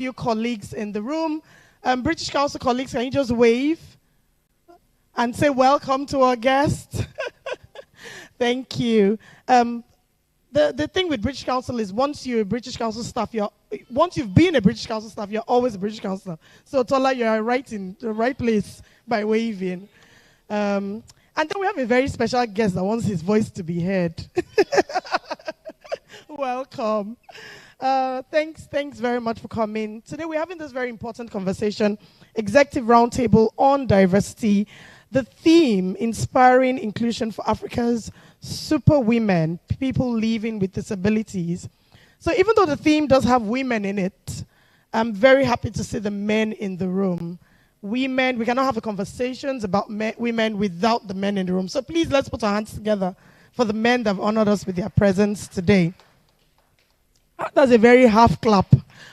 few colleagues in the room. British Council colleagues, can you just wave and say welcome to our guest? Thank you. The thing with British Council is once you're a British Council staff, once you've been a British Council staff, you're always a British Council staff. So Tola, you're right in the right place by waving. And then we have a very special guest that wants his voice to be heard. Welcome. Thanks very much for coming. Today we're having this very important conversation, Executive Roundtable on Diversity. The theme, inspiring inclusion for Africa's super women, people living with disabilities. So even though the theme does have women in it, I'm very happy to see the men in the room. Women, we cannot have a conversations about women without the men in the room. So please, let's put our hands together for the men that have honored us with their presence today. That's a very half clap.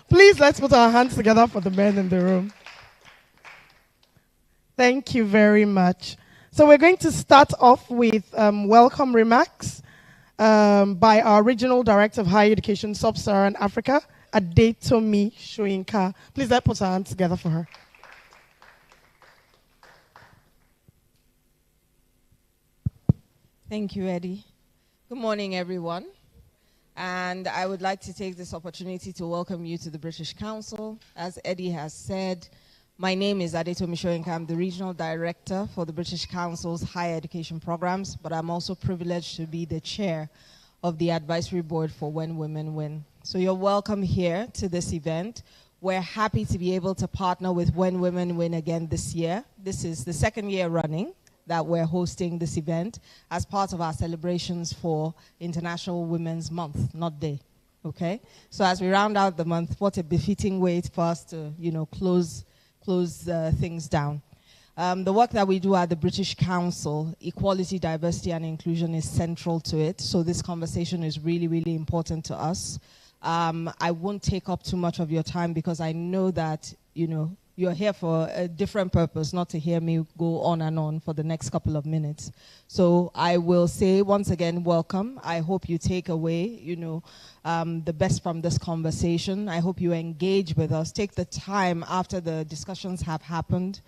Please, let's put our hands together for the men in the room. Thank you very much. So we're going to start off with welcome remarks by our Regional Director of Higher Education, Sub-Saharan Africa, Adetomi Shoyinka. Please, let's put our hands together for her. Thank you, Eddie. Good morning, everyone. And I would like to take this opportunity to welcome you to the British Council. As Eddie has said, my name is Adetomi Shoyinka. I'm the Regional Director for the British Council's Higher Education Programs, but I'm also privileged to be the Chair of the Advisory Board for When Women Win. So you're welcome here to this event. We're happy to be able to partner with When Women Win again this year. This is the second year running that we're hosting this event as part of our celebrations for International Women's Month, not Day, okay? So as we round out the month, what a befitting way for us to, close things down. The work that we do at the British Council, equality, diversity, and inclusion is central to it. So this conversation is really, really important to us. I won't take up too much of your time because I know that, you're here for a different purpose, not to hear me go on and on for the next couple of minutes. So I will say once again, welcome. I hope you take away, the best from this conversation. I hope you engage with us. Take the time after the discussions have happened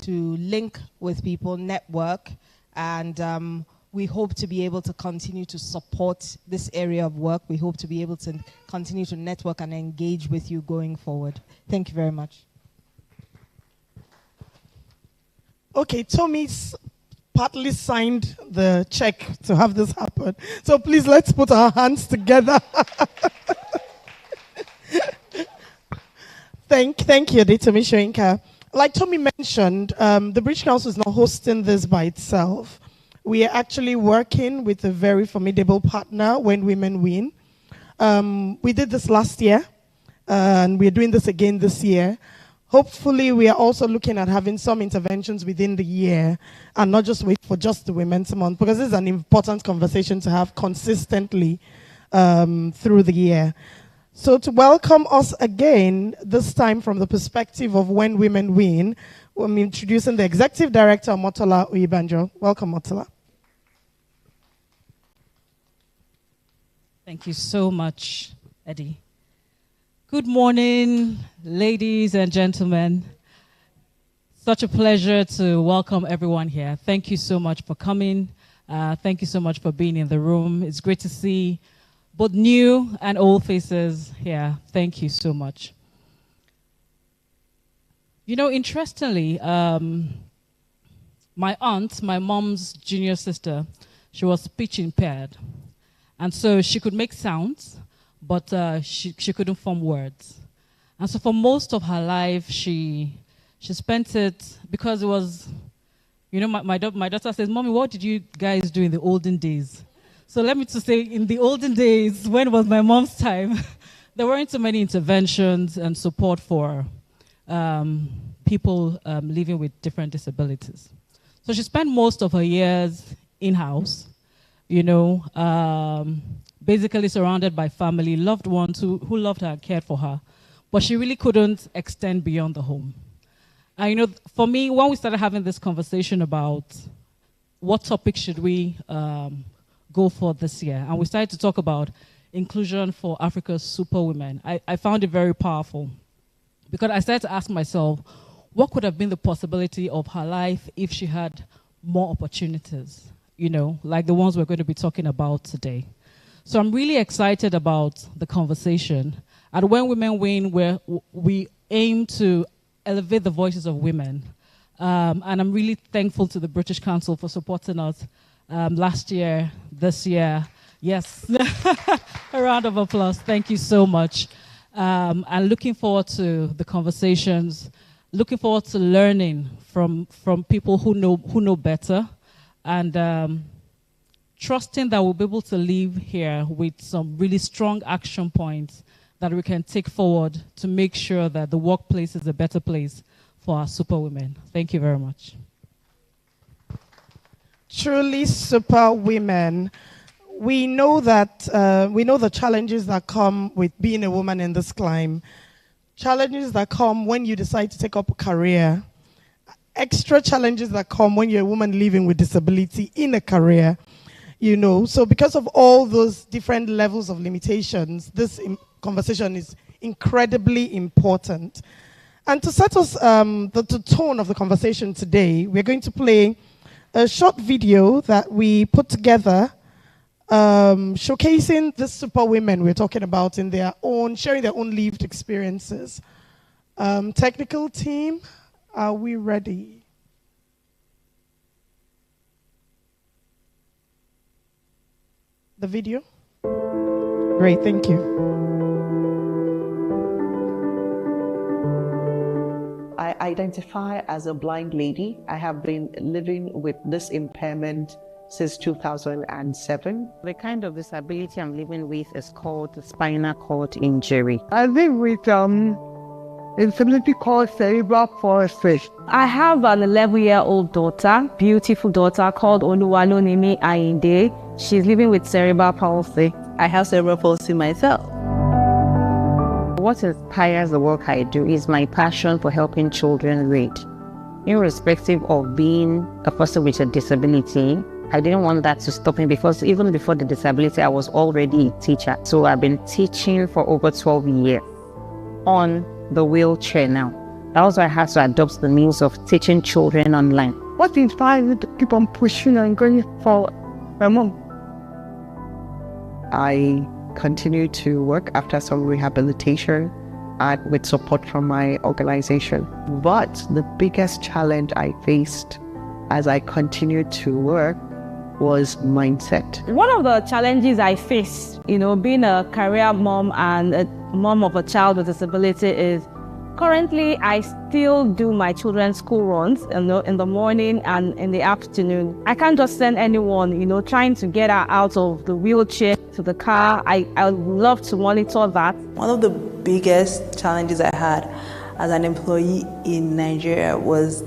to link with people, network, and we hope to be able to continue to support this area of work. We hope to be able to continue to network and engage with you going forward. Thank you very much. Okay, Tommy's partly signed the check to have this happen. So please, let's put our hands together. Thank you, Adetomi Shoyinka. Like Tommy mentioned, the British Council is not hosting this by itself. We are actually working with a very formidable partner, When Women Win. We did this last year, and we're doing this again this year. Hopefully, we are also looking at having some interventions within the year and not just wait for just the Women's Month, because this is an important conversation to have consistently through the year. So to welcome us again, this time from the perspective of When Women Win, I'm introducing the Executive Director, Motola Uyibanjo. Welcome, Motola. Thank you so much, Eddie. Good morning, ladies and gentlemen. Such a pleasure to welcome everyone here. Thank you so much for coming. Thank you so much for being in the room. It's great to see both new and old faces here. Thank you so much. Interestingly, my aunt, my mom's junior sister, she was speech impaired. And so she could make sounds, but she couldn't form words. And so for most of her life, she spent it, because it was, my daughter says, Mommy, what did you guys do in the olden days? So let me just say, in the olden days, when it was my mom's time, there weren't so many interventions and support for people living with different disabilities. So she spent most of her years in-house, basically surrounded by family, loved ones who loved her and cared for her. But she really couldn't extend beyond the home. And for me, when we started having this conversation about what topic should we go for this year, and we started to talk about inclusion for Africa's superwomen, I found it very powerful. Because I started to ask myself, what could have been the possibility of her life if she had more opportunities, like the ones we're going to be talking about today. So I'm really excited about the conversation. And When Women Win, we aim to elevate the voices of women. And I'm really thankful to the British Council for supporting us last year, this year. Yes, a round of applause. Thank you so much. And looking forward to the conversations, looking forward to learning from people who know better, and trusting that we'll be able to leave here with some really strong action points that we can take forward to make sure that the workplace is a better place for our superwomen. Thank you very much. Truly super women. We know that we know the challenges that come with being a woman in this climb. Challenges that come when you decide to take up a career. Extra challenges that come when you're a woman living with disability in a career. So because of all those different levels of limitations, this conversation is incredibly important. And to set us the tone of the conversation today, we're going to play a short video that we put together showcasing the super women we're talking about sharing their own lived experiences. Technical team, are we ready? The video? Great, thank you. I identify as a blind lady. I have been living with this impairment since 2007. The kind of disability I'm living with is called the spinal cord injury. I live with a disability called cerebral palsy. I have an 11-year-old daughter, beautiful daughter called Oluwalonimi Ayinde. She's living with cerebral palsy. I have cerebral palsy myself. What inspires the work I do is my passion for helping children read. Irrespective of being a person with a disability, I didn't want that to stop me, because even before the disability, I was already a teacher. So I've been teaching for over 12 years on the wheelchair now. That was why I had to adopt the means of teaching children online. What inspires you to keep on pushing and going forward? My mom. I continue to work after some rehabilitation and with support from my organization. But the biggest challenge I faced as I continued to work was mindset. One of the challenges I face, being a career mom and a mom of a child with disability is currently I still do my children's school runs in the morning and in the afternoon. I can't just send anyone, trying to get her out of the wheelchair to the car. I would love to monitor that. One of the biggest challenges I had as an employee in Nigeria was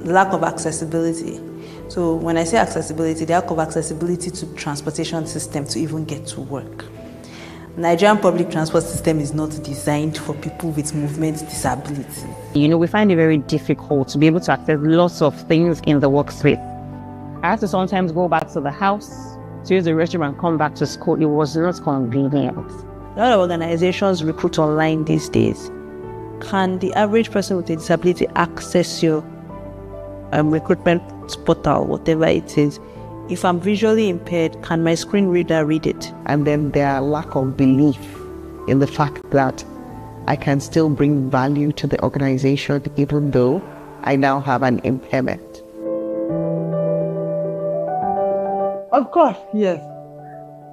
lack of accessibility. So when I say accessibility, the lack of accessibility to transportation system to even get to work. Nigerian public transport system is not designed for people with movement disability. We find it very difficult to be able to access lots of things in the workspace. I had to sometimes go back to the house to use the restroom and come back to school. It was not convenient. A lot of organizations recruit online these days. Can the average person with a disability access your recruitment portal, whatever it is? If I'm visually impaired, can my screen reader read it? And then their lack of belief in the fact that I can still bring value to the organization even though I now have an impairment. Of course, yes.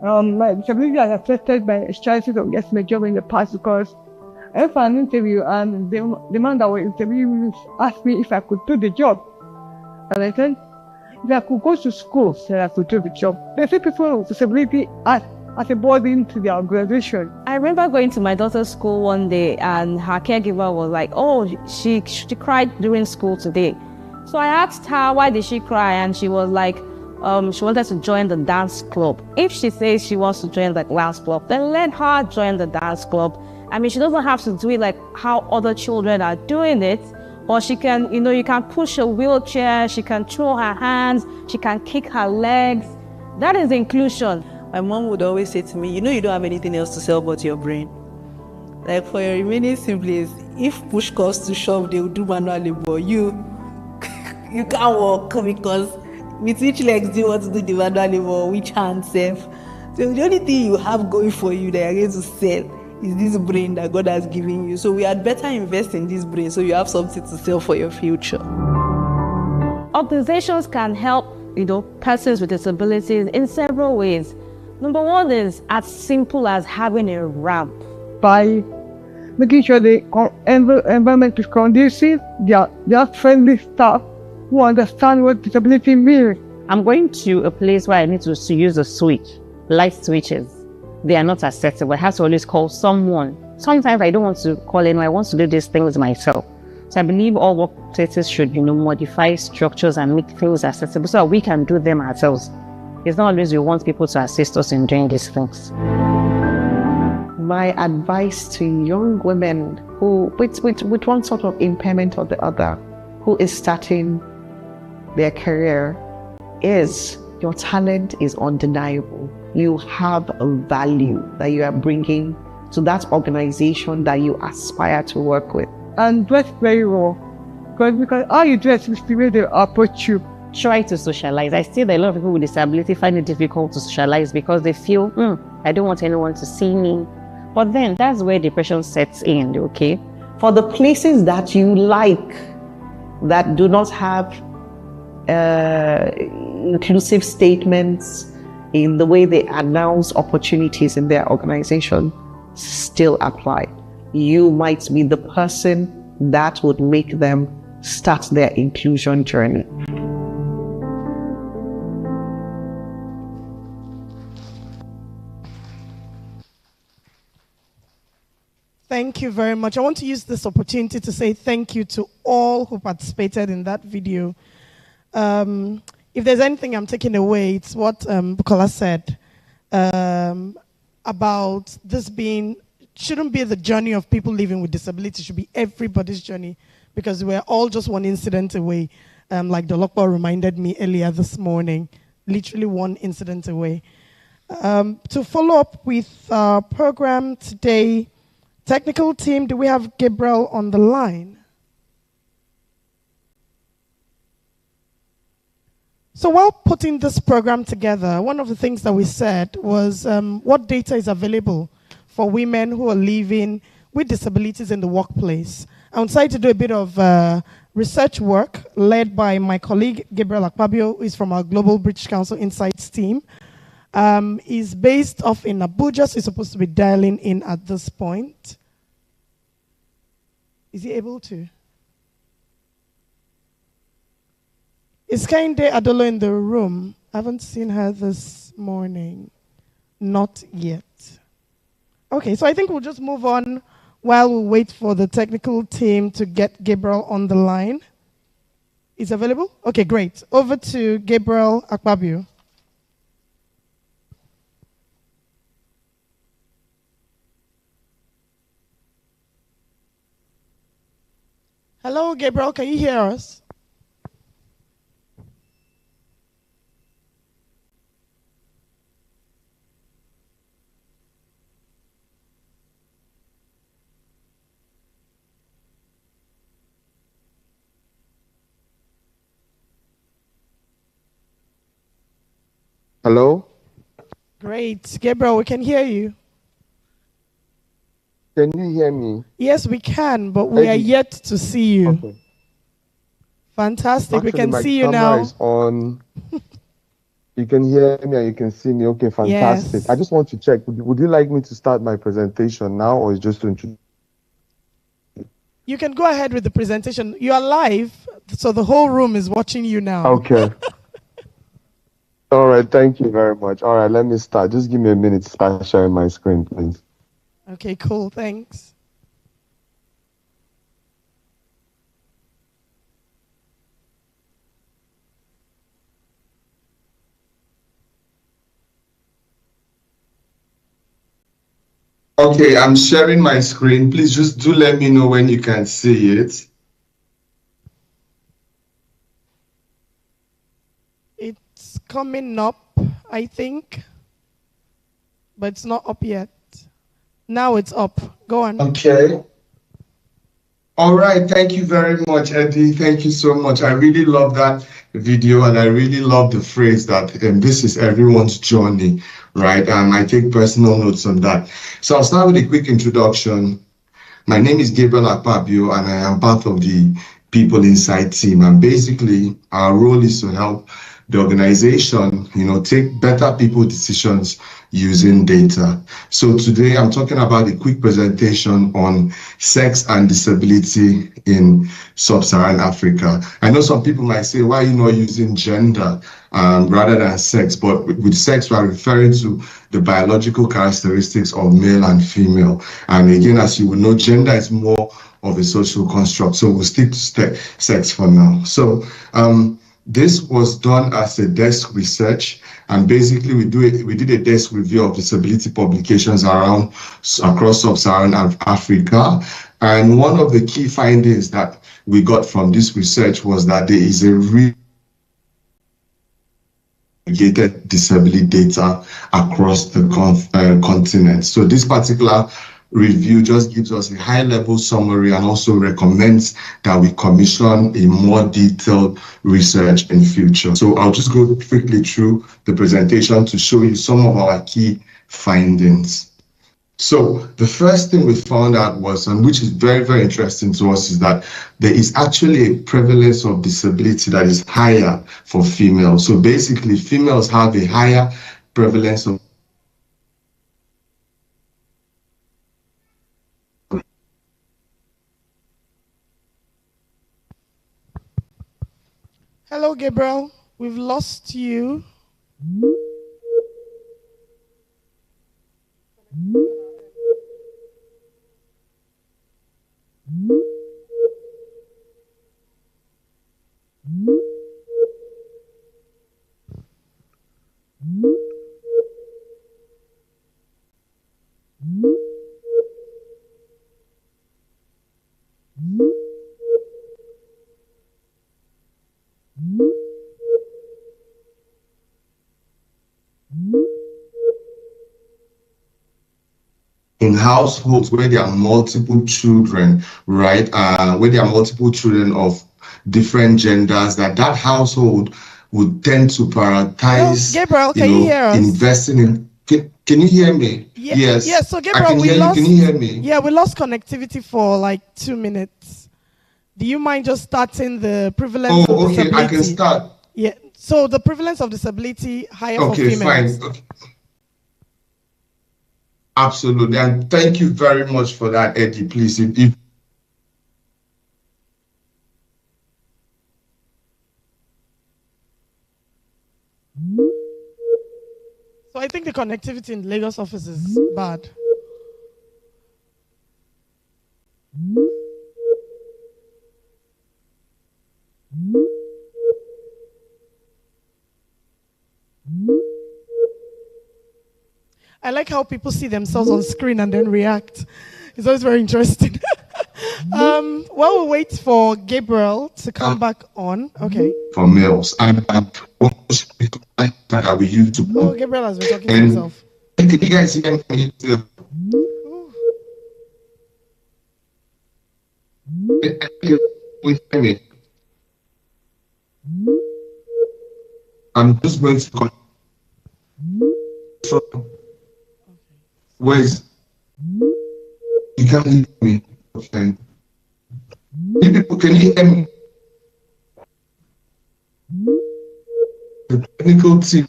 My disability has affected my chances of getting a job in the past, because I went for an interview and the man that was interviewing me asked me if I could do the job. And I said, if I could go to school, then I could do the job. They say people with disability as a burden to the organization. I remember going to my daughter's school one day and her caregiver was like, oh, she cried during school today. So I asked her, why did she cry? And she was like, she wanted to join the dance club. If she says she wants to join the dance club, then let her join the dance club. I mean, she doesn't have to do it like how other children are doing it. Or she can, you can push a wheelchair, she can throw her hands, she can kick her legs. That is inclusion. My mom would always say to me, you don't have anything else to sell but your brain. Like for your remaining siblings, if push comes to shove, they will do manual labor. You can't walk because with which legs do you want to do the manual labor, which hand safe? So the only thing you have going for you that you're going to sell is this brain that God has given you. So we had better invest in this brain so you have something to sell for your future. Organizations can help, persons with disabilities in several ways. Number one is as simple as having a ramp. By making sure the environment is conducive, there are friendly staff who understand what disability means. I'm going to a place where I need to use a switch, light switches. They are not accessible. I have to always call someone. Sometimes I don't want to call anyone. I want to do these things myself. So I believe all workplaces should, modify structures and make things accessible so that we can do them ourselves. It's not always we want people to assist us in doing these things. My advice to young women who, with one sort of impairment or the other, who is starting their career, is your talent is undeniable. You have a value that you are bringing to that organization that you aspire to work with. And dress very well, because how you dress is the way they approach you. Try to socialize. I see that a lot of people with disability find it difficult to socialize because they feel, I don't want anyone to see me. But then that's where depression sets in, okay? For the places that you like, that do not have inclusive statements in the way they announce opportunities in their organization, still apply. You might be the person that would make them start their inclusion journey. Thank you very much. I want to use this opportunity to say thank you to all who participated in that video. If there's anything I'm taking away, it's what Bukola said about this shouldn't be the journey of people living with disability, should be everybody's journey, because we're all just one incident away. Like Dolokpo reminded me earlier this morning, literally one incident away. To follow up with our program today, technical team, do we have Gabriel on the line? So while putting this program together, one of the things that we said was what data is available for women who are living with disabilities in the workplace. I decided to do a bit of research work led by my colleague Gabriel Akpabio, who is from our Global British Council Insights team. He's based off in Abuja, so he's supposed to be dialing in at this point. Is he able to? Is Kainde Adolo in the room? I haven't seen her this morning. Not yet. Okay, so I think we'll just move on while we wait for the technical team to get Gabriel on the line. Is available? Okay, great. Over to Gabriel Akpabio. Hello, Gabriel, can you hear us? Hello? Great. Gabriel, we can hear you. Can you hear me? Yes, we can, but we are yet to see you. Okay. Fantastic. Actually, we can my see you camera now. Is on. You can hear me and you can see me. Okay, fantastic. Yes. I just want to check. Would you like me to start my presentation now or just to introduce? You can go ahead with the presentation. You are live, so the whole room is watching you now. Okay. All right, thank you very much. All right, let me start. Just give me a minute to start sharing my screen, please. Okay, cool. Thanks. Okay, I'm sharing my screen. Please just do let me know when you can see it. It's coming up, I think, but it's not up yet. Now it's up. Go on. Okay. All right, thank you very much, Eddie. Thank you so much. I really love that video, and I really love the phrase that this is everyone's journey, right? I take personal notes on that. So I'll start with a quick introduction. My name is Gabriel Akpabio, and I am part of the People Inside team. And basically, our role is to help the organization, take better people decisions using data. So today I'm talking about a quick presentation on sex and disability in Sub-Saharan Africa. I know some people might say, why are you not using gender rather than sex? But with sex, we are referring to the biological characteristics of male and female. And again, as you will know, gender is more of a social construct. So we'll stick to sex for now. So this was done as a desk research, and basically we did a desk review of disability publications across Sub-Saharan Africa. And one of the key findings that we got from this research was that there is a aggregated disability data across the continent. So this particular review just gives us a high-level summary and also recommends that we commission a more detailed research in future. So I'll just go quickly through the presentation to show you some of our key findings. So the first thing we found out was, and which is very, very interesting to us, is that there is actually a prevalence of disability that is higher for females. So basically, females have a higher prevalence of Hello, Gabriel. We've lost you. in households where there are multiple children, right? Where there are multiple children of different genders, that household would tend to prioritize, Gabriel, can you hear us? Investing in. Can you hear me? Yes. Yes. So Gabriel, Can you hear me? Yeah, we lost connectivity for like 2 minutes. Do you mind just starting the prevalence of disability? I can start. Yeah. So the prevalence of disability higher for females. Fine. Okay. Absolutely, and thank you very much for that, Eddie. Please, if So I think the connectivity in Lagos office is bad. I like how people see themselves on screen and then react. It's always very interesting. While we wait for Gabriel to come back on, okay. For males, and that we use to. Oh, Gabriel has been talking to himself. Can you guys hear me? I'm just going to. Where's you can't hear me? Okay. People, can you hear me? The technical team.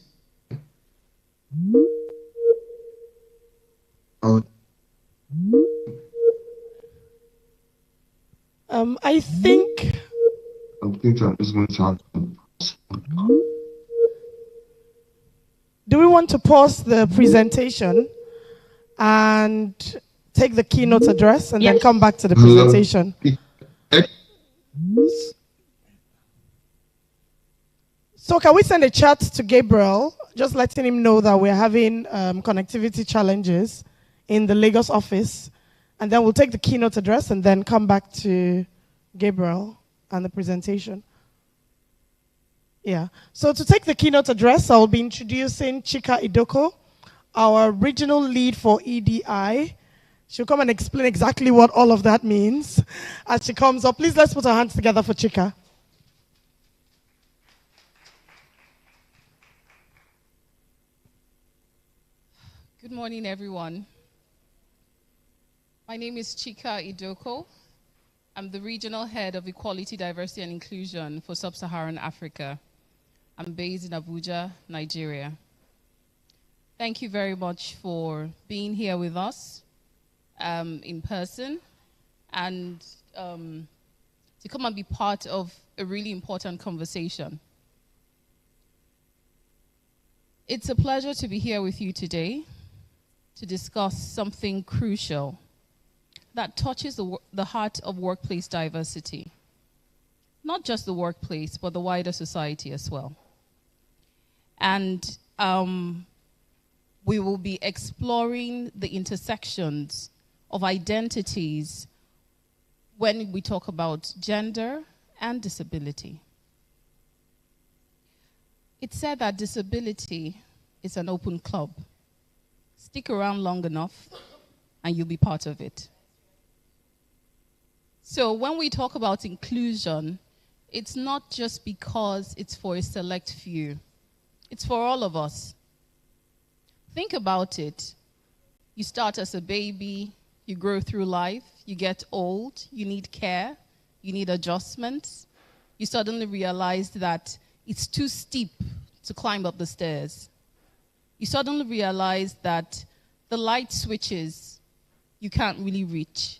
I think I'm just going to have to. Do we want to pause the presentation and take the keynote address and then come back to the presentation? So can we send a chat to Gabriel, just letting him know that we're having connectivity challenges in the Lagos office, and then we'll take the keynote address and then come back to Gabriel and the presentation. Yeah. So to take the keynote address, I'll be introducing Chika Idoko, our regional lead for EDI, She'll come and explain exactly what all of that means as she comes up. Please, let's put our hands together for Chika. Good morning, everyone. My name is Chika Idoko. I'm the Regional Head of Equality, Diversity, and Inclusion for Sub-Saharan Africa. I'm based in Abuja, Nigeria. Thank you very much for being here with us in person and to come and be part of a really important conversation. It's a pleasure to be here with you today to discuss something crucial that touches the heart of workplace diversity. Not just the workplace, but the wider society as well. And we will be exploring the intersections of identities when we talk about gender and disability. It's said that disability is an open club. Stick around long enough and you'll be part of it. So when we talk about inclusion, it's not just because it's for a select few. It's for all of us. Think about it. You start as a baby, you grow through life, you get old, you need care, you need adjustments. You suddenly realize that it's too steep to climb up the stairs. You suddenly realize that the light switches you can't really reach.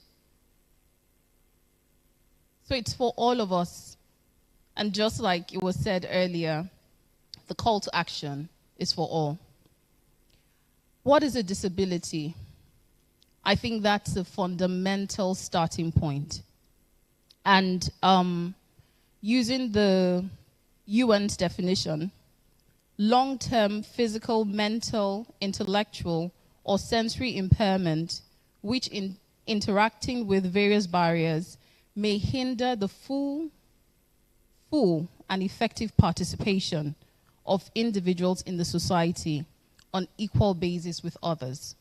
So it's for all of us. And just like it was said earlier, the call to action is for all. What is a disability? I think that's a fundamental starting point. And using the UN's definition, long-term physical, mental, intellectual, or sensory impairment, which in interacting with various barriers may hinder the full and effective participation of individuals in the society on equal basis with others.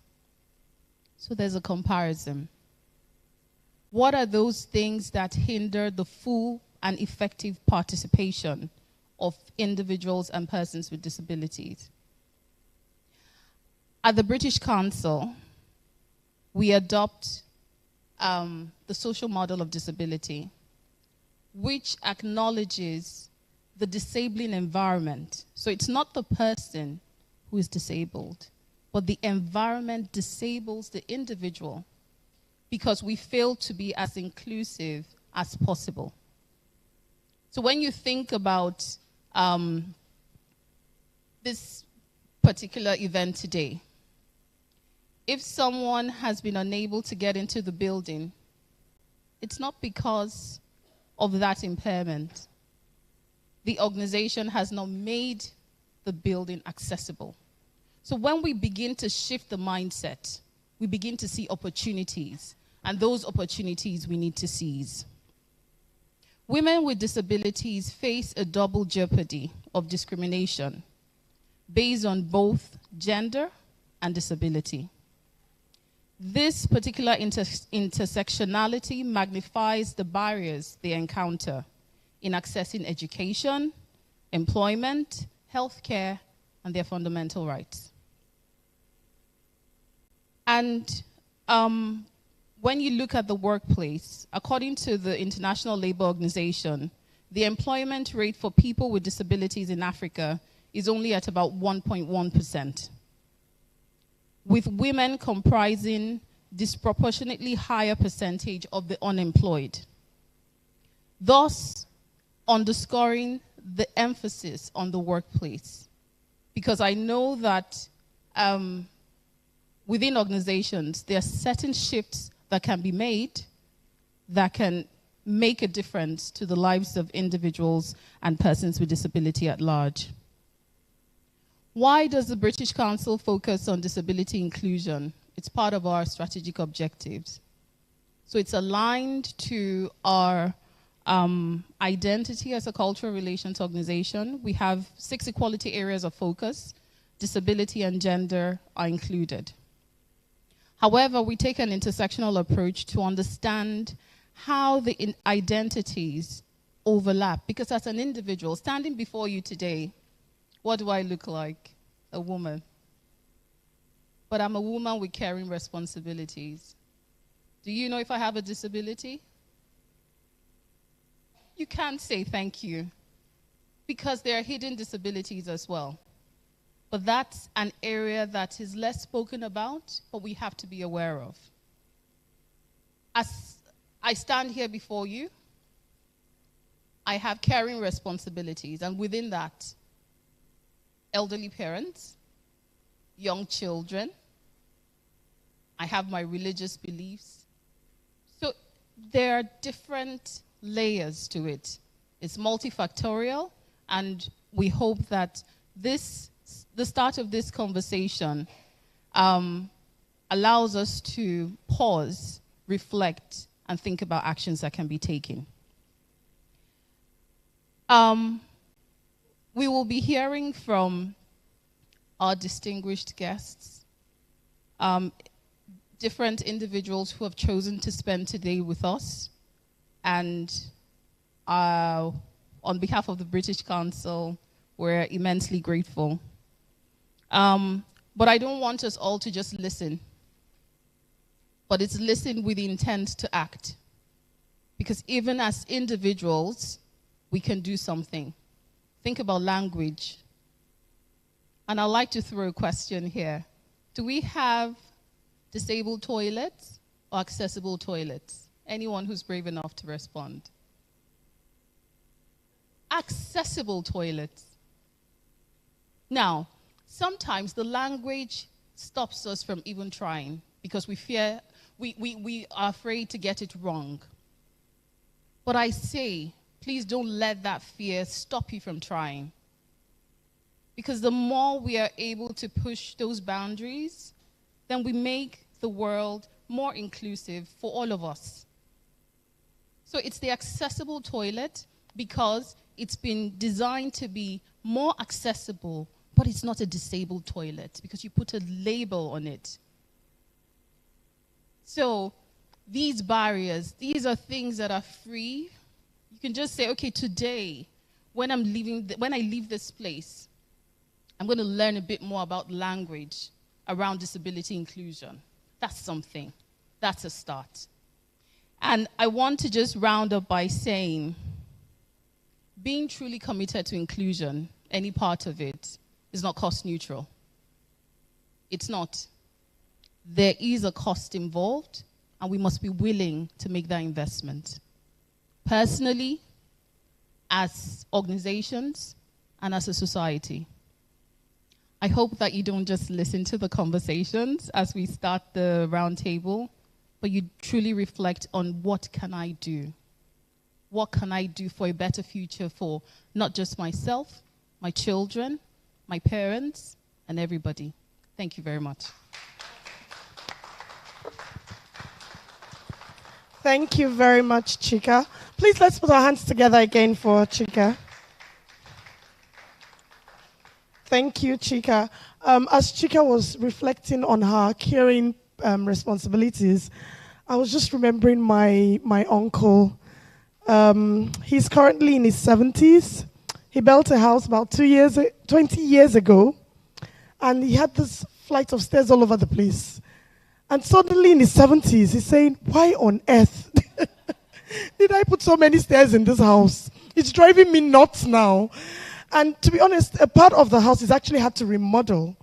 So there's a comparison. What are those things that hinder the full and effective participation of individuals and persons with disabilities? At the British Council, we adopt the social model of disability, which acknowledges the disabling environment. So it's not the person who is disabled, but the environment disables the individual because we fail to be as inclusive as possible. So when you think about this particular event today, if someone has been unable to get into the building, it's not because of that impairment. The organization has not made the building accessible. So when we begin to shift the mindset, we begin to see opportunities, and those opportunities we need to seize. Women with disabilities face a double jeopardy of discrimination based on both gender and disability. This particular intersectionality magnifies the barriers they encounter in accessing education, employment, healthcare, and their fundamental rights. And when you look at the workplace, according to the International Labour Organization, the employment rate for people with disabilities in Africa is only at about 1.1%, with women comprising disproportionately higher percentage of the unemployed, thus underscoring the emphasis on the workplace. Because I know that within organizations, there are certain shifts that can be made that can make a difference to the lives of individuals and persons with disability at large. Why does the British Council focus on disability inclusion? It's part of our strategic objectives. So it's aligned to our identity as a cultural relations organization. We have 6 equality areas of focus. Disability and gender are included. However, we take an intersectional approach to understand how the identities overlap. Because as an individual, standing before you today, what do I look like? A woman. But I'm a woman with caring responsibilities. Do you know if I have a disability? You can't say thank you, because there are hidden disabilities as well. But that's an area that is less spoken about, but we have to be aware of. As I stand here before you, I have caring responsibilities, and within that, elderly parents, young children, I have my religious beliefs. So there are different layers to it. It's multifactorial, and we hope that the start of this conversation allows us to pause, reflect, and think about actions that can be taken. We will be hearing from our distinguished guests, different individuals who have chosen to spend today with us. And on behalf of the British Council, we're immensely grateful. But I don't want us all to just listen, but it's listen with the intent to act. Because even as individuals, we can do something. Think about language. And I'd like to throw a question here. Do we have disabled toilets or accessible toilets? Anyone who's brave enough to respond. Accessible toilets. Now, sometimes the language stops us from even trying because we fear, we are afraid to get it wrong. But I say, please don't let that fear stop you from trying. Because the more we are able to push those boundaries, then we make the world more inclusive for all of us. So it's the accessible toilet because it's been designed to be more accessible, but it's not a disabled toilet because you put a label on it. So these barriers, these are things that are free. You can just say, okay, today, when I leave this place, I'm going to learn a bit more about language around disability inclusion. That's something. That's a start. And I want to just round up by saying, being truly committed to inclusion, any part of it, is not cost neutral. It's not. There is a cost involved, and we must be willing to make that investment. Personally, as organizations, and as a society. I hope that you don't just listen to the conversations as we start the roundtable, but you truly reflect on what can I do? What can I do for a better future for not just myself, my children, my parents, and everybody? Thank you very much. Thank you very much, Chika. Please let's put our hands together again for Chika. Thank you, Chika. As Chika was reflecting on her caring responsibilities, I was just remembering my uncle. He's currently in his 70s. He built a house about 20 years ago, and he had this flight of stairs all over the place. And suddenly in his 70s, he's saying, why on earth did I put so many stairs in this house? It's driving me nuts now. And to be honest, a part of the house he's actually had to remodel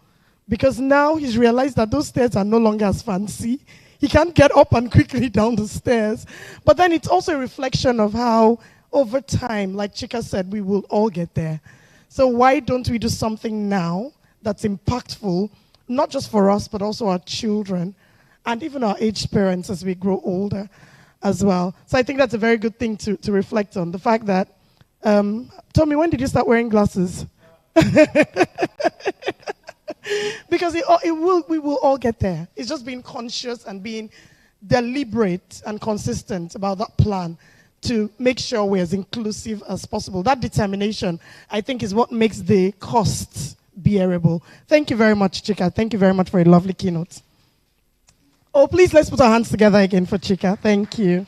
because now he's realized that those stairs are no longer as fancy. He can't get up and quickly down the stairs. But then it's also a reflection of how over time, like Chika said, we will all get there. So why don't we do something now that's impactful, not just for us, but also our children and even our aged parents as we grow older as well. So I think that's a very good thing to reflect on, the fact that Tommy, when did you start wearing glasses? Because we will all get there. It's just being conscious and being deliberate and consistent about that plan to make sure we're as inclusive as possible. That determination, I think, is what makes the costs bearable. Thank you very much, Chika. Thank you very much for a lovely keynote. Oh, please, let's put our hands together again for Chika. Thank you.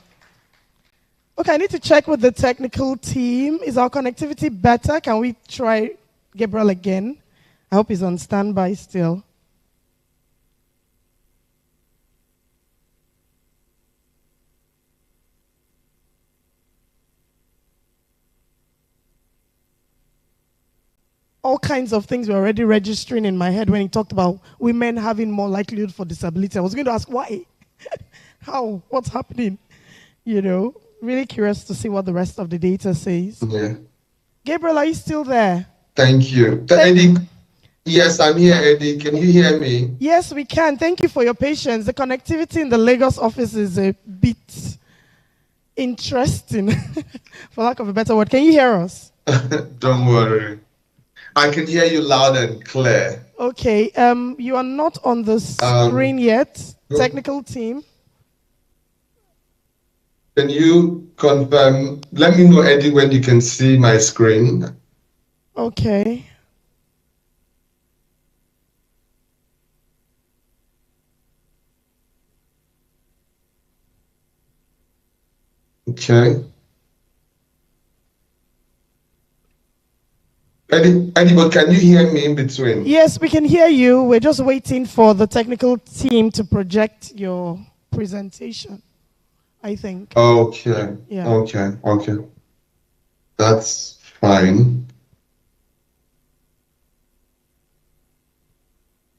Okay, I need to check with the technical team. Is our connectivity better? Can we try Gabriel again? I hope he's on standby still. All kinds of things were already registering in my head when he talked about women having more likelihood for disability. I was going to ask why? How? What's happening? You know, really curious to see what the rest of the data says. Yeah. Gabriel, are you still there? Thank you. Eddie, yes, I'm here, Eddie. Can you hear me? Yes, we can. Thank you for your patience. The connectivity in the Lagos office is a bit interesting, for lack of a better word. Can you hear us? Don't worry. I can hear you loud and clear. Okay. You are not on the screen yet. Technical team. Can you confirm? Let me know, Eddie, when you can see my screen. Okay. Okay. Eddie, but can you hear me in between? Yes, we can hear you. We're just waiting for the technical team to project your presentation, I think. Okay. Yeah. Okay. That's fine.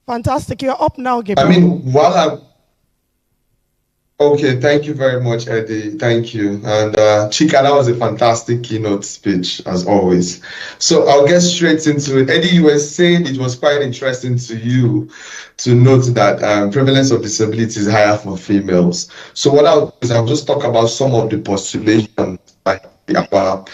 Fantastic. You're up now, Gabriel. I mean, okay, thank you very much, Eddie. Thank you. And Chika, that was a fantastic keynote speech, as always. So I'll get straight into it. Eddie, you were saying it was quite interesting to you to note that prevalence of disability is higher for females. So what I'll do is I'll just talk about some of the postulations our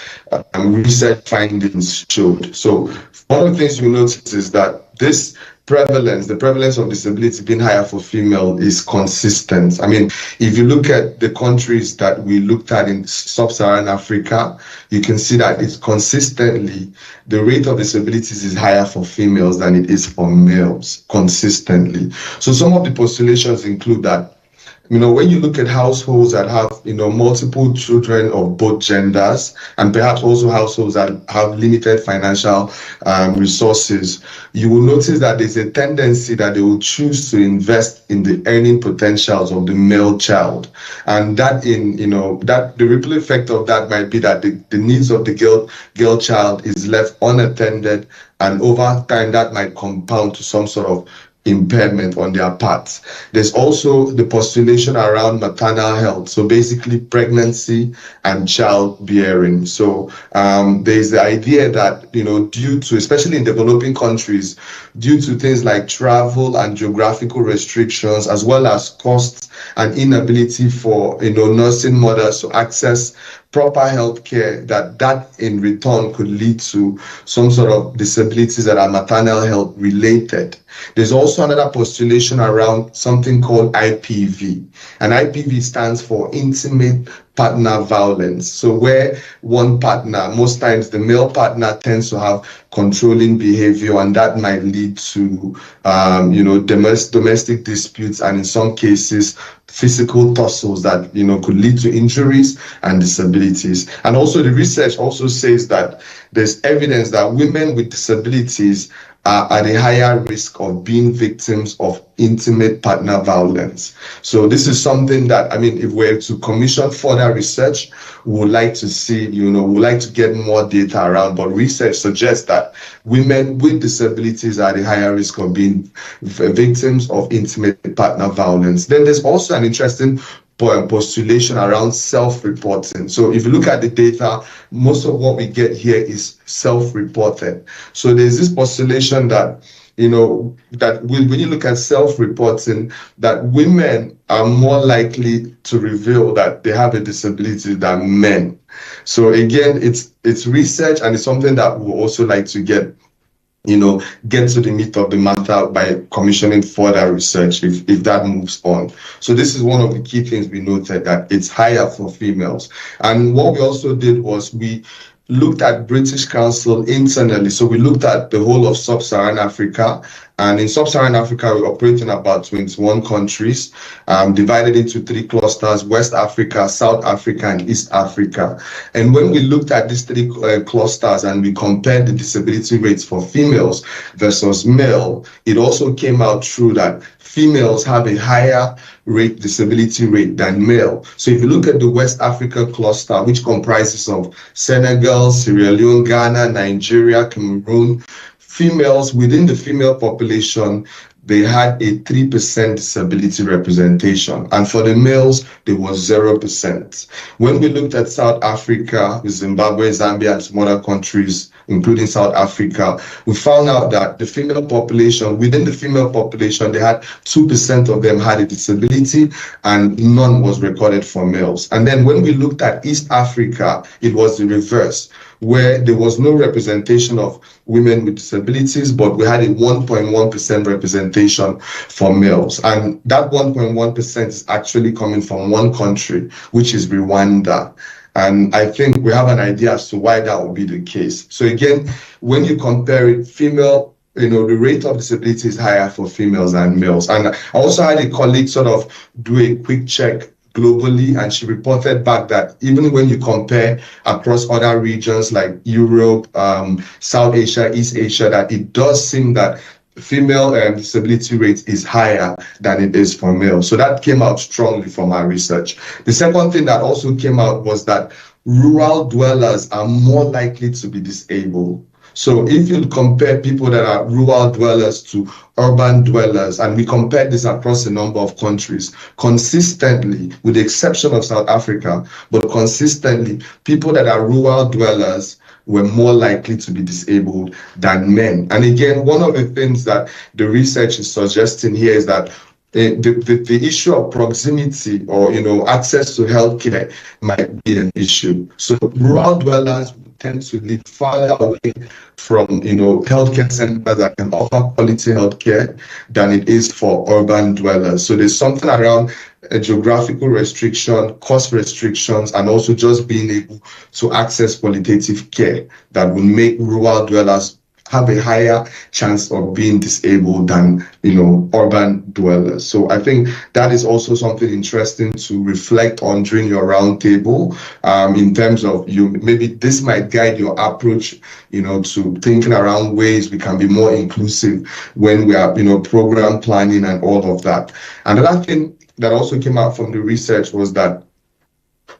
research findings showed. So one of the things you notice is that this the prevalence of disability being higher for female is consistent. I mean, if you look at the countries that we looked at in Sub-Saharan Africa, you can see that it's consistently, the rate of disabilities is higher for females than it is for males, consistently. So some of the postulations include that, you know, when you look at households that have, you know, multiple children of both genders, and perhaps also households that have limited financial resources, you will notice that there's a tendency that they will choose to invest in the earning potentials of the male child. And that that the ripple effect of that might be that the needs of the girl child is left unattended, and over time that might compound to some sort of impairment on their part. There's also the postulation around maternal health, so basically pregnancy and childbearing. So there's the idea that, you know, due to, especially in developing countries, due to things like travel and geographical restrictions, as well as costs and inability for, you know, nursing mothers to access proper health care, that in return could lead to some sort of disabilities that are maternal health related. There's also another postulation around something called IPV, and IPV stands for intimate partner violence. So where one partner, most times the male partner, tends to have controlling behavior, and that might lead to domestic disputes, and in some cases physical tussles that, you know, could lead to injuries and disabilities. And also the research also says that there's evidence that women with disabilities are at a higher risk of being victims of intimate partner violence. So this is something that, I mean, if we're to commission further research, we would like to see, you know, we would like to get more data around, but research suggests that women with disabilities are at a higher risk of being victims of intimate partner violence. Then there's also an interesting postulation around self-reporting. So if you look at the data, most of what we get here is self-reported. So there's this postulation that, you know, that when you look at self-reporting, that women are more likely to reveal that they have a disability than men. So again, it's research, and it's something that we also like to get to the meat of the matter by commissioning further research if that moves on. So this is one of the key things we noted, that it's higher for females. And what we also did was we looked at British Council internally. So we looked at the whole of Sub-Saharan Africa And in Sub-Saharan Africa, we operate in about 21 countries, divided into 3 clusters: West Africa, South Africa, and East Africa. And when we looked at these 3 clusters and we compared the disability rates for females versus male, it also came out true that females have a higher disability rate than male. So if you look at the West Africa cluster, which comprises of Senegal, Sierra Leone, Ghana, Nigeria, Cameroon, females within the female population, they had a 3% disability representation. And for the males, there was 0%. When we looked at South Africa, Zimbabwe, Zambia, and some other countries, including South Africa, we found out that the female population, within the female population, they had 2% of them had a disability and none was recorded for males. And then when we looked at East Africa, it was the reverse, where there was no representation of women with disabilities, but we had a 1.1% representation for males. And that 1.1% is actually coming from one country, which is Rwanda. And I think we have an idea as to why that would be the case. So again, when you compare it, female, the rate of disability is higher for females than males. And I also had a colleague sort of do a quick check globally, and she reported back that even when you compare across other regions like Europe, South Asia, East Asia, that it does seem that female disability rate is higher than it is for males. So that came out strongly from our research. The second thing that also came out was that rural dwellers are more likely to be disabled. So if you compare people that are rural dwellers to urban dwellers, and we compare this across a number of countries, consistently, with the exception of South Africa, but consistently, people that are rural dwellers were more likely to be disabled than men. And again, one of the things that the research is suggesting here is that the issue of proximity or access to healthcare might be an issue. So rural dwellers tend to live farther away from healthcare centers that can offer quality healthcare than it is for urban dwellers. So there's something around a geographical restriction, cost restrictions, and also just being able to access qualitative care that will make rural dwellers have a higher chance of being disabled than urban dwellers. So I think that is also something interesting to reflect on during your roundtable, in terms of maybe this might guide your approach to thinking around ways we can be more inclusive when we are program planning and all of that. Another thing that also came out from the research was that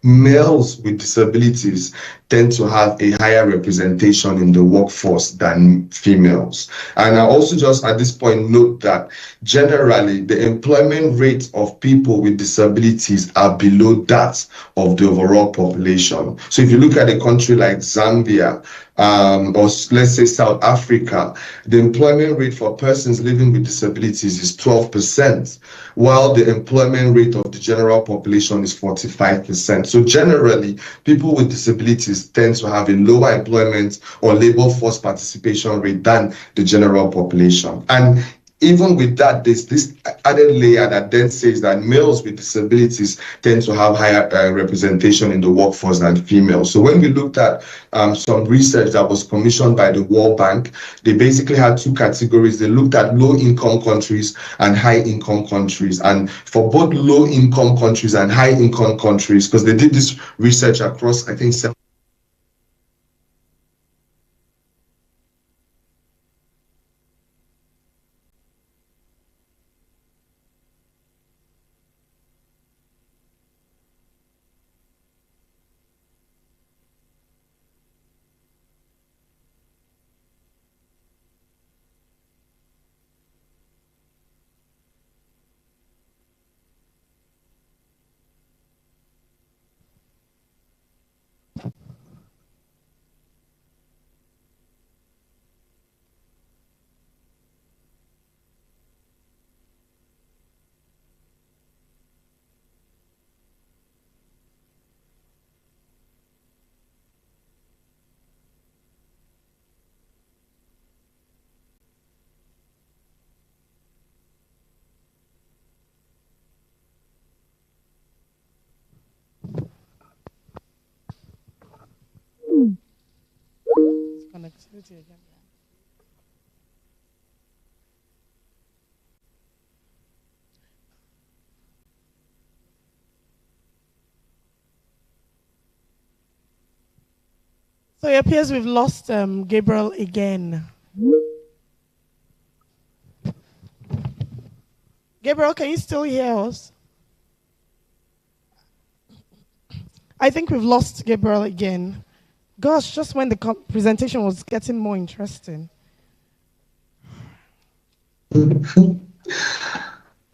males with disabilities tend to have a higher representation in the workforce than females. And I also just at this point note that generally the employment rate of people with disabilities are below that of the overall population. So if you look at a country like Zambia, or let's say South Africa, the employment rate for persons living with disabilities is 12%, while the employment rate of the general population is 45%. So generally, people with disabilities tend to have a lower employment or labor force participation rate than the general population. And even with that, there's this added layer that then says that males with disabilities tend to have higher representation in the workforce than females. So when we looked at some research that was commissioned by the World Bank, they basically had 2 categories. They looked at low-income countries and high-income countries. And for both low-income countries and high-income countries, because they did this research across, I think, 7. Connectivity again. So it appears we've lost Gabriel again. Gabriel, can you still hear us? I think we've lost Gabriel again. Gosh, just when the presentation was getting more interesting.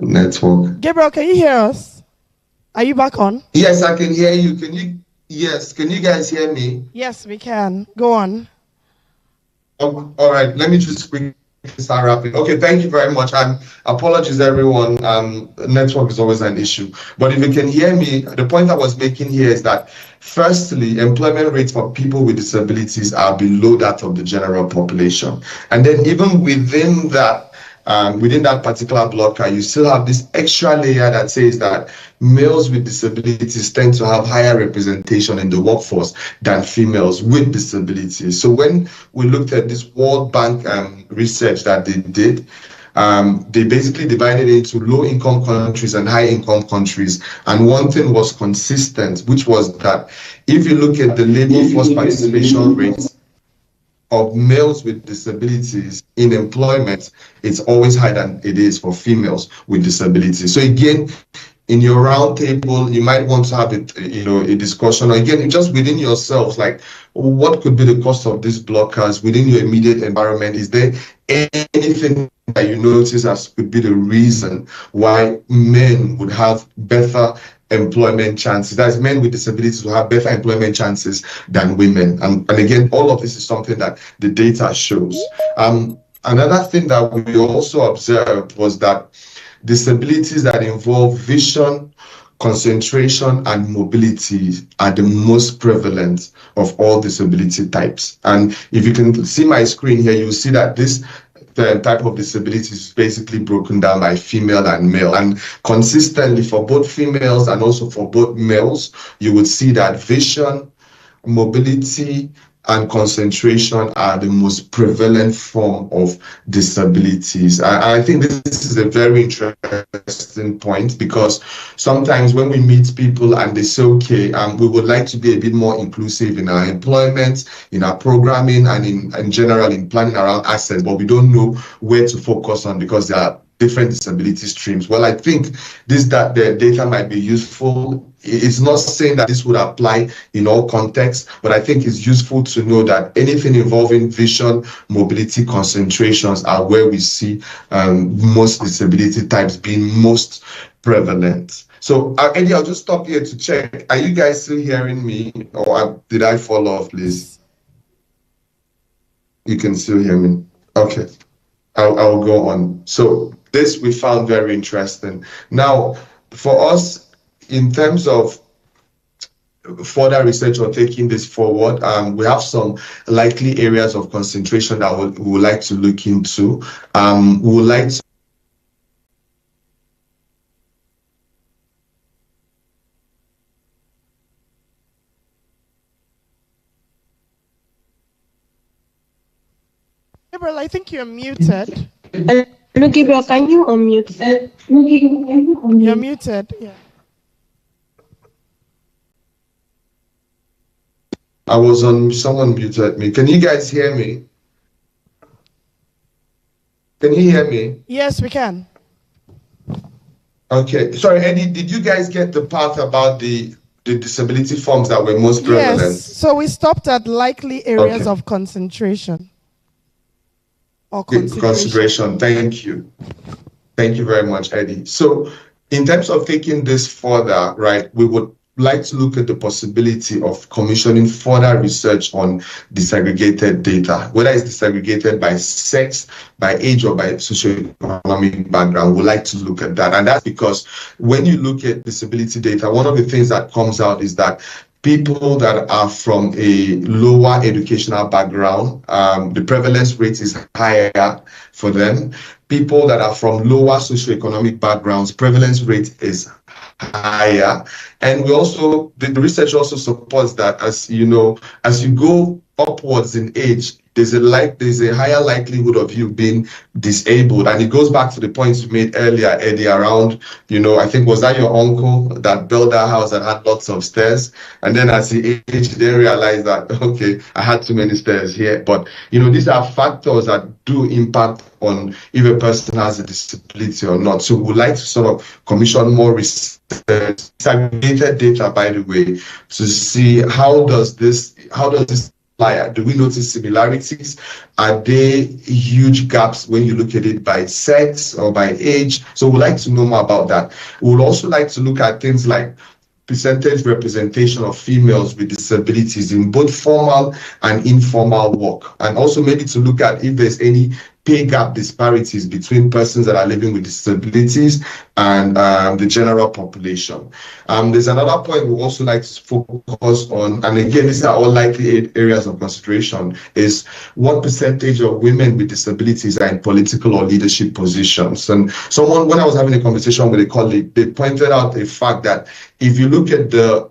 Network. Gabriel, can you hear us? Are you back on? Yes, I can hear you. Can you guys hear me? Yes, we can. Go on. Oh, all right, let me just quickly start wrapping. Okay, thank you very much. Apologies, everyone. Network is always an issue. But if you can hear me, the point I was making here is that, firstly, employment rates for people with disabilities are below that of the general population. And then even within that particular blocker, you still have this extra layer that says that males with disabilities tend to have higher representation in the workforce than females with disabilities. So when we looked at this World Bank research that they did, they basically divided it into low-income countries and high-income countries. And one thing was consistent, which was that if you look at the labor force participation rates of males with disabilities in employment, it's always higher than it is for females with disabilities. So again, in your roundtable, you might want to have a discussion, or again, just within yourselves, like, what could be the cost of these blockers within your immediate environment? Is there anything that you notice as could be the reason why men would have better employment chances? That is, men with disabilities will have better employment chances than women. And again, all of this is something that the data shows. Another thing that we also observed was that disabilities that involve vision, concentration, and mobility are the most prevalent of all disability types. And if you can see my screen here, you'll see that the type of disability is basically broken down by female and male. And consistently for both females and also for both males, you would see that vision, mobility, and concentration are the most prevalent form of disabilities. I think this is a very interesting point, because sometimes when we meet people and they say, okay, we would like to be a bit more inclusive in our employment, in our programming, and in general in planning around assets, but we don't know where to focus on because there are different disability streams. Well, I think that the data might be useful. It's not saying that this would apply in all contexts, but I think it's useful to know that anything involving vision, mobility, concentrations are where we see most disability types being most prevalent. So, Eddie, I'll just stop here to check. Are you guys still hearing me, or did I fall off, please? You can still hear me. Okay. I'll go on. So this we found very interesting. Now, for us, in terms of further research or taking this forward, we have some likely areas of concentration that we would like to look into. We would like to Gabriel, I think you're muted. Look, Gabriel, can you unmute? You're muted, yeah. I was on, someone muted me. Can you guys hear me? Can you hear me? Yes, we can. Okay, sorry, Eddie, did you guys get the part about the disability forms that were most prevalent? Yes, so we stopped at likely areas of concentration. Or consideration. Thank you. Thank you very much, Eddie. So in terms of taking this further, right, we would like to look at the possibility of commissioning further research on disaggregated data, whether it's disaggregated by sex, by age, or by socioeconomic background. We'd like to look at that. And that's because when you look at disability data, one of the things that comes out is that people that are from a lower educational background, the prevalence rate is higher for them. People that are from lower socioeconomic backgrounds, prevalence rate is higher. And we also, the research also supports that, as you know, as you go upwards in age, there's a higher likelihood of you being disabled. And it goes back to the points you made earlier, Eddie, around, I think, was that your uncle that built that house that had lots of stairs? And then as he aged, they realized that, okay, I had too many stairs here. But, these are factors that do impact on if a person has a disability or not. So we'd like to sort of commission more research, disaggregated data, by the way, to see how does this do we notice similarities? Are there huge gaps when you look at it by sex or by age? So we'd like to know more about that. We would also like to look at things like percentage representation of females with disabilities in both formal and informal work, and also maybe to look at if there's any pay gap disparities between persons that are living with disabilities and the general population. There's another point we also like to focus on, and again, these are all likely areas of consideration, is what percentage of women with disabilities are in political or leadership positions. And when I was having a conversation with a colleague, they pointed out the fact that if you look at the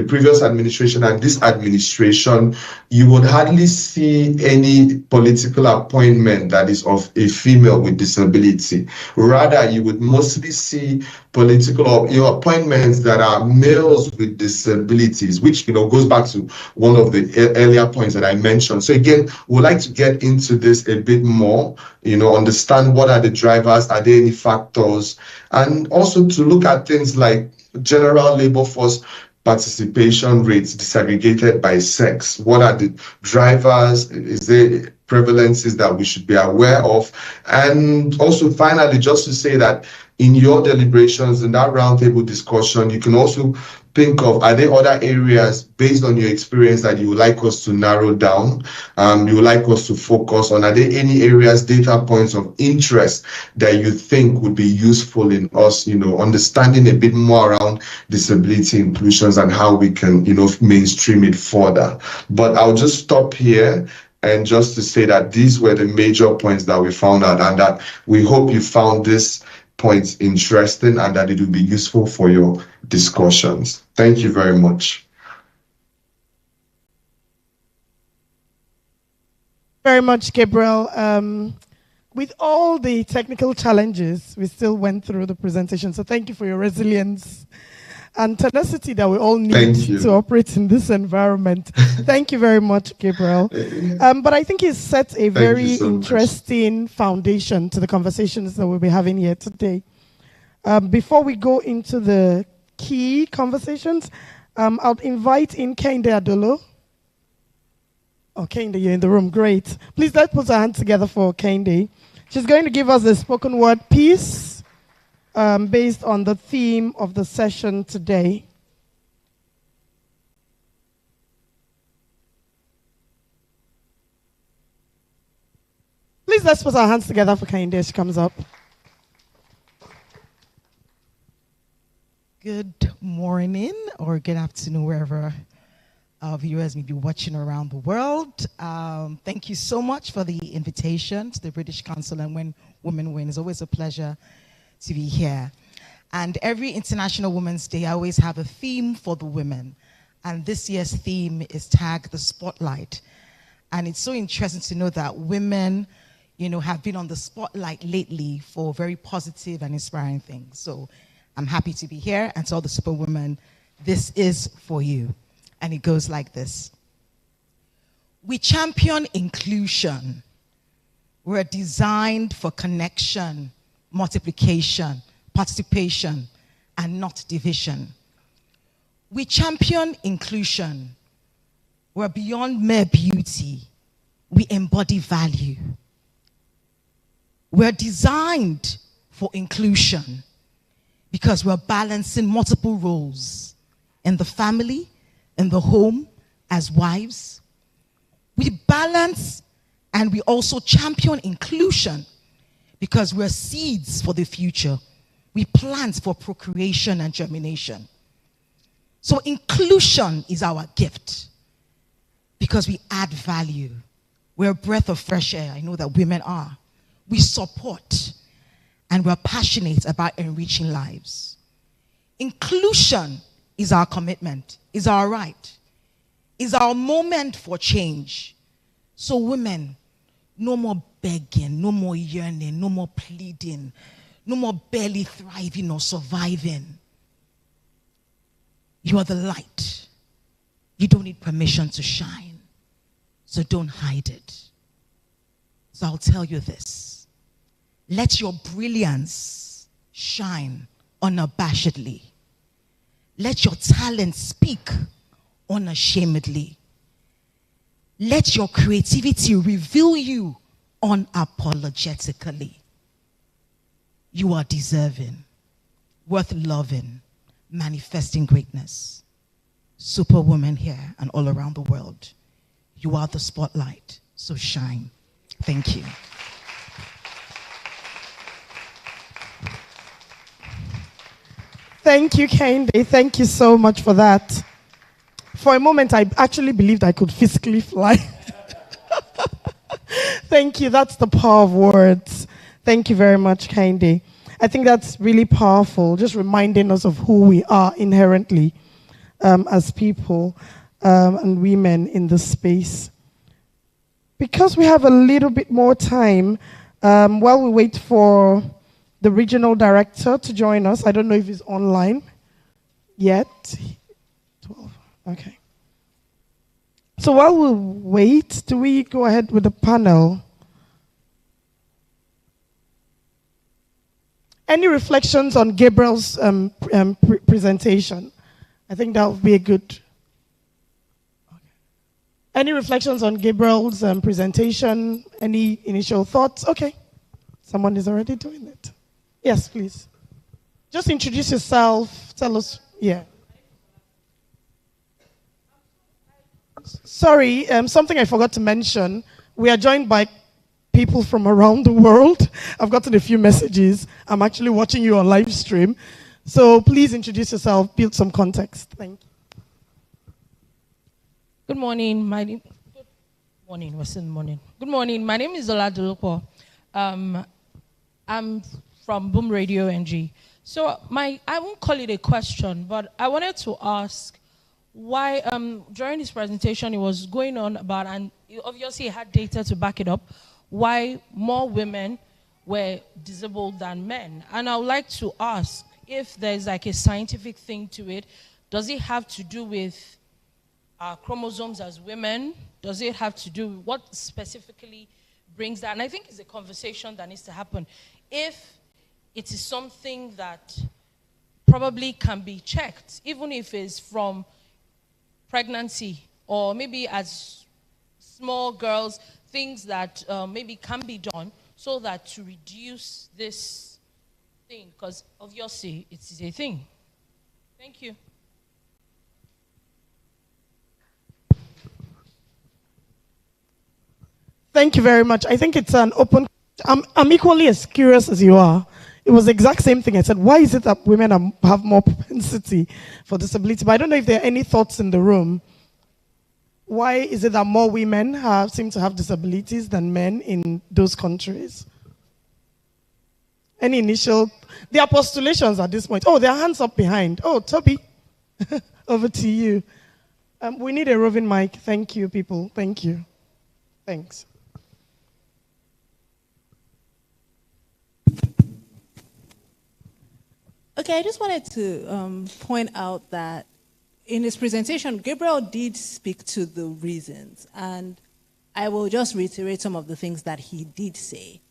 previous administration and this administration, you would hardly see any political appointment that is of a female with disability. Rather, you would mostly see political appointments that are males with disabilities, which goes back to one of the earlier points that I mentioned. So again, we'd like to get into this a bit more, understand what are the drivers, are there any factors, and also to look at things like general labor force participation rates disaggregated by sex. What are the drivers? Is there prevalences that we should be aware of? And also, finally, just to say that in your deliberations, in that roundtable discussion, you can also think of, are there other areas based on your experience that you would like us to narrow down, you would like us to focus on? Are there any areas, data points of interest that you think would be useful in us, understanding a bit more around disability inclusions and how we can, mainstream it further? But I'll just stop here. And just to say that these were the major points that we found out, and that we hope you found this points interesting and that it will be useful for your discussions. Thank you very much. Very much, Gabriel. With all the technical challenges, we still went through the presentation. So thank you for your resilience and tenacity that we all need to operate in this environment. Thank you very much, Gabriel. But I think it sets a very interesting foundation to the conversations that we'll be having here today. Before we go into the key conversations, I'll invite in Kehinde Adolo. Oh, Kehinde, you're in the room. Great. Please let's put our hands together for Kehinde. She's going to give us a spoken word piece based on the theme of the session today. Please let's put our hands together for Kehinde as she comes up. Good morning or good afternoon, wherever our viewers may be watching around the world. Thank you so much for the invitation to the British Council and When Women Win. It's always a pleasure to be here. And every International Women's Day, I always have a theme for the women. And this year's theme is tagged the spotlight. And it's so interesting to know that women, have been on the spotlight lately for very positive and inspiring things. So I'm happy to be here, and to all the superwomen, this is for you. And it goes like this. We champion inclusion. We're designed for connection, multiplication, participation, and not division. We champion inclusion. We're beyond mere beauty. We embody value. We're designed for inclusion because we're balancing multiple roles in the family, in the home, as wives. We balance and we also champion inclusion because we're seeds for the future. We plant for procreation and germination. So inclusion is our gift because we add value. We're a breath of fresh air. I know that women are. We support and we're passionate about enriching lives. Inclusion is our commitment, is our right, is our moment for change. So women, no more begging, no more yearning, no more pleading, no more barely thriving or surviving. You are the light. You don't need permission to shine. So don't hide it. So I'll tell you this. Let your brilliance shine unabashedly. Let your talent speak unashamedly. Let your creativity reveal you unapologetically. You are deserving, worth loving, manifesting greatness. Superwoman here and all around the world. You are the spotlight, so shine. Thank you. Thank you, Kehinde. Thank you so much for that. For a moment, I actually believed I could physically fly. Thank you. That's the power of words. Thank you very much, Kehinde. I think that's really powerful, just reminding us of who we are inherently as people and women in this space. Because we have a little bit more time, while we wait for the regional director to join us, I don't know if he's online yet. 12, okay. So while we wait, do we go ahead with the panel? Any reflections on Gabriel's presentation? I think that would be a good. Any reflections on Gabriel's presentation? Any initial thoughts? Okay. Someone is already doing it. Yes, please. Just introduce yourself. Tell us. Yeah. Sorry, something I forgot to mention. We are joined by people from around the world. I've gotten a few messages. I'm actually watching you on live stream. So please introduce yourself, build some context. Thank you. Good morning. Good morning. My name is Zola Dulupo. I'm from Boom Radio NG. So I won't call it a question, but I wanted to ask why during his presentation it was going on about, and obviously he had data to back it up, why more women were disabled than men. And I would like to ask if there's like a scientific thing to it. Does it have to do with our chromosomes as women? Does it have to do with what specifically brings that? And I think it's a conversation that needs to happen. If it is something that probably can be checked, even if it's from pregnancy or maybe as small girls, things that maybe can be done so that to reduce this thing, because obviously it is a thing. Thank you. Thank you very much. I think it's an open. I'm equally as curious as you are. It was the exact same thing. I said, why is it that women have more propensity for disability? But I don't know if there are any thoughts in the room. Why is it that more women seem to have disabilities than men in those countries? Any initial? There are postulations at this point. Oh, there are hands up behind. Oh, Toby, over to you. We need a roving mic. Thank you, people. Thank you. Thanks. Okay, I just wanted to point out that in his presentation, Gabriel did speak to the reasons, and I will just reiterate some of the things that he did say.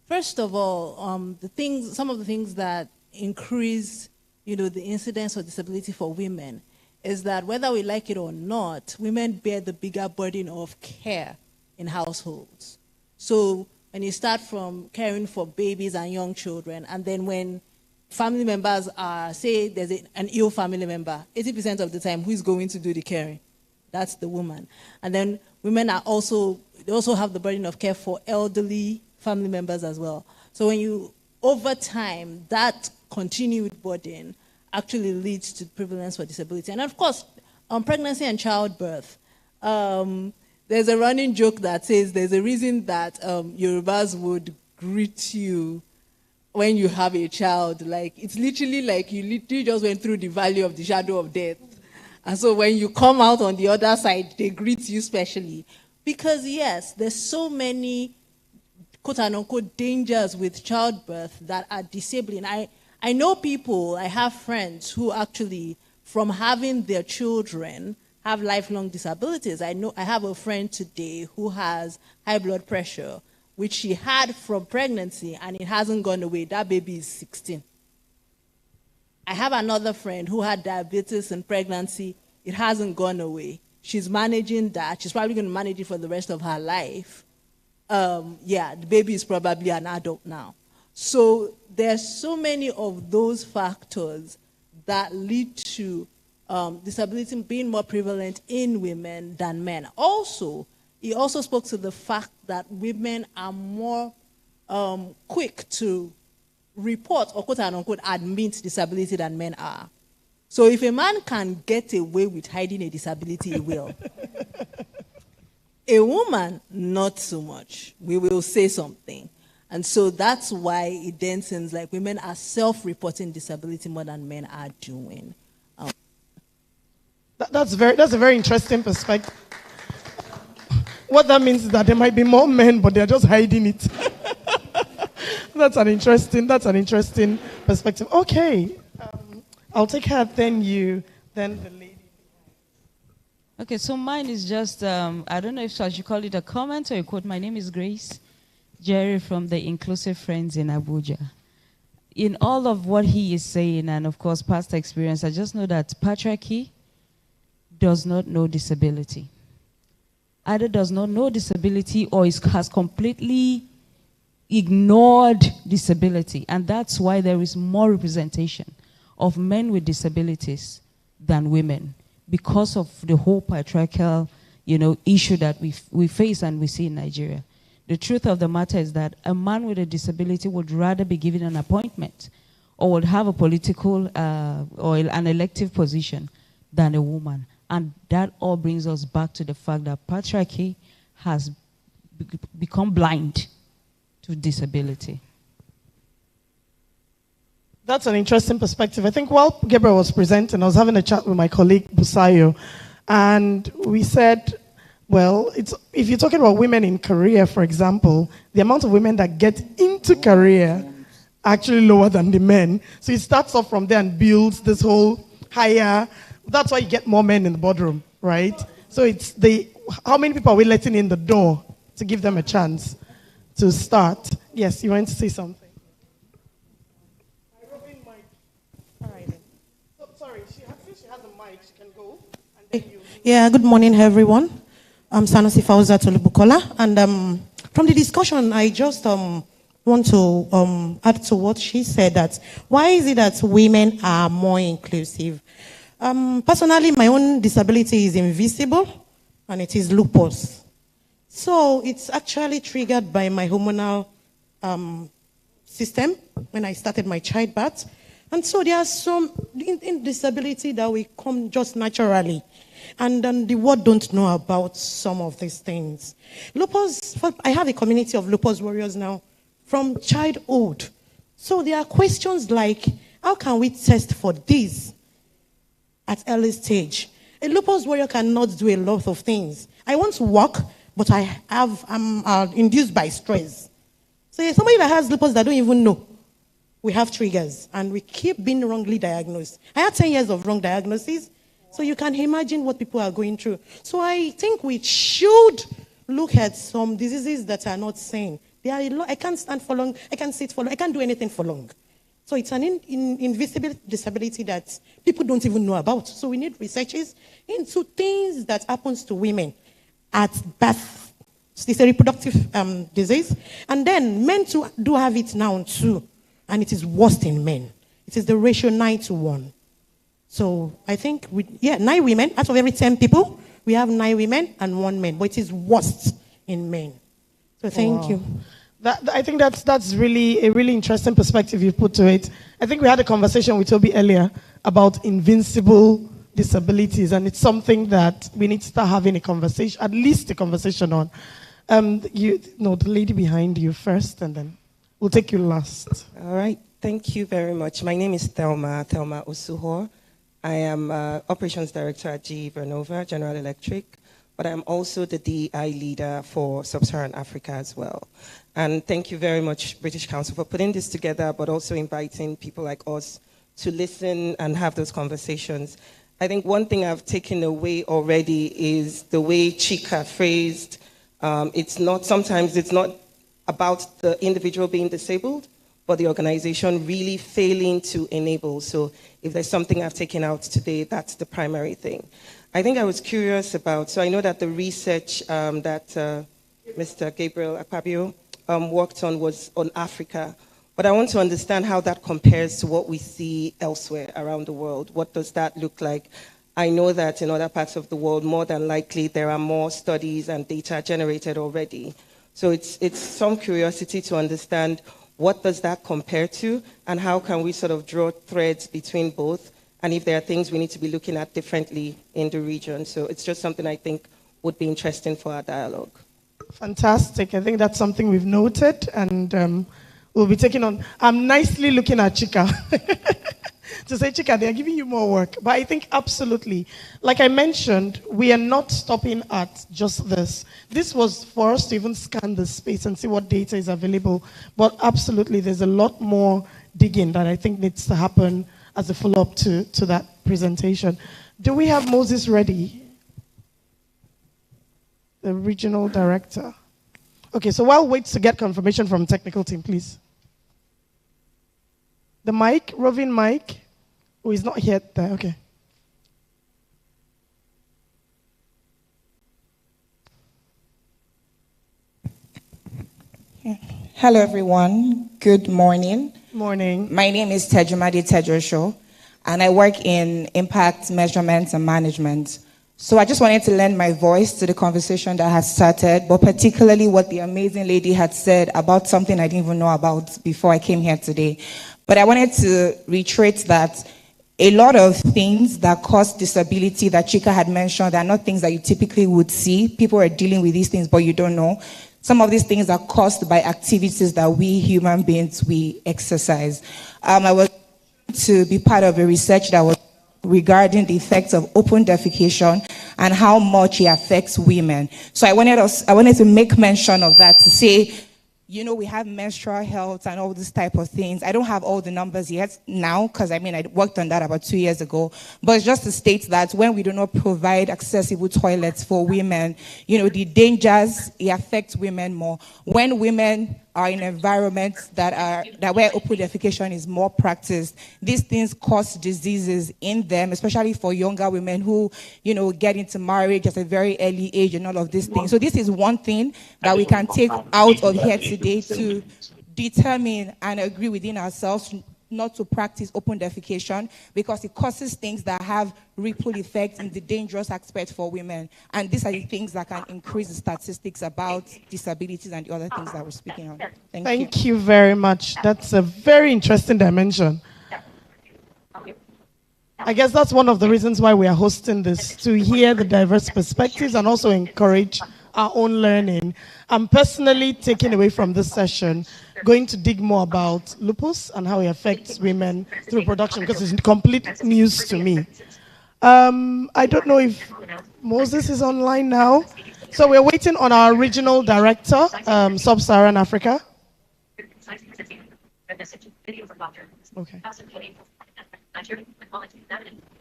First of all, some of the things that increase, the incidence of disability for women is that whether we like it or not, women bear the bigger burden of care in households. So when you start from caring for babies and young children, and then when family members are, say there's an ill family member, 80% of the time, who is going to do the caring? That's the woman. And then women they also have the burden of care for elderly family members as well. So over time, that continued burden actually leads to prevalence for disability. And of course, on pregnancy and childbirth, there's a running joke that says there's a reason that Yorubas would greet you when you have a child. Like, it's literally like you literally just went through the valley of the shadow of death. And so when you come out on the other side, they greet you specially. Because yes, there's so many quote unquote dangers with childbirth that are disabling. I know people, I have friends who actually, from having their children, have lifelong disabilities. I have a friend today who has high blood pressure, which she had from pregnancy, and it hasn't gone away. That baby is 16. I have another friend who had diabetes in pregnancy. It hasn't gone away. She's managing that. She's probably going to manage it for the rest of her life. Yeah, the baby is probably an adult now. So there's so many of those factors that lead to disability being more prevalent in women than men. Also, he also spoke to the fact that women are more quick to report or quote unquote admit disability than men are. So if a man can get away with hiding a disability, he will. A woman, not so much. We will say something. And so that's why it then seems like women are self-reporting disability more than men are doing. That's a very interesting perspective. What that means is that there might be more men, but they're just hiding it. That's an interesting perspective. Okay, I'll take her, then you, then the lady. Okay, so mine is just, I don't know if I should call it a comment or a quote. My name is Grace Jerry from the Inclusive Friends in Abuja. In all of what he is saying, and of course past experience, I just know that patriarchy does not know disability. Either does not know disability or has completely ignored disability. And that's why there is more representation of men with disabilities than women, because of the whole patriarchal, issue that we face and we see in Nigeria. The truth of the matter is that a man with a disability would rather be given an appointment or would have a political or an elective position than a woman. And that all brings us back to the fact that patriarchy has become blind to disability. That's an interesting perspective. I think while Gabriel was presenting, I was having a chat with my colleague Busayo, and we said, well, if you're talking about women in career, for example, the amount of women that get into career actually lower than the men. So it starts off from there and builds this whole higher. That's why you get more men in the boardroom, right? So it's how many people are we letting in the door to give them a chance to start? Yes, you want to say something? Yeah, good morning, everyone. I'm Sanusi Fauza Tolubukola, and from the discussion, I just want to add to what she said, that why is it that women are more inclusive? Personally, my own disability is invisible, and it is lupus. So it's actually triggered by my hormonal system when I started my childbirth. And so there are some disability that will come just naturally. And the world don't know about some of these things. Lupus, I have a community of lupus warriors now from childhood. So there are questions like, how can we test for this at early stage? A lupus warrior cannot do a lot of things. I want to walk, but I'm induced by stress. So somebody that has lupus that don't even know, we have triggers, and we keep being wrongly diagnosed. I had 10 years of wrong diagnosis. So you can imagine what people are going through. So I think we should look at some diseases that are not sane. There are I can't stand for long, I can't sit for long, I can't do anything for long. So it's an invisible disability that people don't even know about. So we need researches into things that happens to women at birth. It's a reproductive disease. And then men too do have it now too. And it is worst in men. It is the ratio 9:1. So I think, 9 women, out of every 10 people, we have 9 women and 1 man, but it is worst in men. So thank you. I think that's really a really interesting perspective you put to it. I think we had a conversation with Toby earlier about invincible disabilities, and it's something that we need to start having a conversation, at least a conversation on. The lady behind you first, and then We'll take you last. All right. Thank you very much. My name is Thelma Osuhor. I am Operations Director at GE Vernova, General Electric, but I'm also the DEI leader for Sub-Saharan Africa as well. And thank you very much, British Council, for putting this together, but also inviting people like us to listen and have those conversations. I think one thing I've taken away already is the way Chika phrased, sometimes it's not about the individual being disabled, but the organization really failing to enable. So if there's something I've taken out today, that's the primary thing. I think I was curious about, so I know that the research that Mr. Gabriel Akpabio worked on was on Africa, but I want to understand how that compares to what we see elsewhere around the world. What does that look like? I know that in other parts of the world, more than likely, there are more studies and data generated already. So it's some curiosity to understand what does that compare to, and how can we sort of draw threads between both, and if there are things we need to be looking at differently in the region. So it's just something I think would be interesting for our dialogue. Fantastic. I think that's something we've noted, and we'll be taking on. I'm nicely looking at Chika to say, Chika, they are giving you more work. But I think absolutely, like I mentioned, we are not stopping at just this. This was for us to even scan the space and see what data is available. But absolutely, there's a lot more digging that I think needs to happen as a follow-up to that presentation. Do we have Moses ready? The regional director. Okay, so while we wait to get confirmation from technical team, please. The mic, roving mic. Oh, he's not yet there, okay. Hello, everyone. Good morning. Morning. My name is Tejumade Tejosho, and I work in impact measurement and management. So I just wanted to lend my voice to the conversation that has started, but particularly what the amazing lady had said about something I didn't even know about before I came here today. But I wanted to reiterate that a lot of things that cause disability that Chika had mentioned are not things that you typically would see. People are dealing with these things, but you don't know. Some of these things are caused by activities that we human beings, we exercise. I was to be part of a research that was regarding the effects of open defecation and how much it affects women. So I wanted to make mention of that to say, you know, we have menstrual health and all these type of things. I don't have all the numbers yet now, because I worked on that about 2 years ago. But just to state that when we do not provide accessible toilets for women, you know, the dangers, it affects women more. When women are in environments that where open defecation is more practiced, these things cause diseases in them, especially for younger women who, you know, get into marriage at a very early age and all of these things. So this is one thing that we can take out of here today to determine and agree within ourselves not to practice open defecation, because it causes things that have ripple effects in the dangerous aspect for women. And these are the things that can increase the statistics about disabilities and the other things that we're speaking on. Thank you very much. That's a very interesting dimension. I guess that's one of the reasons why we are hosting this, to hear the diverse perspectives and also encourage our own learning. I'm personally taking away from this session going to dig more about lupus and how it affects women through production, because it's complete news to me. I don't know if Moses is online now. So we're waiting on our regional director, Sub-Saharan Africa. Okay.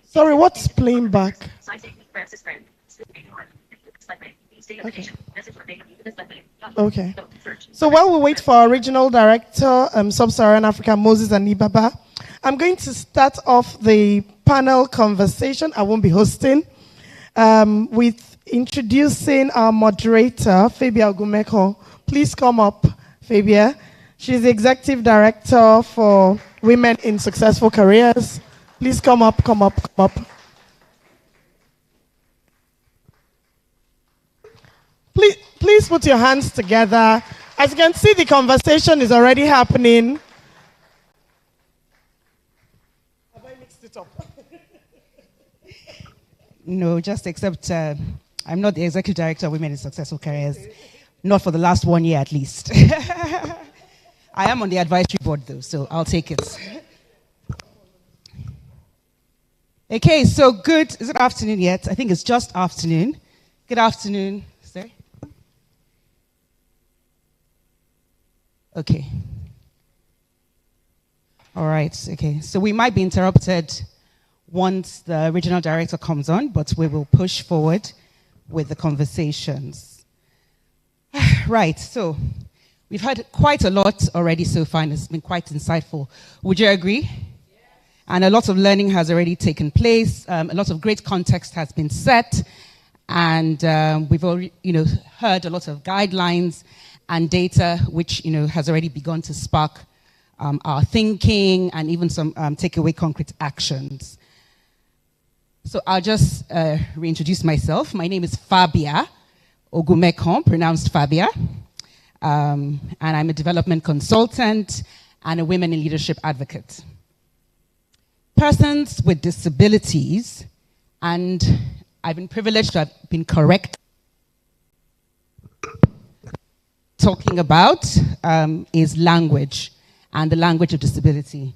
Sorry, what's playing back? Okay. Okay. So while we wait for our regional director, Sub-Saharan Africa, Moses Anibaba, I'm going to start off the panel conversation. I won't be hosting, with introducing our moderator, Fabia Ogumeko. Please come up, Fabia. She's the Executive Director for Women in Successful Careers. Please come up, come up, come up. Please put your hands together. As you can see, the conversation is already happening. Have I mixed it up? No, just except I'm not the Executive Director of Women in Successful Careers. Not for the last 1 year, at least. I am on the advisory board though, so I'll take it. Okay, so good. Is it afternoon yet? I think it's just afternoon. Good afternoon. Sorry. Okay. All right. Okay. So we might be interrupted once the regional director comes on, but we will push forward with the conversations. Right. So we've had quite a lot already so far, and it's been quite insightful. Would you agree? And a lot of learning has already taken place. A lot of great context has been set, and we've already, heard a lot of guidelines and data, which has already begun to spark our thinking and even some takeaway concrete actions. So I'll just reintroduce myself. My name is Fabia Ogumekon, pronounced Fabia, and I'm a development consultant and a women in leadership advocate. Persons with disabilities, and I've been privileged to have been correct talking about is language and the language of disability.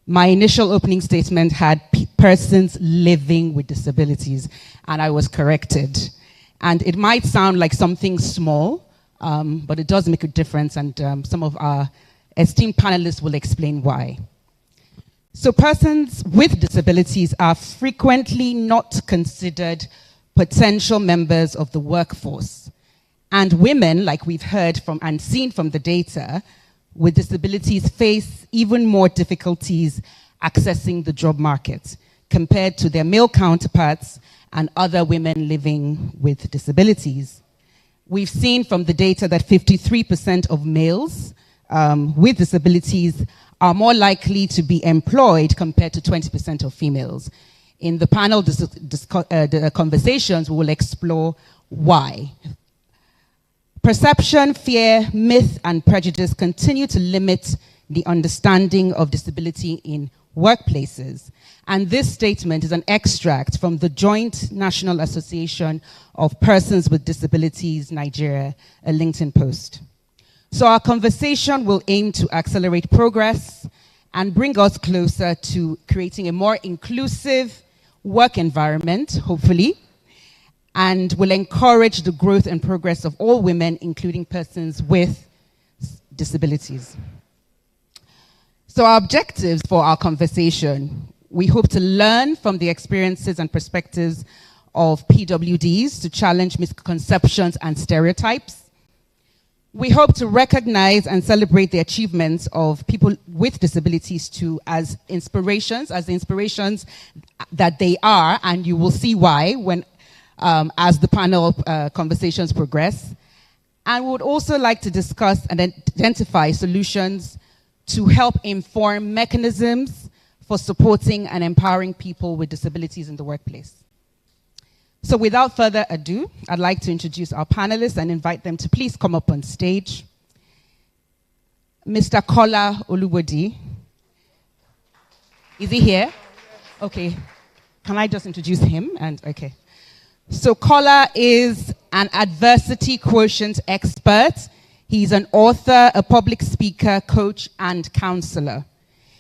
My initial opening statement had persons living with disabilities, and I was corrected. And it might sound like something small, but it does make a difference, and some of our esteemed panelists will explain why. So persons with disabilities are frequently not considered potential members of the workforce. And women, like we've heard from and seen from the data, with disabilities face even more difficulties accessing the job market compared to their male counterparts and other women living with disabilities. We've seen from the data that 53% of males with disabilities are more likely to be employed compared to 20% of females. In the panel the conversations, we will explore why. Perception, fear, myth, and prejudice continue to limit the understanding of disability in workplaces. And this statement is an extract from the Joint National Association of Persons with Disabilities, Nigeria, a LinkedIn post. So our conversation will aim to accelerate progress and bring us closer to creating a more inclusive work environment, hopefully, and will encourage the growth and progress of all women, including persons with disabilities. So our objectives for our conversation: we hope to learn from the experiences and perspectives of PWDs to challenge misconceptions and stereotypes. We hope to recognize and celebrate the achievements of people with disabilities too as the inspirations that they are, and you will see why when as the panel conversations progress. And we would also like to discuss and identify solutions to help inform mechanisms for supporting and empowering people with disabilities in the workplace. So without further ado, I'd like to introduce our panelists and invite them to please come up on stage. Mr. Kola Olubodi. Is he here? Okay. Can I just introduce him? Okay. So Kola is an adversity quotient expert. He's an author, a public speaker, coach, and counselor.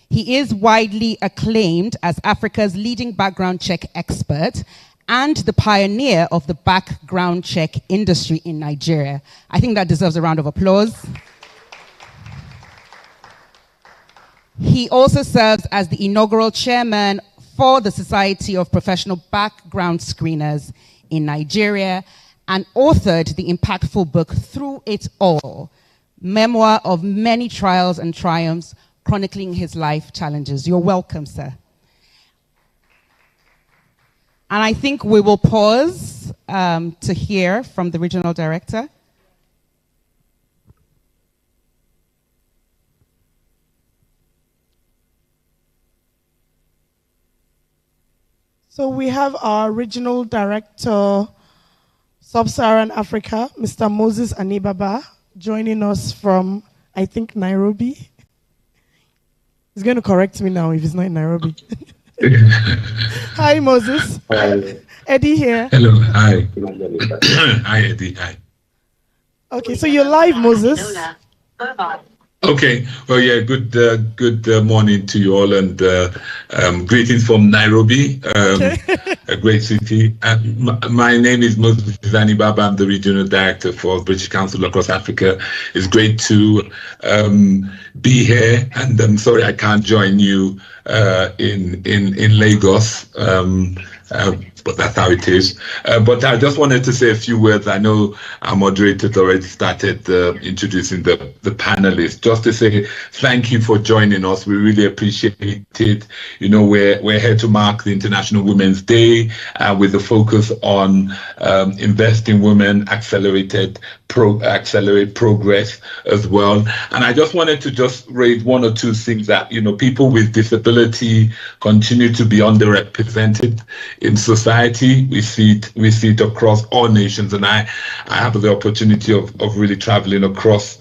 He is widely acclaimed as Africa's leading background check expert and the pioneer of the background check industry in Nigeria. I think that deserves a round of applause. He also serves as the inaugural chairman for the Society of Professional Background Screeners in Nigeria and authored the impactful book Through It All, memoir of many trials and triumphs chronicling his life challenges. You're welcome, sir. And I think we will pause to hear from the regional director. So we have our regional director, Sub-Saharan Africa, Mr. Moses Anibaba, joining us from, I think, Nairobi. He's going to correct me now if he's not in Nairobi. Hi, Moses. Hi. Eddie here. Hello. Hi. Hi, Eddie. Hi. Okay, so you're live, Moses. Okay. Well, yeah. Good morning to you all, and greetings from Nairobi, a great city. And my name is Moses Zanibaba. I'm the regional director for British Council across Africa. It's great to be here, and I'm sorry I can't join you in Lagos. But that's how it is. But I just wanted to say a few words. I know our moderator already started introducing the panelists. Just to say thank you for joining us. We really appreciate it. You know, we're here to mark the International Women's Day with a focus on investing women, accelerate progress as well. And I just wanted to just raise one or two things that, you know, people with disability continue to be underrepresented in society. We see it across all nations, and I have the opportunity of really traveling across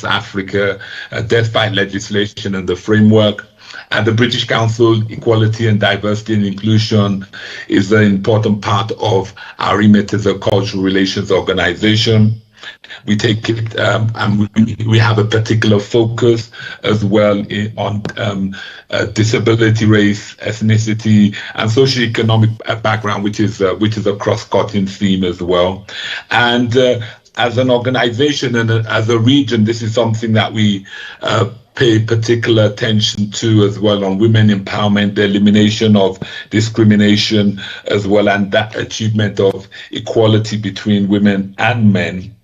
Africa, despite legislation and the framework. And the British Council Equality and Diversity and Inclusion is an important part of our remit as a cultural relations organization. We take it and we have a particular focus as well on disability, race, ethnicity, and socioeconomic background, which is a cross-cutting theme as well. And as an organization and as a region, this is something that we pay particular attention to as well, on women empowerment, the elimination of discrimination as well, and that achievement of equality between women and men.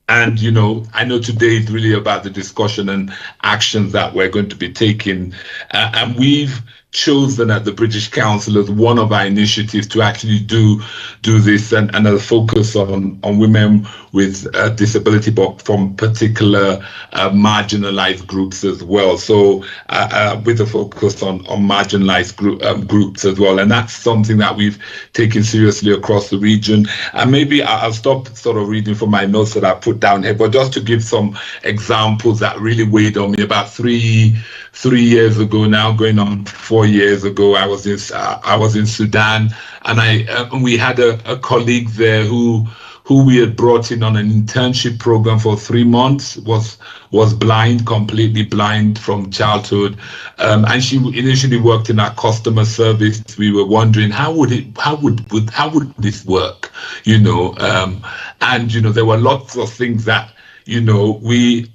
And, you know, I know today is really about the discussion and actions that we're going to be taking. And we've chosen at the British Council as one of our initiatives to actually do this and a focus on women with disability, but from particular marginalized groups as well. So with a focus on marginalized groups as well. And that's something that we've taken seriously across the region. And maybe I'll stop sort of reading from my notes that I put down here, but just to give some examples that really weighed on me. About three years ago now, going on 4 years ago, I was in Sudan, and we had a colleague there who we had brought in on an internship program for 3 months, was blind, completely blind from childhood, and she initially worked in our customer service. We were wondering how would this work, you know, and you know, there were lots of things that, you know, we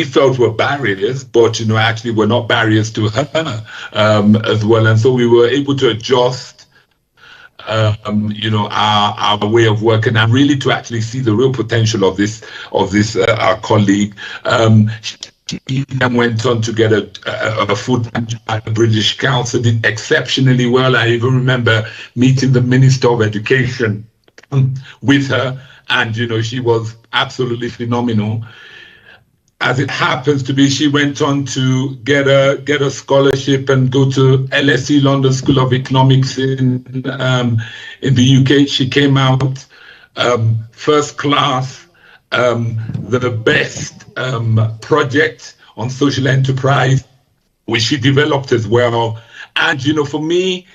felt were barriers, but, you know, actually were not barriers to her as well. And so we were able to adjust, you know, our way of working, and really to actually see the real potential of this our colleague. She then went on to get a foot at the British Council, did exceptionally well. I even remember meeting the Minister of Education with her, and, you know, she was absolutely phenomenal. As it happens to be, she went on to get a scholarship and go to LSE, London School of Economics in the UK. She came out first class, the best project on social enterprise, which she developed as well. And, you know, for me,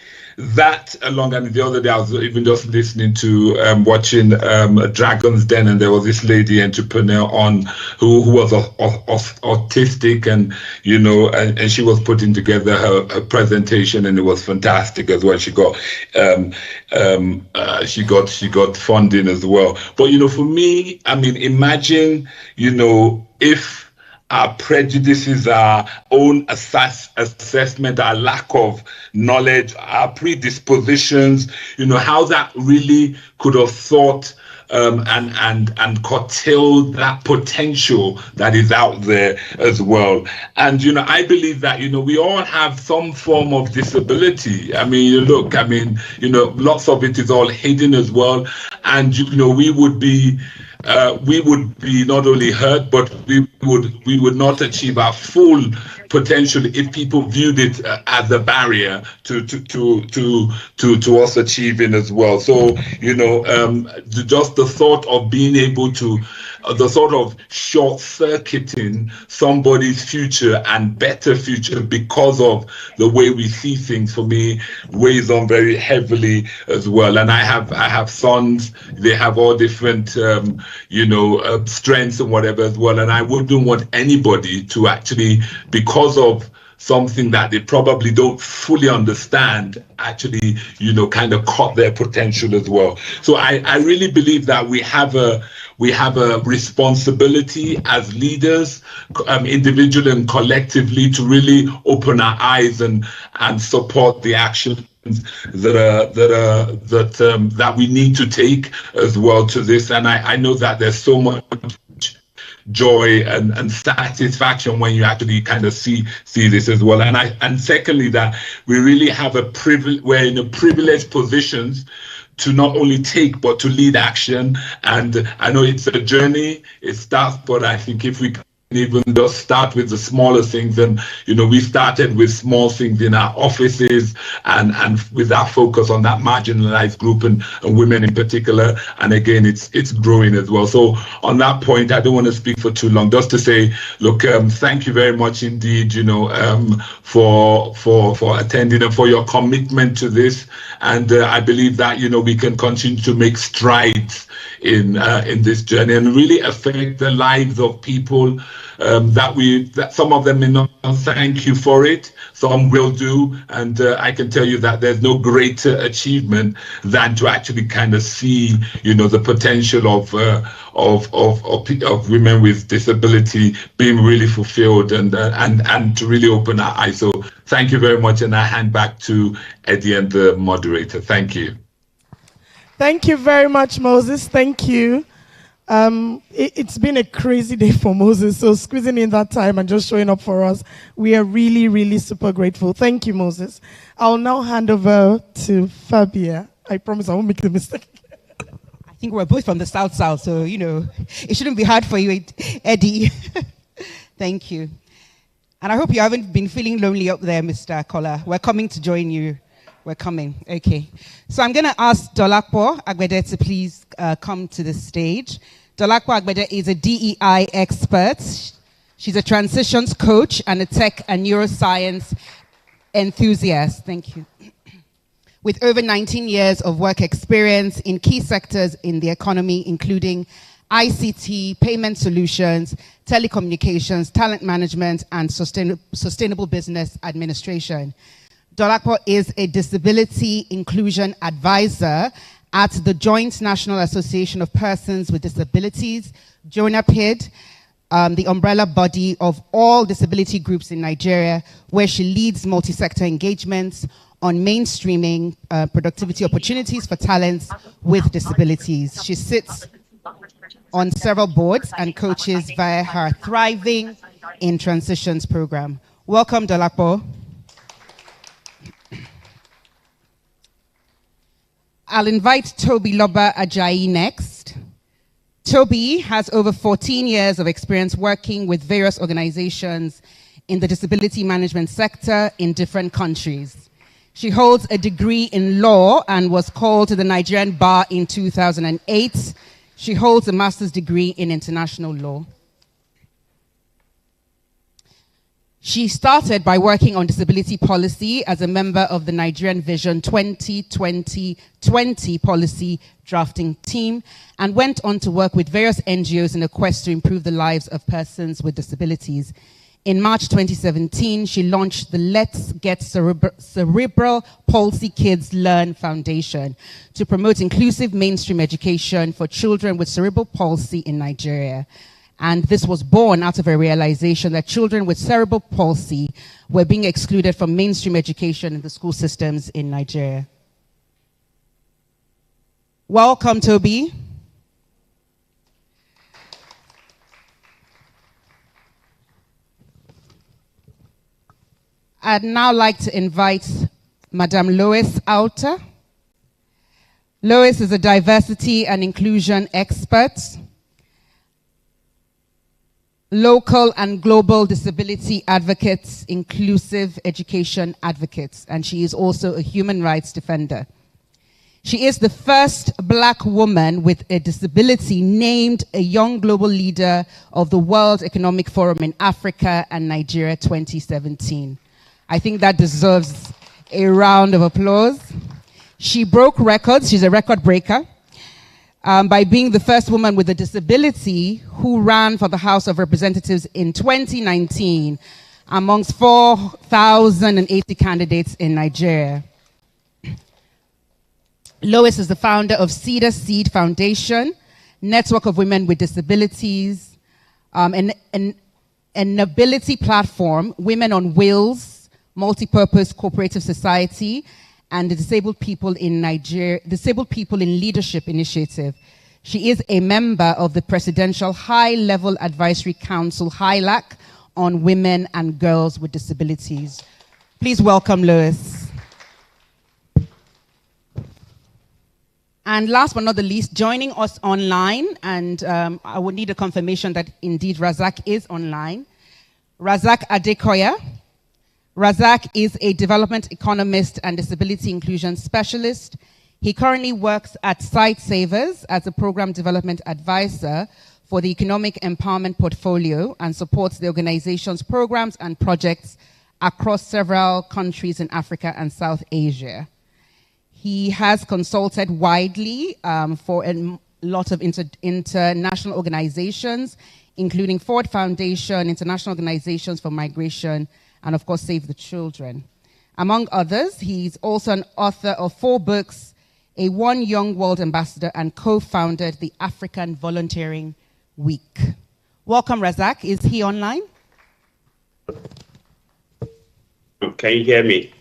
that along, and the other day I was even just listening to watching Dragon's Den, and there was this lady entrepreneur on who was autistic, and, you know, and she was putting together her presentation, and it was fantastic as well. She got funding as well. But, you know, for me, I mean, imagine, you know, if our prejudices, our own assessment, our lack of knowledge, our predispositions, you know, how that really could have thought and curtailed that potential that is out there as well. And, you know, I believe that, you know, we all have some form of disability. I mean, you look, I mean, you know, lots of it is all hidden as well. And, you know, we would be not only hurt, but we would not achieve our full potential if people viewed it as a barrier to us achieving as well. So, you know, just the thought of being able to the sort of short-circuiting somebody's future and better future because of the way we see things, for me, weighs on very heavily as well. And I have sons, they have all different, strengths and whatever as well. And I wouldn't want anybody to actually, because of something that they probably don't fully understand, actually, kind of cut their potential as well. So I really believe that we have a responsibility as leaders, individually and collectively, to really open our eyes and support the actions that we need to take as well to this. And I know that there's so much joy and satisfaction when you actually kind of see this as well. And secondly, that we really have we're in a privileged positions to not only take but to lead action. And I know it's a journey, it starts, but I think if we even just start with the smaller things, and we started with small things in our offices and with our focus on that marginalized group and women in particular, and again it's growing as well. So on that point, I don't want to speak for too long, just to say, look, thank you very much indeed, for attending and for your commitment to this. And I believe that we can continue to make strides in this journey and really affect the lives of people that some of them may not thank you for it, some will do, and I can tell you that there's no greater achievement than to actually kind of see the potential of women with disability being really fulfilled and to really open our eyes. So thank you very much, and I hand back to Eddie and the moderator. Thank you. Thank you very much, Moses. Thank you. It's been a crazy day for Moses, so squeezing in that time and just showing up for us, we are really, really super grateful. Thank you, Moses. I'll now hand over to Fabia. I promise I won't make the mistake. I think we're both from the South, so, it shouldn't be hard for you, Eddie. Thank you. And I hope you haven't been feeling lonely up there, Mr. Kola. We're coming to join you. We're coming. Okay. So I'm going to ask Dolapo Agbede to please come to the stage. Dolapo Agbede is a DEI expert. She's a transitions coach and a tech and neuroscience enthusiast. Thank you. With over 19 years of work experience in key sectors in the economy, including ICT, payment solutions, telecommunications, talent management, and sustainable business administration. Dolapo is a disability inclusion advisor at the Joint National Association of Persons with Disabilities, JONAPID, the umbrella body of all disability groups in Nigeria, where she leads multi-sector engagements on mainstreaming productivity opportunities for talents with disabilities. She sits on several boards and coaches via her Thriving in Transitions program. Welcome, Dolapo. I'll invite Toby Loba Ajayi next. Toby has over 14 years of experience working with various organizations in the disability management sector in different countries. She holds a degree in law and was called to the Nigerian bar in 2008. She holds a master's degree in international law. She started by working on disability policy as a member of the Nigerian Vision 2020 policy drafting team and went on to work with various NGOs in a quest to improve the lives of persons with disabilities. In March 2017, she launched the Let's Get Cerebral Palsy Kids Learn Foundation to promote inclusive mainstream education for children with cerebral palsy in Nigeria. And this was born out of a realization that children with cerebral palsy were being excluded from mainstream education in the school systems in Nigeria. Welcome, Toby. I'd now like to invite Madame Lois Alta. Lois is a diversity and inclusion expert, local and global disability advocates, inclusive education advocates, and she is also a human rights defender. She is the first Black woman with a disability named a Young Global Leader of the World Economic Forum in Africa and Nigeria 2017. I think that deserves a round of applause. She broke records. She's a record breaker by being the first woman with a disability who ran for the House of Representatives in 2019 amongst 4,080 candidates in Nigeria. Lois is the founder of Cedar Seed Foundation, Network of Women with Disabilities, an ability platform, Women on Wheels, Multipurpose Cooperative Society, and the Disabled People in Leadership Initiative. She is a member of the Presidential High-Level Advisory Council, HILAC, on women and girls with disabilities. Please welcome Lois. And last but not the least, joining us online, and I would need a confirmation that indeed Razak is online, Razak Adekoya. Razak is a development economist and disability inclusion specialist. He currently works at Site Savers as a program development advisor for the Economic Empowerment Portfolio and supports the organization's programs and projects across several countries in Africa and South Asia. He has consulted widely for a lot of international organizations, including Ford Foundation, International Organizations for Migration, and of course, Save the Children. Among others, he's also an author of 4 books, a One Young World Ambassador, and co-founded the African Volunteering Week. Welcome, Razak. Is he online? Can you hear me?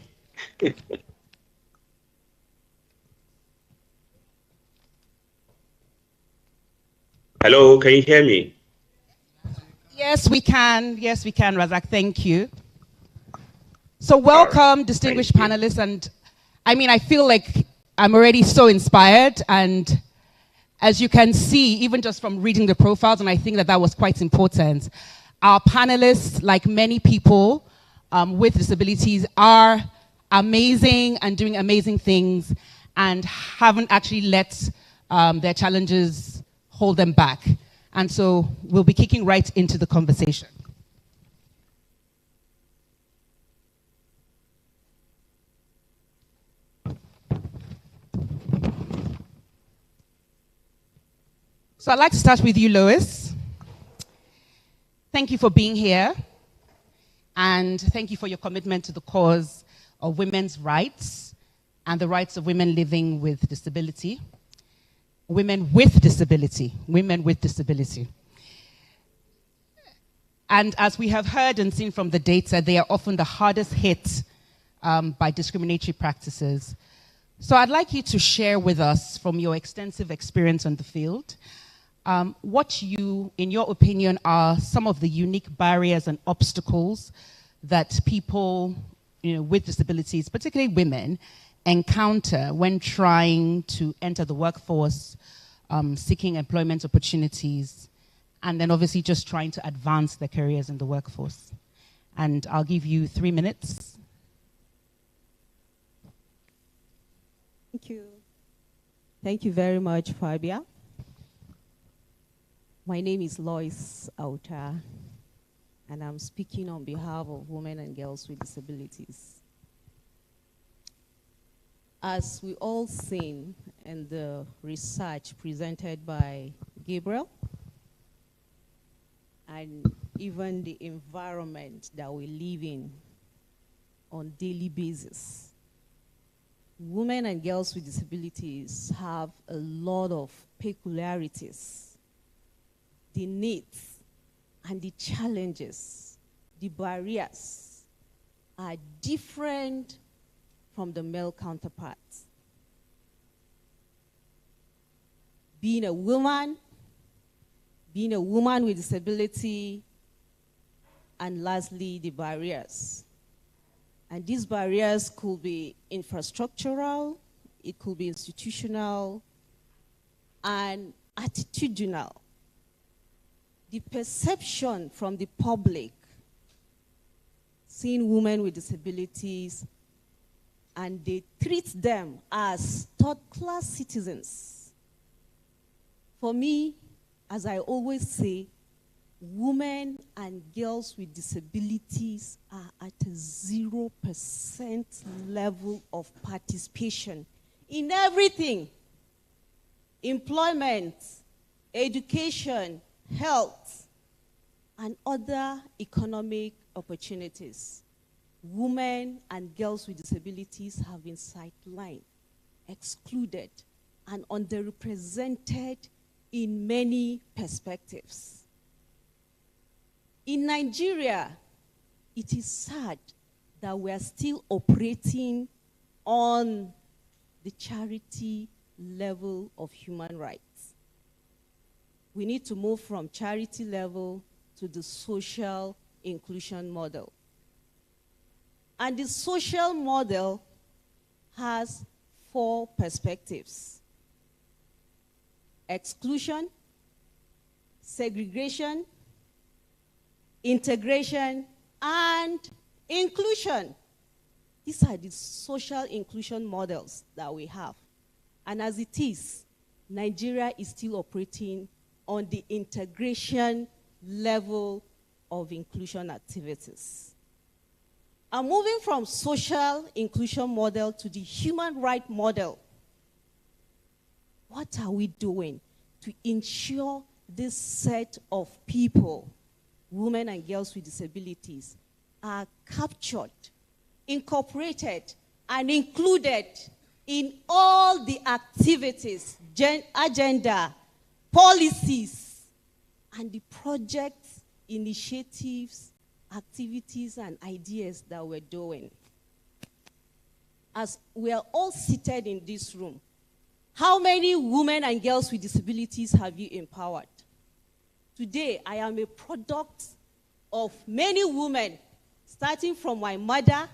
Hello, can you hear me? Yes, we can. Yes, we can, Razak. Thank you. So welcome, distinguished panelists. And I mean, I feel like I'm already so inspired. And as you can see, even just from reading the profiles, and I think that that was quite important, our panelists, like many people with disabilities, are amazing and doing amazing things and haven't actually let their challenges hold them back. And so we'll be kicking right into the conversation. So I'd like to start with you, Lois. Thank you for being here. And thank you for your commitment to the cause of women's rights and the rights of women living with disability. Women with disability. Women with disability. And as we have heard and seen from the data, they are often the hardest hit by discriminatory practices. So I'd like you to share with us, from your extensive experience on the field, what you, in your opinion, are some of the unique barriers and obstacles that people, with disabilities, particularly women, encounter when trying to enter the workforce, seeking employment opportunities, and then obviously just trying to advance their careers in the workforce. And I'll give you 3 minutes. Thank you. Thank you very much, Fabia. My name is Lois Auta, and I'm speaking on behalf of women and girls with disabilities. As we all seen in the research presented by Gabriel, and even the environment that we live in on a daily basis, women and girls with disabilities have a lot of peculiarities. The needs and the challenges, the barriers are different from the male counterparts. Being a woman with disability, and lastly, the barriers. And these barriers could be infrastructural, it could be institutional, and attitudinal. The perception from the public seeing women with disabilities and they treat them as third-class citizens. For me, as I always say, women and girls with disabilities are at a 0% level of participation in everything: employment, education, health, and other economic opportunities. Women and girls with disabilities have been sidelined, excluded, and underrepresented in many perspectives. In Nigeria, it is sad that we are still operating on the charity level of human rights. We need to move from charity level to the social inclusion model. And the social model has 4 perspectives: exclusion, segregation, integration, and inclusion. These are the social inclusion models that we have. And as it is, Nigeria is still operating on the integration level of inclusion activities. And moving from social inclusion model to the human right model, what are we doing to ensure this set of people, women and girls with disabilities, are captured, incorporated, and included in all the activities, agenda, policies, and the projects, initiatives, activities, and ideas that we're doing? As we are all seated in this room, how many women and girls with disabilities have you empowered? Today, I am a product of many women, starting from my mother,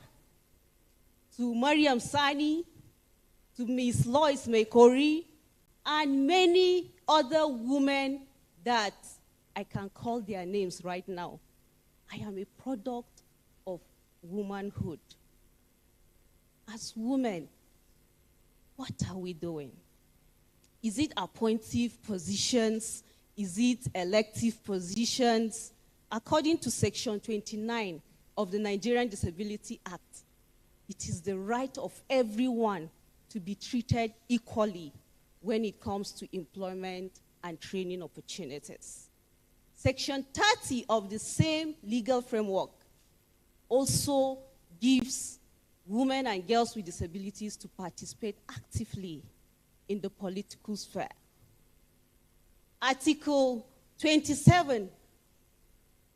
to Mariam Sani, to Miss Lois Mekori, and many other women that I can call their names right now. I am a product of womanhood. As women, what are we doing? Is it appointive positions? Is it elective positions? According to Section 29 of the Nigerian Disability Act, it is the right of everyone to be treated equally when it comes to employment and training opportunities. Section 30 of the same legal framework also gives women and girls with disabilities to participate actively in the political sphere. Article 27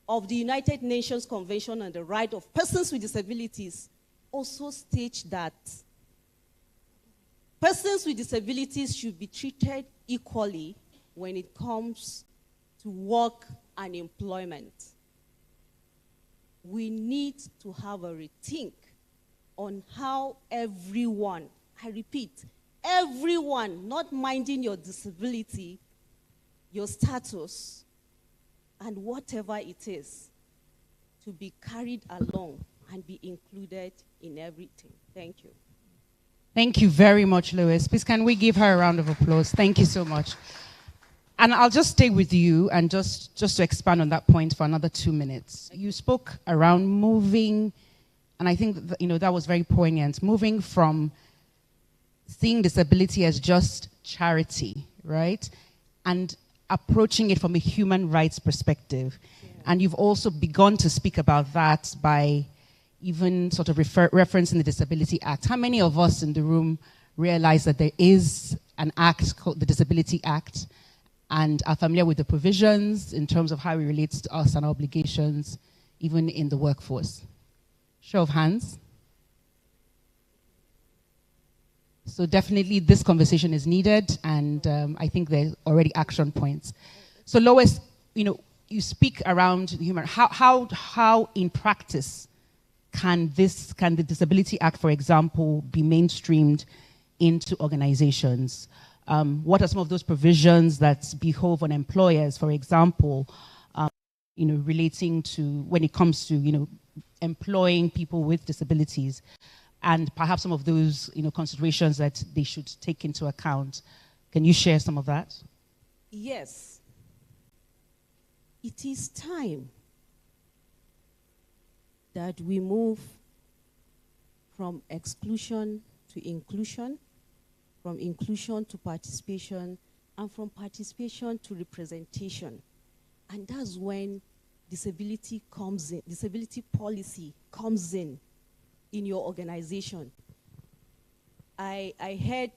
of the United Nations Convention on the Right of Persons with Disabilities also states that persons with disabilities should be treated equally when it comes to work and employment. We need to have a rethink on how everyone, I repeat, everyone, not minding your disability, your status, and whatever it is, to be carried along and be included in everything. Thank you. Thank you very much, Lois. Please, can we give her a round of applause? Thank you so much. And I'll just stay with you and just to expand on that point for another 2 minutes. You spoke around moving, and I think that was very poignant, moving from seeing disability as just charity, right? And approaching it from a human rights perspective. Yeah. And you've also begun to speak about that by even sort of referencing the Disability Act. How many of us in the room realize that there is an act called the Disability Act and are familiar with the provisions in terms of how it relates to us and our obligations, even in the workforce? Show of hands. So definitely this conversation is needed, and I think there's already action points. So Lois, you speak around human, how in practice can the Disability Act, for example, be mainstreamed into organizations? What are some of those provisions that behove on employers, for example, relating to when it comes to, employing people with disabilities? and perhaps some of those considerations that they should take into account. Can you share some of that? Yes. It is time that we move from exclusion to inclusion, from inclusion to participation, and from participation to representation. And that's when disability comes in, disability policy comes in your organization. I heard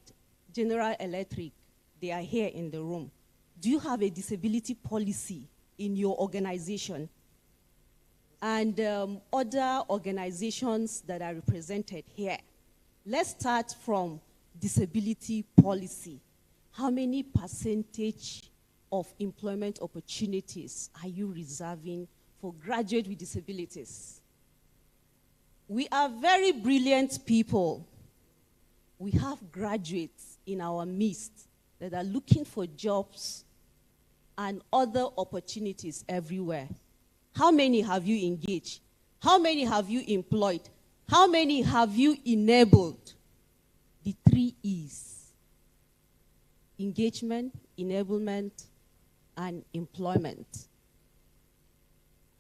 General Electric, they are here in the room. Do you have a disability policy in your organization? And other organizations that are represented here. Let's start from disability policy. How many percentage of employment opportunities are you reserving for graduates with disabilities? We are very brilliant people. We have graduates in our midst that are looking for jobs and other opportunities everywhere. How many have you engaged? How many have you employed? How many have you enabled? The 3 E's: engagement, enablement, and employment.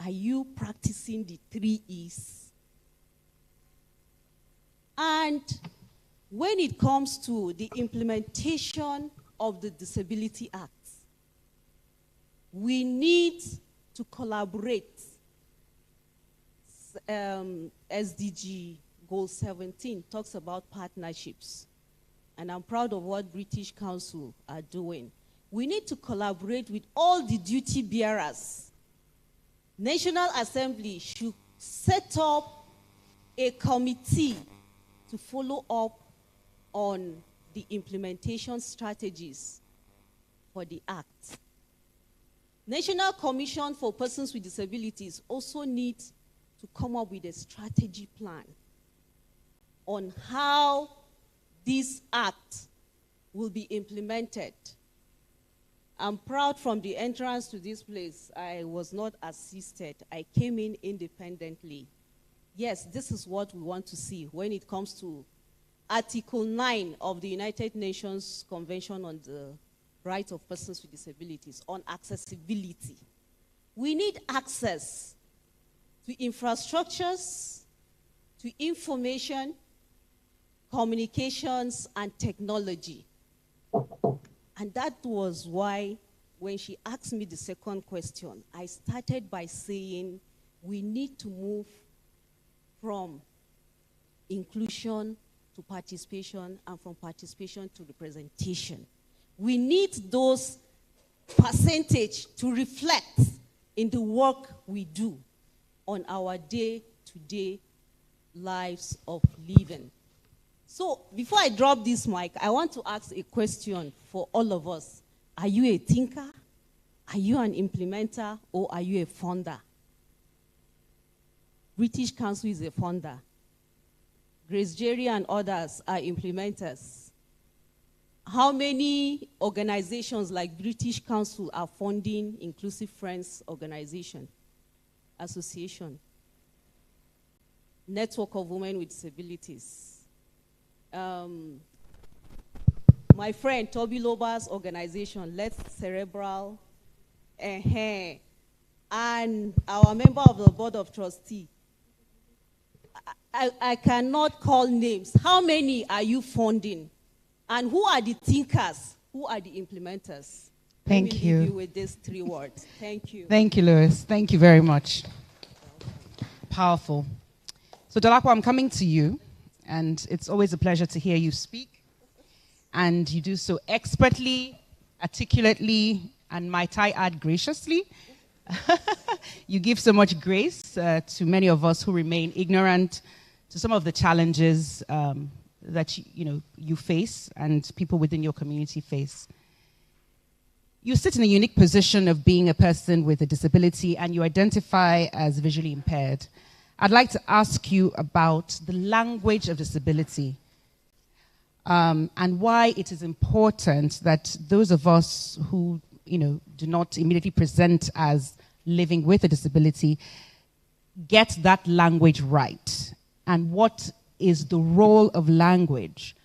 Are you practicing the 3 E's? And when it comes to the implementation of the Disability Act, we need to collaborate. SDG Goal 17 talks about partnerships. And I'm proud of what British Council are doing. We need to collaborate with all the duty bearers. National Assembly should set up a committee to follow up on the implementation strategies for the Act. National Commission for Persons with Disabilities also needs to come up with a strategy plan on how this Act will be implemented. I'm proud from the entrance to this place, I was not assisted. I came in independently. Yes, this is what we want to see when it comes to Article 9 of the United Nations Convention on the Rights of Persons with Disabilities on accessibility. We need access to infrastructures, to information, communications, and technology. And that was why when she asked me the second question, I started by saying we need to move from inclusion to participation and from participation to representation. We need those percentage to reflect in the work we do on our day-to-day lives of living. So before I drop this mic, I want to ask a question for all of us. Are you a thinker? Are you an implementer? Or are you a founder? British Council is a founder. Grace Jerry and others are implementers. How many organizations like British Council are funding Inclusive Friends Organization, Association, Network of Women with Disabilities? My friend Toby Loba's organization, Let's Cerebral, and our member of the Board of Trustees. I cannot call names. How many are you funding? And who are the thinkers? Who are the implementers? Thank you. Leave you with these 3 words. Thank you. Thank you, Lois. Thank you very much. Powerful. So, Dolapo, I'm coming to you, and it's always a pleasure to hear you speak. And you do so expertly, articulately, and might I add, graciously. You give so much grace to many of us who remain ignorant to some of the challenges that you face and people within your community face. You sit in a unique position of being a person with a disability, and you identify as visually impaired. I'd like to ask you about the language of disability and why it is important that those of us who do not immediately present as living with a disability get that language right, and what is the role of language,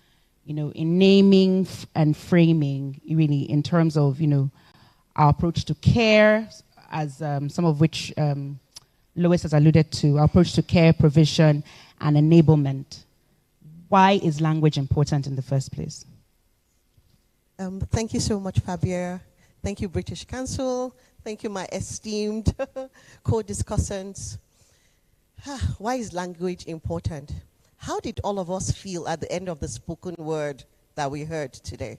in naming and framing, really, in terms of, our approach to care, as some of which Lois has alluded to, our approach to care, provision, and enablement. Why is language important in the first place? Thank you so much, Fabia. Thank you, British Council. Thank you, my esteemed co-discussants. Why is language important? How did all of us feel at the end of the spoken word that we heard today?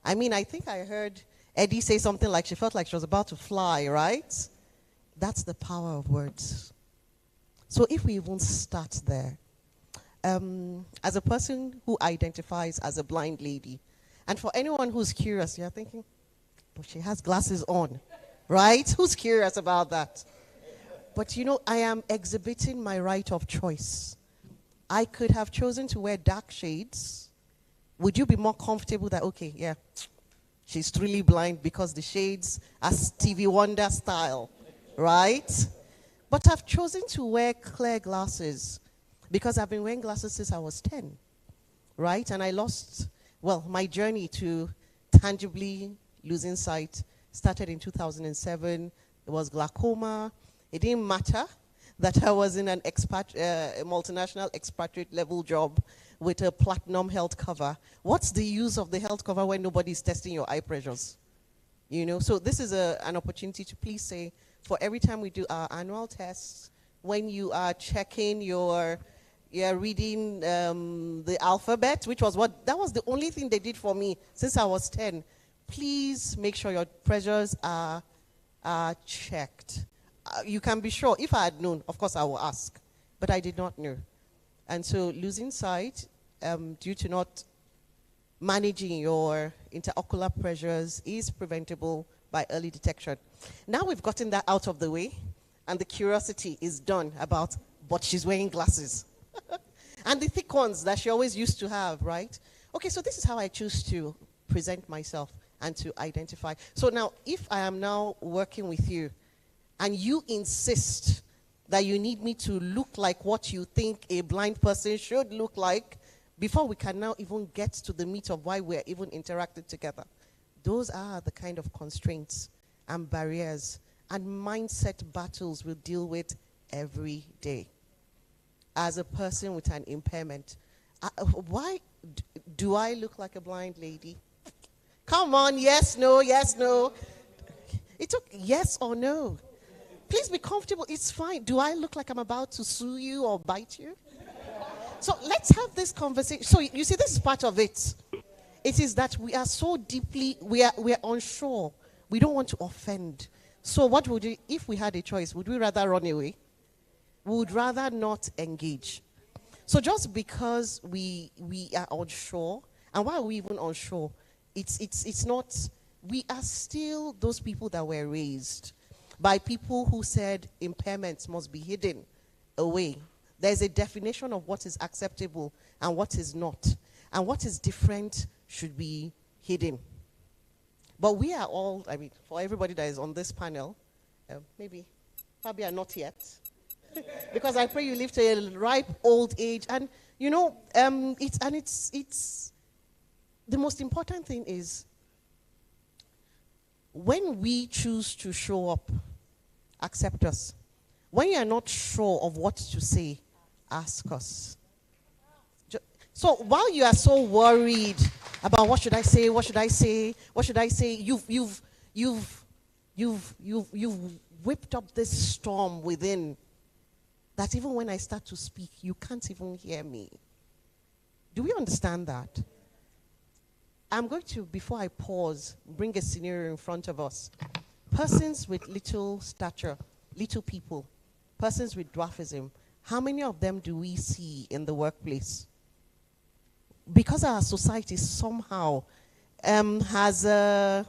I mean, I think I heard Eddie say something like she felt like she was about to fly, right? That's the power of words. So if we even start there, as a person who identifies as a blind lady, and for anyone who's curious, you're thinking, but she has glasses on, right? Who's curious about that? But I am exhibiting my right of choice. I could have chosen to wear dark shades. Would you be more comfortable that, okay, yeah, she's truly blind because the shades are Stevie Wonder style, right? But I've chosen to wear clear glasses because I've been wearing glasses since I was 10, right? And I lost, my journey to tangibly losing sight started in 2007. It was glaucoma. It didn't matter that I was in an multinational expatriate level job with a platinum health cover. What's the use of the health cover when nobody's testing your eye pressures? So this is an opportunity to please say, for every time we do our annual tests, when you are checking you're reading the alphabet, which was that was the only thing they did for me since I was 10. Please make sure your pressures are checked. You can be sure, if I had known, of course I will ask, but I did not know. And so losing sight due to not managing your interocular pressures is preventable by early detection. Now we've gotten that out of the way, and the curiosity is done about, but she's wearing glasses. And the thick ones that she always used to have, right? Okay, so this is how I choose to present myself and to identify. So now, if I am now working with you, and you insist that you need me to look like what you think a blind person should look like, before we can now even get to the meat of why we're even interacting together. Those are the kind of constraints and barriers and mindset battles we'll deal with every day. As a person with an impairment, why do I look like a blind lady? Come on, yes, no, yes, no. It took yes or no. Please be comfortable, it's fine. Do I look like I'm about to sue you or bite you? So let's have this conversation. So you see, this is part of it. It is that we are so deeply, we are unsure. We don't want to offend. So what would we, if we had a choice, would we rather run away? We would rather not engage. So just because we are unsure, and why are we even unsure? It's not, we are still those people that were raised by people who said impairments must be hidden away. There's a definition of what is acceptable and what is not. And what is different should be hidden. But we are all, I mean, for everybody that is on this panel, maybe not yet, because I pray you live to a ripe old age. And, you know, it's the most important thing is when we choose to show up, accept us. When you are not sure of what to say, ask us. So while you are so worried about what should I say, what should I say, what should I say, you've whipped up this storm within that even when I start to speak, you can't even hear me. Do we understand that? I'm going to, before I pause, bring a scenario in front of us. Persons with little stature, little people, persons with dwarfism, how many of them do we see in the workplace? Because our society somehow has a,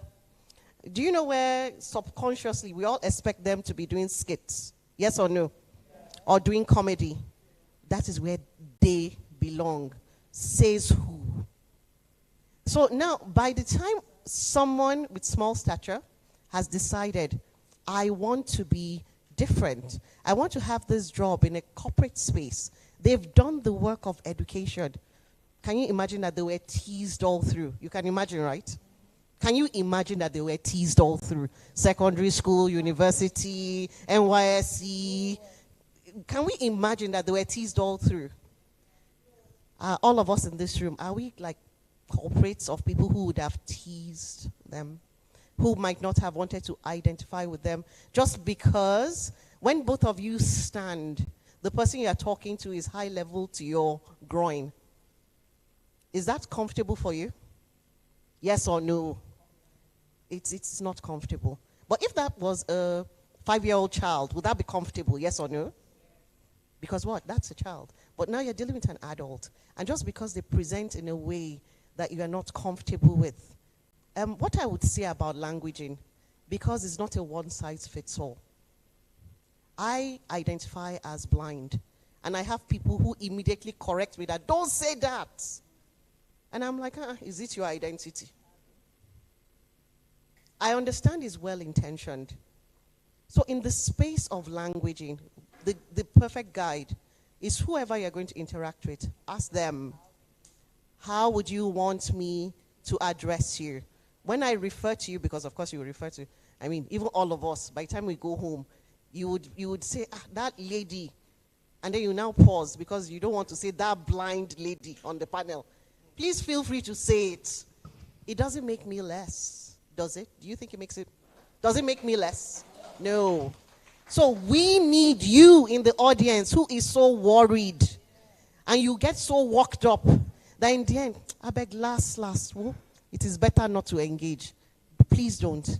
do you know where subconsciously we all expect them to be doing skits? Yes or no? Or doing comedy? That is where they belong. Says who? So now, by the time someone with small stature has decided, I want to be different, I want to have this job in a corporate space They've done the work of education. Can you imagine that they were teased all through? You can imagine, right? Can you imagine that they were teased all through? Secondary school, university, NYSC. Can we imagine that they were teased all through? All of us in this room, are we like culprits of people who would have teased them? Who might not have wanted to identify with them? Just because when both of you stand, the person you are talking to is high level to your groin. Is that comfortable for you? Yes or no? It's not comfortable. But if that was a 5-year-old child, would that be comfortable? Yes or no? Because what? That's a child. But now you're dealing with an adult. And just because they present in a way that you are not comfortable with. What I would say about languaging, because it's not a one-size-fits-all. I identify as blind. And I have people who immediately correct me that, don't say that. And I'm like, is it your identity? I understand it's well-intentioned. So in the space of languaging, the perfect guide is whoever you're going to interact with. Ask them, how would you want me to address you? When I refer to you, because of course you will refer to, I mean, even all of us, by the time we go home, you would say, that lady, and then you now pause because you don't want to say that blind lady on the panel. Please feel free to say it. It doesn't make me less, does it? Do you think it makes it? Does it make me less? No. So we need you in the audience who is so worried and you get so worked up that in the end, I beg last, it is better not to engage. Please don't.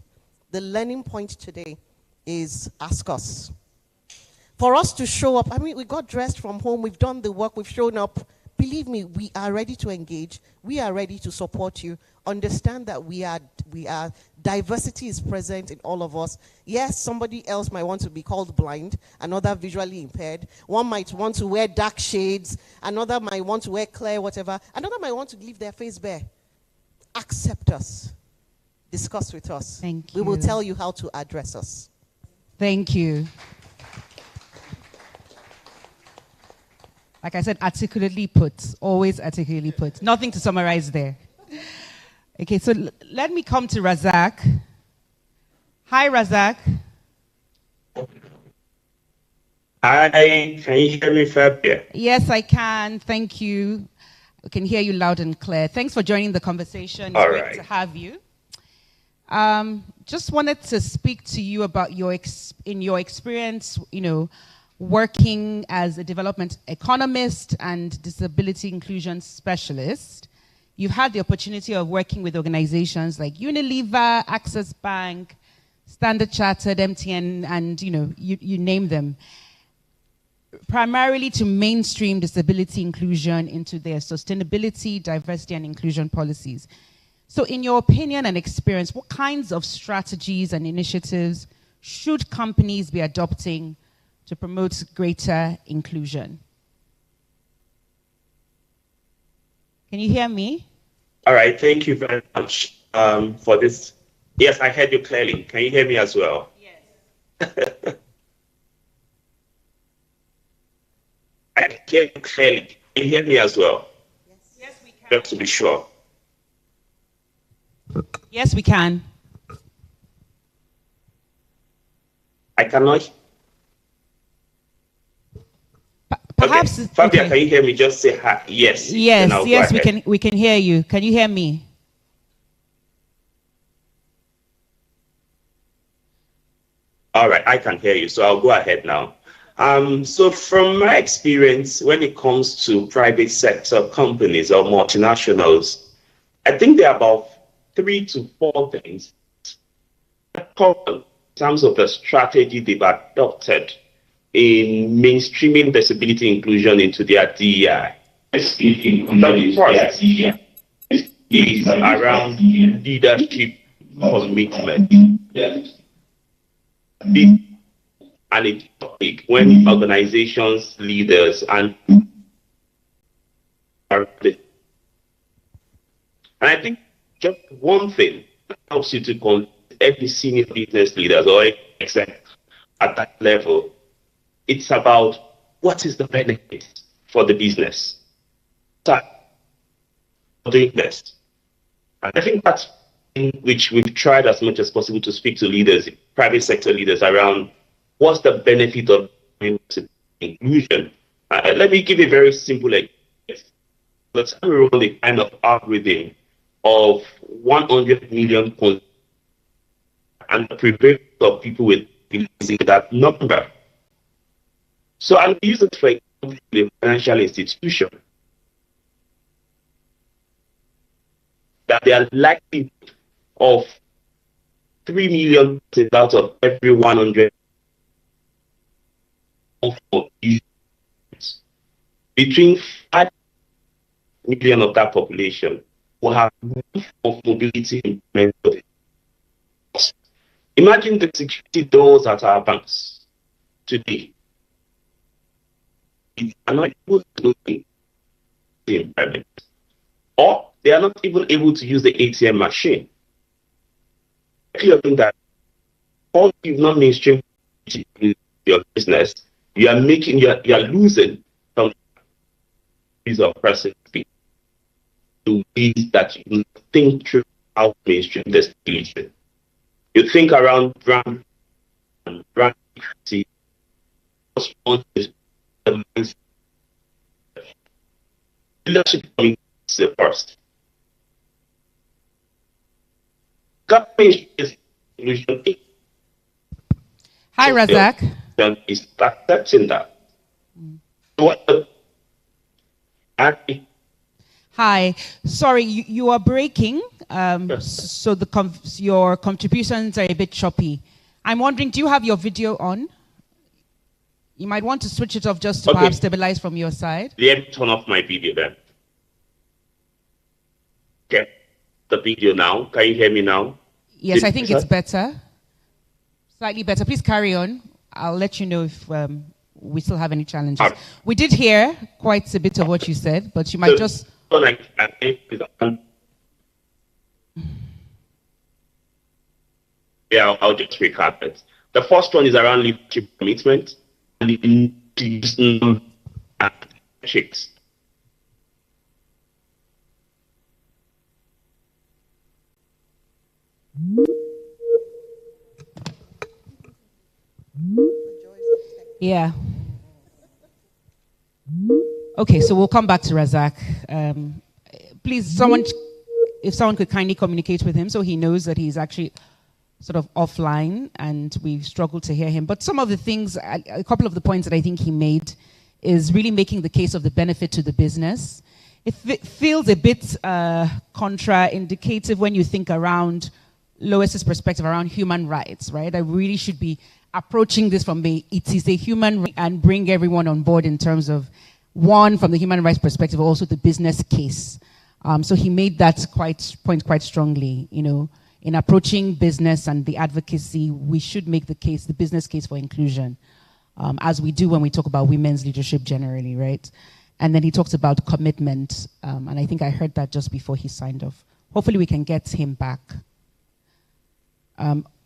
The learning point today is ask us. For us to show up, I mean, we got dressed from home, we've done the work, we've shown up. Believe me, we are ready to engage. We are ready to support you. Understand that we are diversity is present in all of us. Yes, somebody else might want to be called blind, another visually impaired. One might want to wear dark shades, another might want to wear clear, whatever. Another might want to leave their face bare. Accept us. Discuss with us. Thank you. We will tell you how to address us. Thank you. Like I said, articulately put, always articulately put. Nothing to summarize there. Okay, so let me come to Razak. Hi, Razak. Hi, can you hear me, Fabia? Yes, I can. Thank you. I can hear you loud and clear. Thanks for joining the conversation. It's All great right. to have you. Just wanted to speak to you about your experience, working as a development economist and disability inclusion specialist. You've had the opportunity of working with organizations like Unilever, Access Bank, Standard Chartered, MTN, and you name them, primarily to mainstream disability inclusion into their sustainability, diversity, and inclusion policies. So in your opinion and experience, what kinds of strategies and initiatives should companies be adopting to promote greater inclusion? Can you hear me? All right, thank you very much for this. Yes, I heard you clearly. Can you hear me as well? Yes. I can hear you clearly. Can you hear me as well? Yes, we can. Just to be sure. Yes, we can. I cannot. Perhaps. Okay. Fabia, can you hear me? Just say hi. Yes. Yes, we can hear you. Can you hear me? All right, I can hear you, so I'll go ahead now. So from my experience, when it comes to private sector companies or multinationals, I think there are about 3 to 4 things in terms of the strategy they've adopted in mainstreaming disability inclusion into their DEI. The first is around leadership commitment. And a topic when organizations, leaders, and I think just one thing that helps you to convince every senior business leaders or exec at that level, it's about what is the benefit for the business. Time for doing best. And I think that's in which we've tried as much as possible to speak to leaders, private sector leaders, around what's the benefit of inclusion. Let me give a very simple example. Let's say we run the kind of algorithm of 100 million and the prevalence of people with using that number. So I'm using it for example, the financial institution that they are likely of 3 million out of every 100 between 5 million of that population will have of mobility implemented. Imagine the security doors at our banks today. They are not able to do the environment, or they are not even able to use the ATM machine. That all you've not mainstream your business, you are losing some piece of person to ways that you think through how to mainstream this solution. You think around brand and brand equity, leadership coming first. Government is solution. Hi, Razak. Is accepting that. Hi. Sorry, you are breaking. So your contributions are a bit choppy. I'm wondering, do you have your video on? You might want to switch it off just to perhaps stabilize from your side. Let me turn off my video then. Okay. The video now. Can you hear me now? Yes, I think it's better. Slightly better. Please carry on. I'll let you know if we still have any challenges. We did hear quite a bit of what you said, but you might just... Yeah, I'll just recap it. The first one is around leadership commitment and the metrics. Yeah. Okay, so we'll come back to Razak. Please, if someone could kindly communicate with him so he knows that he's actually sort of offline and we've struggled to hear him. But some of the things, a couple of the points that I think he made is really making the case of the benefit to the business. It feels a bit contraindicative when you think around Lois's perspective around human rights, right? I really should be approaching this from it is a human right and bring everyone on board in terms of, one, from the human rights perspective, also the business case. So he made that point quite strongly, you know, in approaching business and the advocacy, we should make the business case for inclusion, as we do when we talk about women's leadership generally, right? And then he talked about commitment, and I think I heard that just before he signed off. Hopefully we can get him back.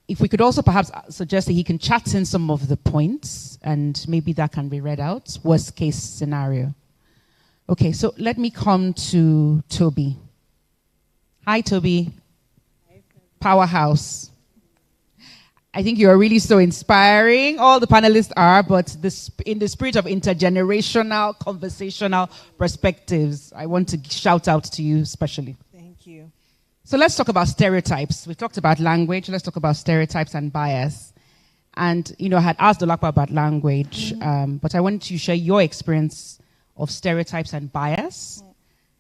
If we could also perhaps suggest that he can chat in some of the points, and maybe that can be read out, worst case scenario. Okay, so let me come to Toby. Hi, Toby. Powerhouse. I think you are really so inspiring. All the panelists are, but in the spirit of intergenerational, conversational perspectives, I want to shout out to you especially. Thank you. So let's talk about stereotypes. We've talked about language. Let's talk about stereotypes and bias. And, you know, I had asked Dolakwa about language, but I wanted to share your experience of stereotypes and bias.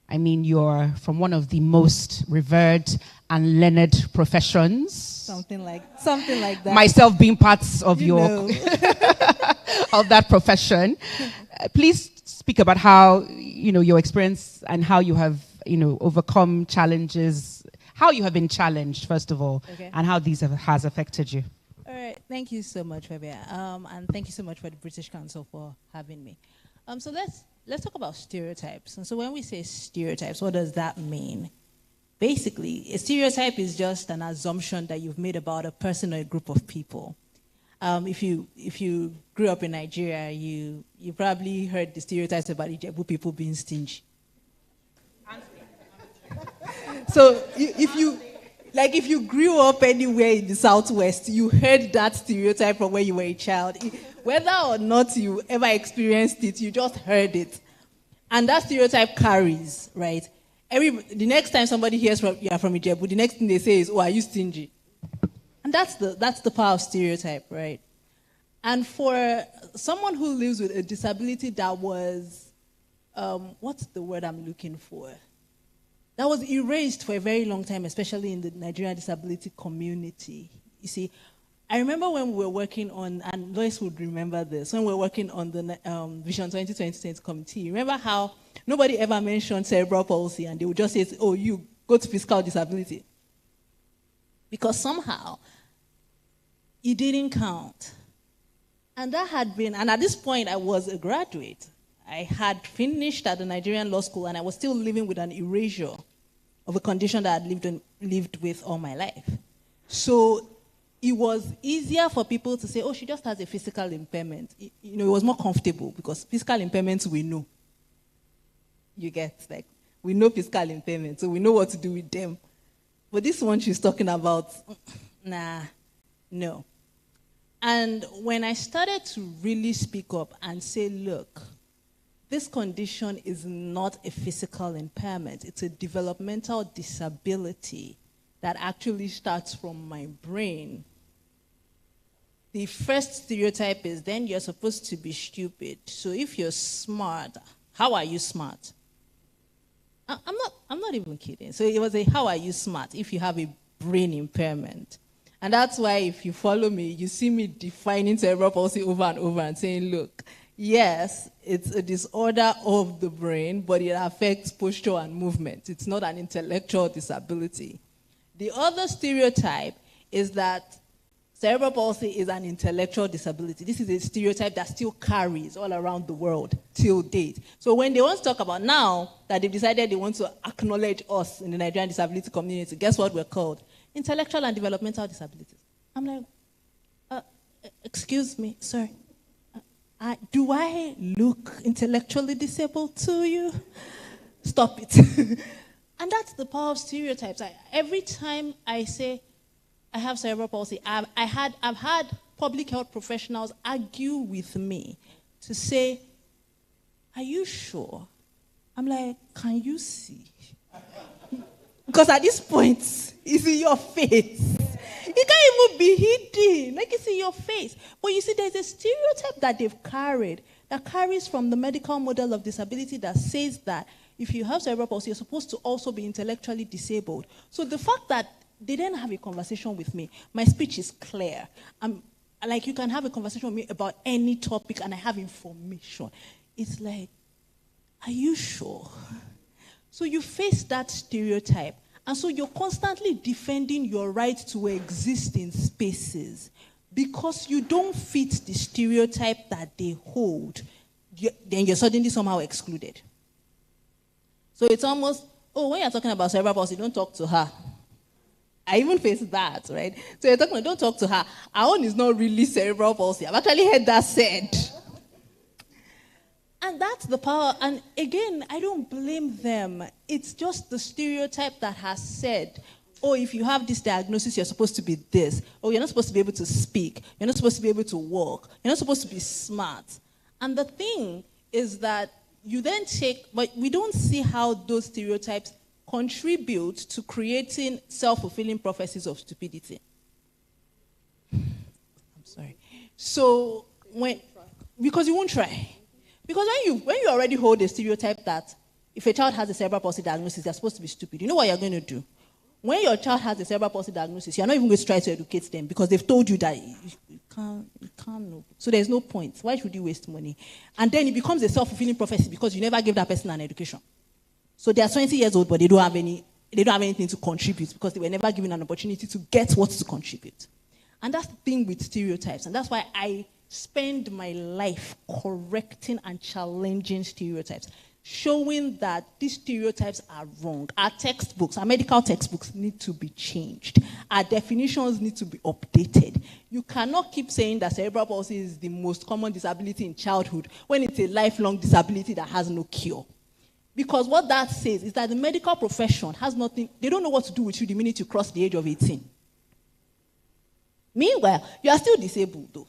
I mean, you're from one of the most revered and learned professions. Something like that. Myself being parts of of that profession. Please speak about how, you know, your experience and how you have, you know, overcome challenges, how you have been challenged, first of all, and how these has affected you. All right. Thank you so much, Fabia. And thank you so much for the British Council for having me. So let's talk about stereotypes. And so when we say stereotypes, what does that mean? Basically, a stereotype is just an assumption that you've made about a person or a group of people. If you grew up in Nigeria, you probably heard the stereotypes about Ijebu people being stingy. So if you grew up anywhere in the Southwest, you heard that stereotype from when you were a child. Whether or not you ever experienced it, you just heard it. And that stereotype carries, right? The next time somebody hears you are from Ijebu, the next thing they say is, oh, are you stingy? And that's the power of stereotype, right? And for someone who lives with a disability that was, what's the word I'm looking for? That was erased for a very long time, especially in the Nigerian disability community. You see, I remember when we were working on, and Lois would remember this, when we were working on the Vision 2020 committee, remember how nobody ever mentioned cerebral palsy and they would just say, oh, you go to physical disability. Because somehow, it didn't count. And that had been, and at this point I was a graduate. I had finished at the Nigerian law school and I was still living with an erasure of a condition that I'd lived with all my life. So it was easier for people to say, oh, she just has a physical impairment. It was more comfortable because physical impairments we know. You get, we know physical impairments, so we know what to do with them. But this one she's talking about, nah, no. And when I started to really speak up and say, look, this condition is not a physical impairment. It's a developmental disability that actually starts from my brain. The first stereotype is then you're supposed to be stupid. So if you're smart, how are you smart? I'm not even kidding. So it was a how are you smart if you have a brain impairment. And that's why if you follow me, you see me defining cerebral palsy over and over and saying, look, yes, it's a disorder of the brain, but it affects posture and movement. It's not an intellectual disability. The other stereotype is that cerebral palsy is an intellectual disability. This is a stereotype that still carries all around the world till date. So when they want to talk about now that they've decided they want to acknowledge us in the Nigerian disability community, guess what we're called? Intellectual and developmental disabilities. I'm like, excuse me, sorry. Do I look intellectually disabled to you? Stop it. And that's the power of stereotypes. Every time I say I have cerebral palsy, I've had public health professionals argue with me to say, are you sure? I'm like, can you see? Because at this point, it's in your face. It can't even be hidden. Like it's in your face. But you see, there's a stereotype that they've carried, that carries from the medical model of disability that says that if you have cerebral palsy, you're supposed to also be intellectually disabled. So the fact that they didn't have a conversation with me, my speech is clear. Like you can have a conversation with me about any topic and I have information. It's like, are you sure? So you face that stereotype. And so you're constantly defending your right to exist in spaces because you don't fit the stereotype that they hold. Then you're suddenly somehow excluded. So it's almost, oh, when you're talking about cerebral palsy, don't talk to her. I even face that, right? So you're talking about, don't talk to her. Our own is not really cerebral palsy. I've actually heard that said. And that's the power. And again, I don't blame them. It's just the stereotype that has said, oh, if you have this diagnosis, you're supposed to be this. Oh, you're not supposed to be able to speak. You're not supposed to be able to walk. You're not supposed to be smart. And the thing is that you then but we don't see how those stereotypes contribute to creating self-fulfilling prophecies of stupidity. I'm sorry. So, because you won't try. Because when you already hold a stereotype that if a child has a cerebral palsy diagnosis, they're supposed to be stupid, you know what you're going to do? When your child has a cerebral palsy diagnosis, you're not even going to try to educate them because they've told you that you can't know. So there's no point. Why should you waste money? And then it becomes a self-fulfilling prophecy because you never gave that person an education. So they are 20 years old, but they don't have anything to contribute because they were never given an opportunity to get what to contribute. And that's the thing with stereotypes. And that's why I spend my life correcting and challenging stereotypes, showing that these stereotypes are wrong. Our textbooks, our medical textbooks need to be changed. Our definitions need to be updated. You cannot keep saying that cerebral palsy is the most common disability in childhood when it's a lifelong disability that has no cure. Because what that says is that the medical profession has nothing, they don't know what to do with you the minute you cross the age of 18. Meanwhile, you are still disabled though.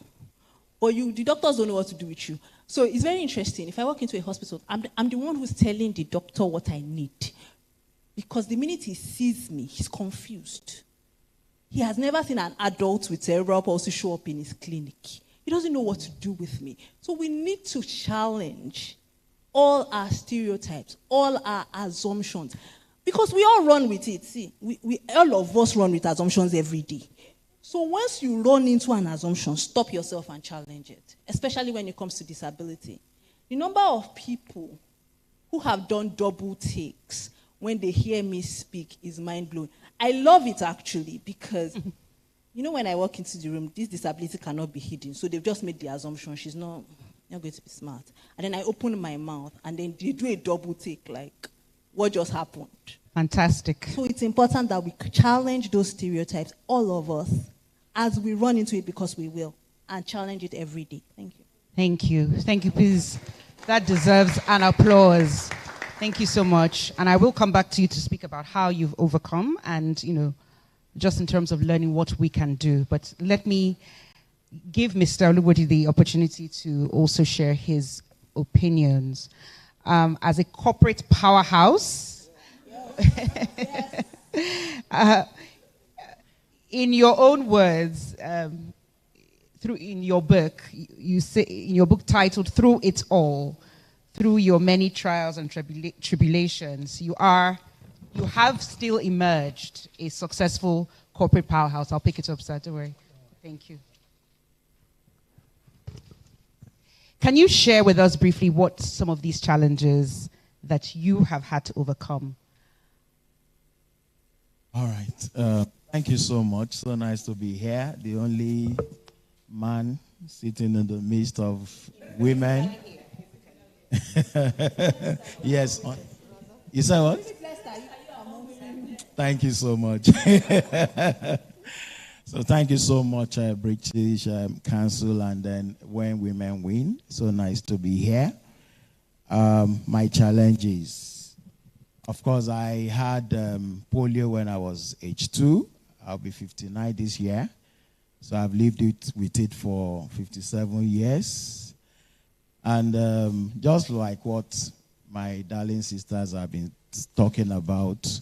But the doctors don't know what to do with you. So it's very interesting. If I walk into a hospital, I'm the one who's telling the doctor what I need. Because the minute he sees me, he's confused. He has never seen an adult with cerebral palsy show up in his clinic. He doesn't know what to do with me. So we need to challenge all our stereotypes, all our assumptions. Because we all run with it. See, all of us run with assumptions every day. So once you run into an assumption, stop yourself and challenge it, especially when it comes to disability. The number of people who have done double takes when they hear me speak is mind-blowing. I love it actually because, you know, when I walk into the room, this disability cannot be hidden. So they've just made the assumption she's not going to be smart. And then I open my mouth and then they do a double take like, what just happened? Fantastic. So it's important that we challenge those stereotypes, all of us, as we run into it, because we will, and challenge it every day. Thank you. Thank you. Thank you, please. That deserves an applause. Thank you so much. And I will come back to you to speak about how you've overcome and, you know, just in terms of learning what we can do. But let me give Mr. Olubodi the opportunity to also share his opinions. As a corporate powerhouse, in your own words, in your book, you say in your book titled "Through It All," through your many trials and tribulations, you have still emerged a successful corporate powerhouse. I'll pick it up, sir. Don't worry. Thank you. Can you share with us briefly what some of these challenges that you have had to overcome? All right. Thank you so much. So nice to be here. The only man sitting in the midst of women. Yes. You said what? Thank you so much. So thank you so much, British Council, and then When Women Win. So nice to be here. My challenges. Of course, I had polio when I was age 2. I'll be 59 this year. So I've lived with it for 57 years. And just like what my darling sisters have been talking about,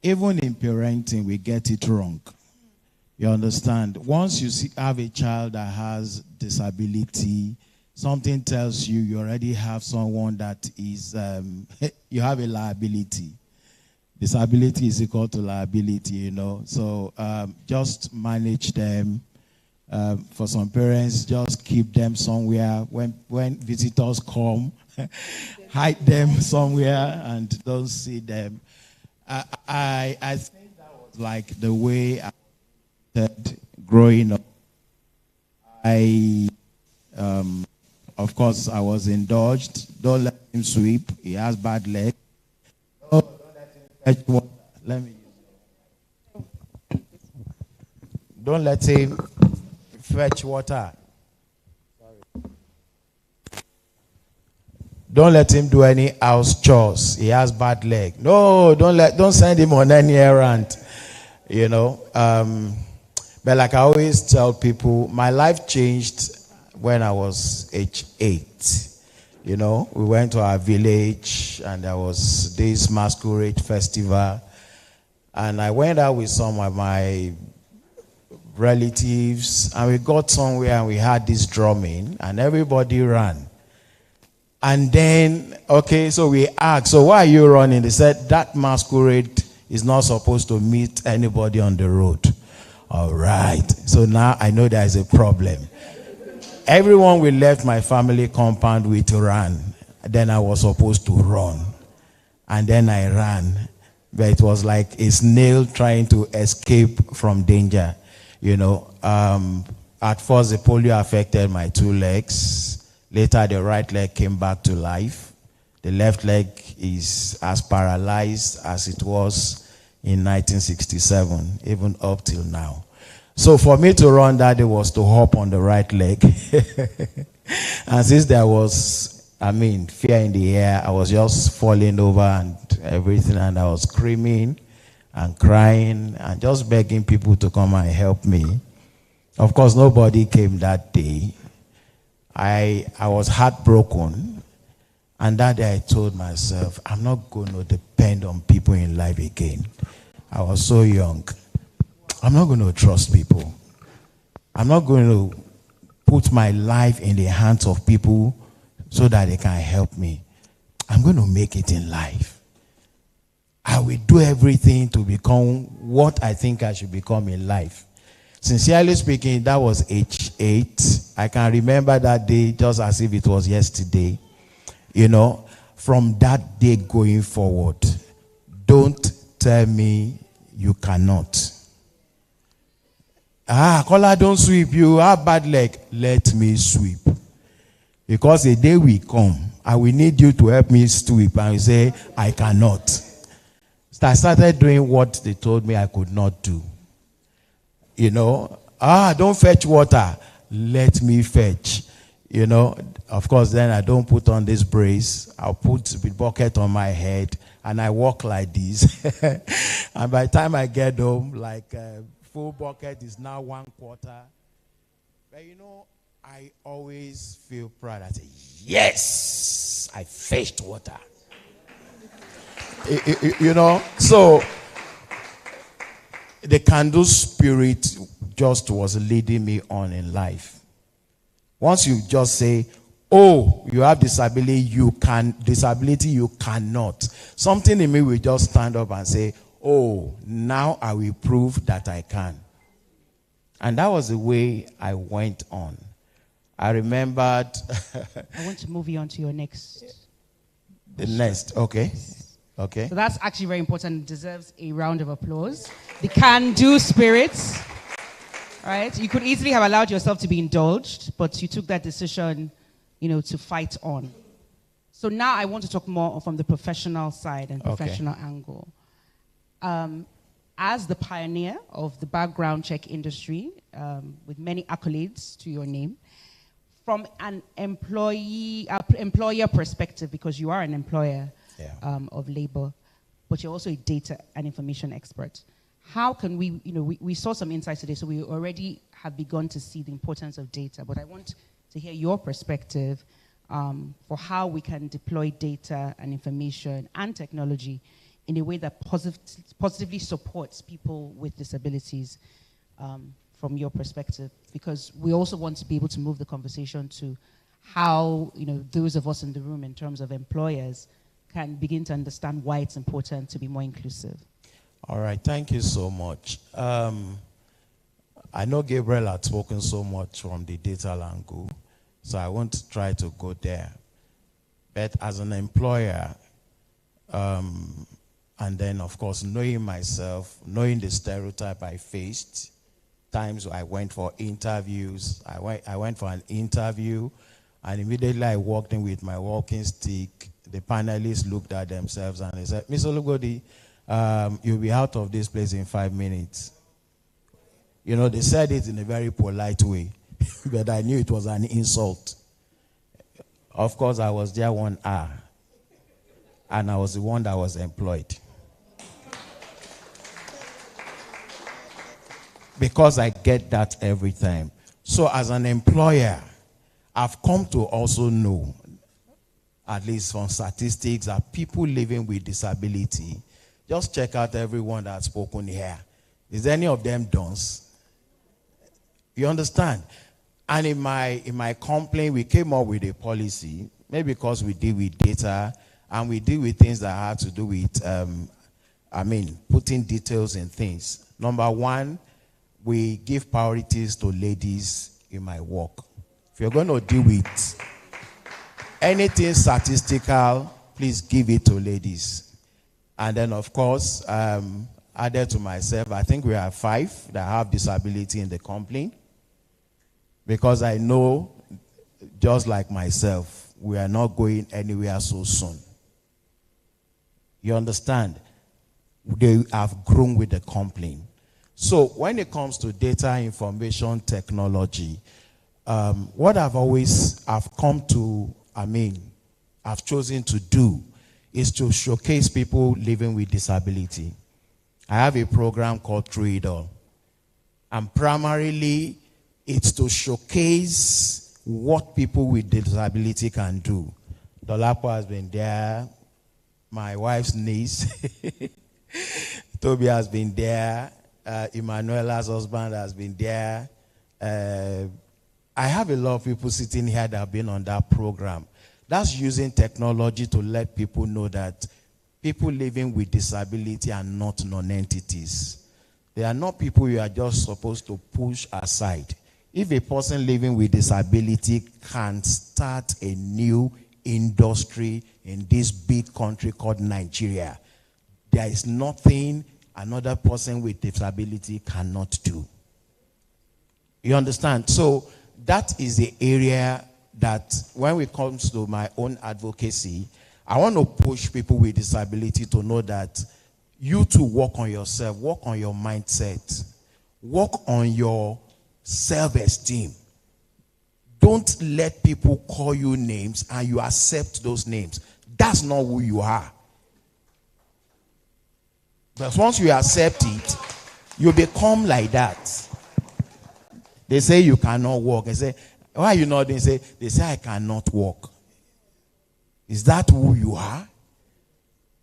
even in parenting, we get it wrong. You understand? Once you have a child that has disability, something tells you you already have someone that is, you have a liability. Disability is equal to liability, you know. So just manage them. For some parents, just keep them somewhere. When visitors come, hide them somewhere and don't see them. I think that was like the way I started growing up. Of course, I was indulged. Don't let him sweep. He has bad legs. Oh, don't let him fetch water. Let me use it. Don't let him fetch water. Sorry. Don't let him do any house chores. He has bad leg. No, don't send him on any errand. You know. But like I always tell people, my life changed when I was age 8. You know, we went to our village and there was this masquerade festival. And I went out with some of my relatives and we got somewhere and we had this drumming and everybody ran. And then, okay, so we asked, so why are you running? They said, that masquerade is not supposed to meet anybody on the road. All right. So now I know there is a problem. Everyone we left my family compound with ran. Then I was supposed to run. And then I ran. But it was like a snail trying to escape from danger. You know, at first the polio affected my 2 legs. Later the right leg came back to life. The left leg is as paralyzed as it was in 1967, even up till now. So for me to run that day was to hop on the right leg. And since there was, fear in the air, I was just falling over and everything, and I was screaming and crying and just begging people to come and help me. Of course, nobody came that day. I was heartbroken, and that day I told myself, I'm not going to depend on people in life again. I was so young. I'm not going to trust people. I'm not going to put my life in the hands of people so that they can help me. I'm going to make it in life. I will do everything to become what I think I should become in life. Sincerely speaking, that was age 8. I can remember that day just as if it was yesterday. From that day going forward, don't tell me you cannot. Kola, don't sweep. You have bad leg. Let me sweep. Because the day will come, I will need you to help me sweep. And you say, I cannot. So I started doing what they told me I could not do. Don't fetch water. Let me fetch. Of course, then I don't put on this brace. I'll put the bucket on my head and I walk like this. And by the time I get home, full bucket is now 1/4. But I always feel proud. I say, yes, I fetched water. So the candle spirit just was leading me on in life. Once you just say, oh, you have disability, you cannot. Something in me will just stand up and say, oh, now I will prove that I can. And that was the way I went on. I remembered. I want to move you on to your next. The next, okay. Okay. So that's actually very important. It deserves a round of applause. The can-do spirit. Right? You could easily have allowed yourself to be indulged, but you took that decision, to fight on. So now I want to talk more from the professional side and professional angle. As the pioneer of the background check industry, with many accolades to your name, from an employer perspective, because you are an employer of labor, but you're also a data and information expert. How can we saw some insights today, so we already have begun to see the importance of data, but I want to hear your perspective for how we can deploy data and information and technology in a way that positively supports people with disabilities from your perspective, because we also want to be able to move the conversation to how those of us in the room in terms of employers can begin to understand why it's important to be more inclusive. All right, thank you so much. I know Gabriel had spoken so much from the data angle, so I won't try to go there. But as an employer, and then, of course, knowing myself, knowing the stereotype I faced, times I went for interviews. I went for an interview, and immediately I walked in with my walking stick. The panelists looked at themselves and they said, Mr. Lugodi, you'll be out of this place in 5 minutes. They said it in a very polite way, but I knew it was an insult. Of course, I was there 1 hour, and I was the one that was employed. Because I get that every time. So as an employer, I've come to also know, at least from statistics, that people living with disability, just check out everyone that's spoken here. Is any of them dunce? You understand? And in my complaint, we came up with a policy, maybe because we deal with data and we deal with things that have to do with, putting details in things. Number one, we give priorities to ladies in my work. If you're going to deal with anything statistical, please give it to ladies. And then, of course, added to myself, I think we have 5 that have disability in the company. Because I know, just like myself, we are not going anywhere so soon. You understand? They have grown with the complaint. So when it comes to data information technology, what I've chosen to do is to showcase people living with disability. I have a program called Through It All. And primarily, it's to showcase what people with disability can do. Dolapo has been there, my wife's niece. Toby has been there. Emanuela's husband has been there. I have a lot of people sitting here that have been on that program. That's using technology to let people know that people living with disability are not non-entities. They are not people you are just supposed to push aside. If a person living with disability can start a new industry in this big country called Nigeria, there is nothing another person with disability cannot do. You understand? So that is the area that when it comes to my own advocacy, I want to push people with disability to know that you too work on yourself, work on your mindset, work on your self-esteem. Don't let people call you names and you accept those names. That's not who you are. But once you accept it, you become like that. They say you cannot walk. I say, why are you not? They say I cannot walk. Is that who you are?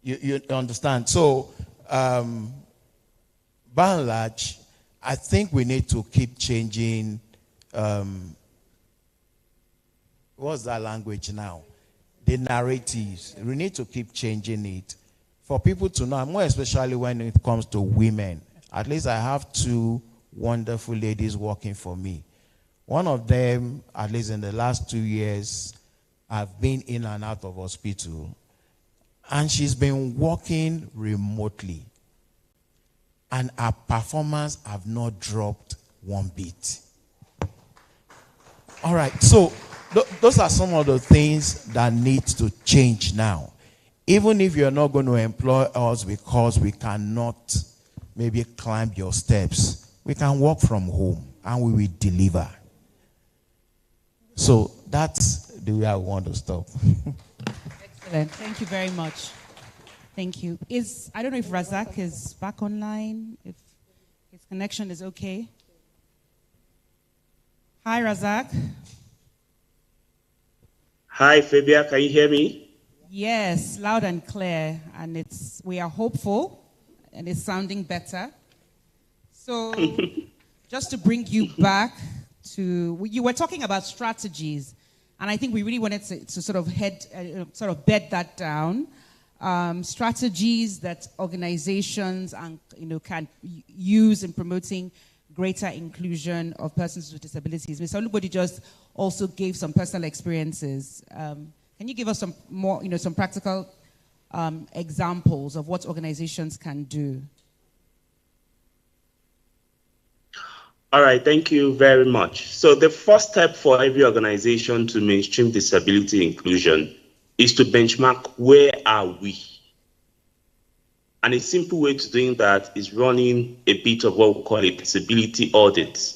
You understand? So, by and large, I think we need to keep changing. What's that language now? The narratives. We need to keep changing it for people to know, more especially when it comes to women. At least I have two wonderful ladies working for me. One of them, at least in the last 2 years, have been in and out of hospital. And she's been working remotely. And her performance have not dropped one bit. All right, so those are some of the things that need to change now. Even if you're not going to employ us because we cannot maybe climb your steps, we can work from home and we will deliver. So that's the way I want to stop. Excellent. Thank you very much. Thank you. I don't know if Razak is back online, if his connection is okay. Hi, Razak. Hi, Fabia. Can you hear me? Yes, loud and clear. And we are hopeful, and it's sounding better. So just to bring you back to, you were talking about strategies, and I think we really wanted to sort of bed that down. Strategies that organizations can use in promoting greater inclusion of persons with disabilities. Mr. Olubodi just also gave some personal experiences. Can you give us some more, some practical examples of what organizations can do? All right, thank you very much. So the first step for every organization to mainstream disability inclusion is to benchmark where are we. And a simple way to doing that is running a bit of what we call a disability audit.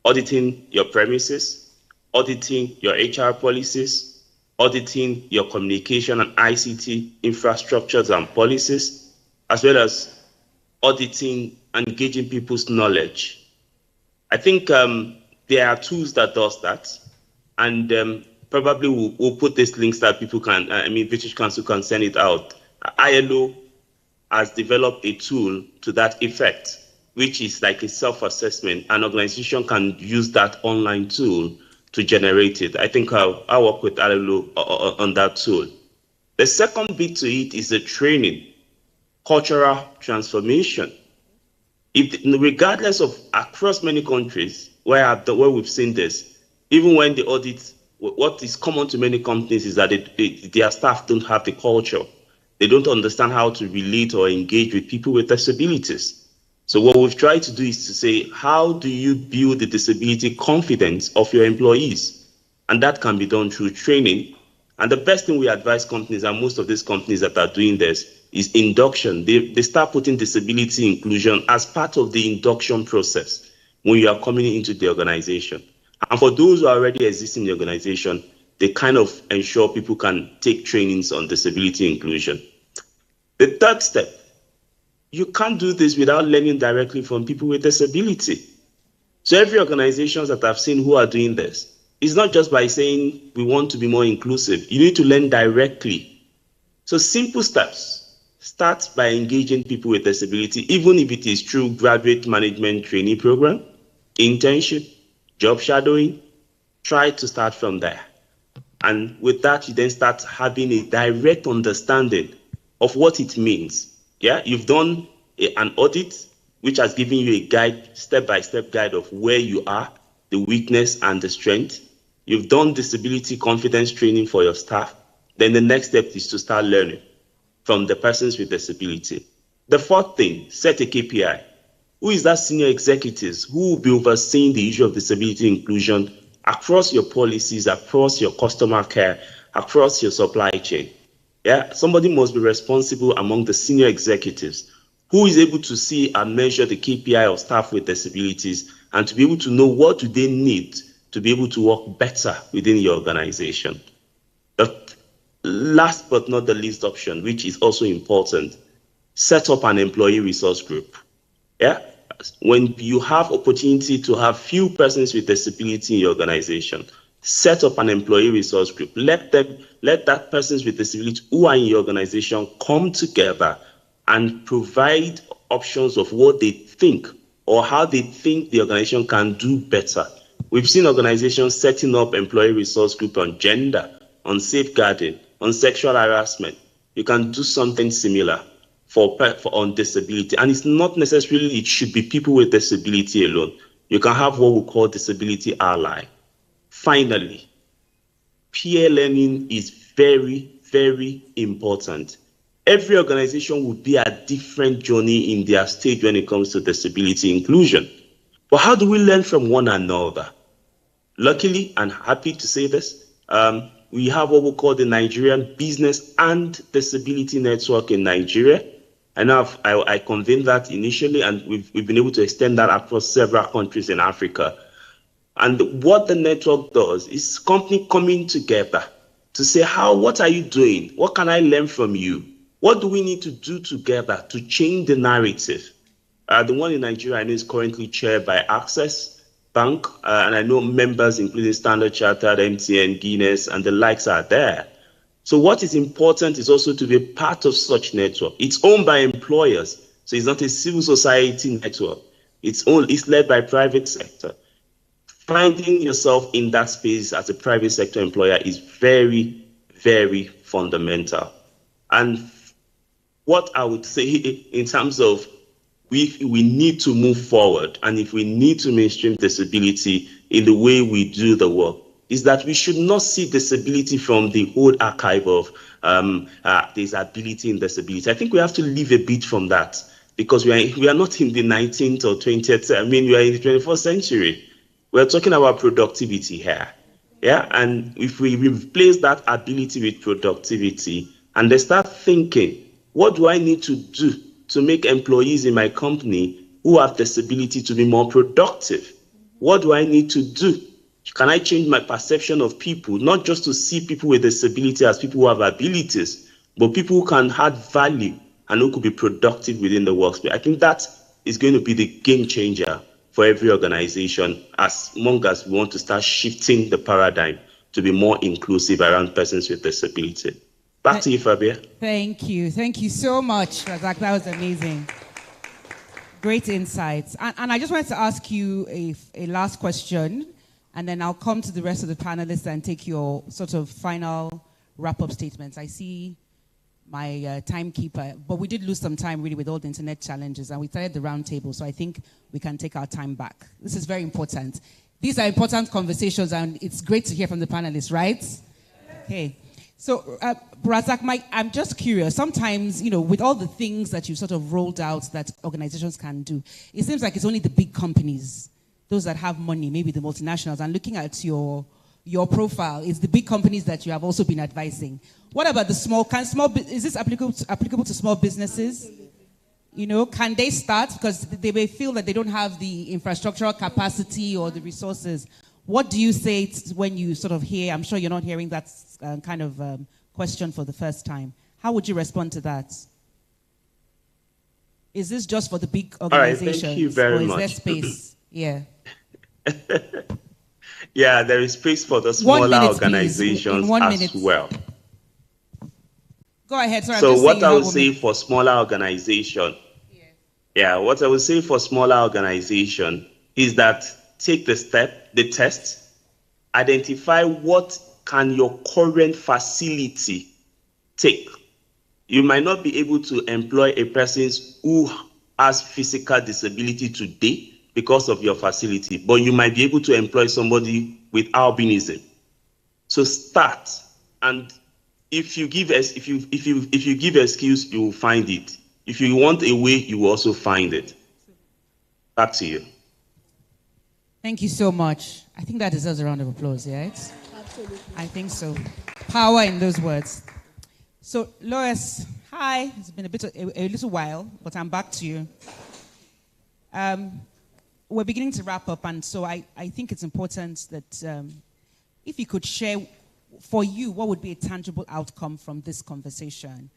Auditing your premises, auditing your HR policies, auditing your communication and ICT infrastructures and policies, as well as auditing and gauging people's knowledge. I think there are tools that does that, and probably we'll put these links that people can, British Council can send it out. ILO has developed a tool to that effect, which is like a self-assessment. An organization can use that online tool to generate it. I think I'll work with ILO on that tool. The second bit to it is the training, cultural transformation. Regardless of across many countries where we've seen this, even when the audit, what is common to many companies is that their staff don't have the culture. They don't understand how to relate or engage with people with disabilities. So what we've tried to do is to say, how do you build the disability confidence of your employees? And that can be done through training. And the best thing we advise companies, and most of these companies that are doing this, is induction. They start putting disability inclusion as part of the induction process when you are coming into the organization. And for those who are already existing in the organization, they kind of ensure people can take trainings on disability inclusion. The third step, you can't do this without learning directly from people with disability. So every organization that I've seen who are doing this, it's not just by saying we want to be more inclusive. You need to learn directly. So simple steps. Start by engaging people with disability, even if it is through graduate management training program, internship, job shadowing. Try to start from there. And with that, you then start having a direct understanding of what it means. Yeah, you've done an audit, which has given you a guide, step-by-step guide of where you are, the weakness and the strength. You've done disability confidence training for your staff. Then the next step is to start learning from the persons with disability. The fourth thing, set a KPI. Who is that senior executives who will be overseeing the issue of disability inclusion across your policies, across your customer care, across your supply chain? Yeah, somebody must be responsible among the senior executives who is able to see and measure the KPI of staff with disabilities and to be able to know what do they need to be able to work better within your organization. The last but not the least option, which is also important, set up an employee resource group. Yeah, when you have opportunity to have few persons with disability in your organization, set up an employee resource group. Let that persons with disability who are in your organization come together and provide options of what they think or how they think the organization can do better. We've seen organizations setting up employee resource group on gender, on safeguarding, on sexual harassment. You can do something similar for on disability. And it's not necessarily it should be people with disability alone. You can have what we call disability ally. Finally, peer learning is very, very important. Every organization will be a different journey in their stage when it comes to disability inclusion. But how do we learn from one another? Luckily, and happy to say this, we have what we call the Nigerian Business and Disability Network in Nigeria. And I convened that initially, and we've been able to extend that across several countries in Africa. And what the network does is company coming together to say, what are you doing? What can I learn from you? What do we need to do together to change the narrative? The one in Nigeria I know is currently chaired by Access Bank, and I know members including Standard Chartered, MTN, Guinness, and the likes are there. So what is important is also to be part of such network. It's owned by employers, so it's not a civil society network. It's led by private sector. Finding yourself in that space as a private sector employer is very, very fundamental. And what I would say in terms of if we need to move forward and if we need to mainstream disability in the way we do the work, is that we should not see disability from the old archive of disability and disability. I think we have to leave a bit from that because we are not in the 19th or 20th, I mean, we are in the 21st century. We're talking about productivity here. Yeah, and if we replace that ability with productivity and they start thinking, what do I need to do to make employees in my company who have disability to be more productive? What do I need to do? Can I change my perception of people, not just to see people with disability as people who have abilities, but people who can add value and who could be productive within the workspace? I think that is going to be the game changer for every organization as long as we want to start shifting the paradigm to be more inclusive around persons with disability. Back to you, Fabia. Thank you. Thank you so much, Razak. That was amazing. Great insights. And I just wanted to ask you a last question, and then I'll come to the rest of the panelists and take your sort of final wrap-up statements. I see my timekeeper, but we did lose some time really with all the internet challenges, and we started the roundtable, so I think we can take our time back. This is very important. These are important conversations, and it's great to hear from the panelists, right? Okay. So, Razak, I'm just curious. Sometimes, with all the things that you sort of rolled out that organizations can do, it seems like it's only the big companies, those that have money, maybe the multinationals. And looking at your your profile is the big companies that you have also been advising. What about the small? Is this applicable to small businesses? You know, can they start? Because they may feel that they don't have the infrastructural capacity or the resources. What do you say when you sort of hear, I'm sure you're not hearing that kind of question for the first time. How would you respond to that? Is this just for the big organizations? All right, thank you very much. Or is there space? Yeah. Yeah, there is space for the smaller organizations as well. Go ahead, sorry. So what I would say for smaller organization, what I would say for smaller organization is that take the test, identify what can your current facility take. You might not be able to employ a person who has physical disability today because of your facility, but you might be able to employ somebody with albinism. So start, and if you give excuse, you will find it. If you want a way, you will also find it. Back to you. Thank you so much. I think that deserves a round of applause, right? Absolutely. I think so. Power in those words. So, Lois, hi. It's been a little while, but I'm back to you. We're beginning to wrap up, and so I think it's important that if you could share, for you, what would be a tangible outcome from this conversation?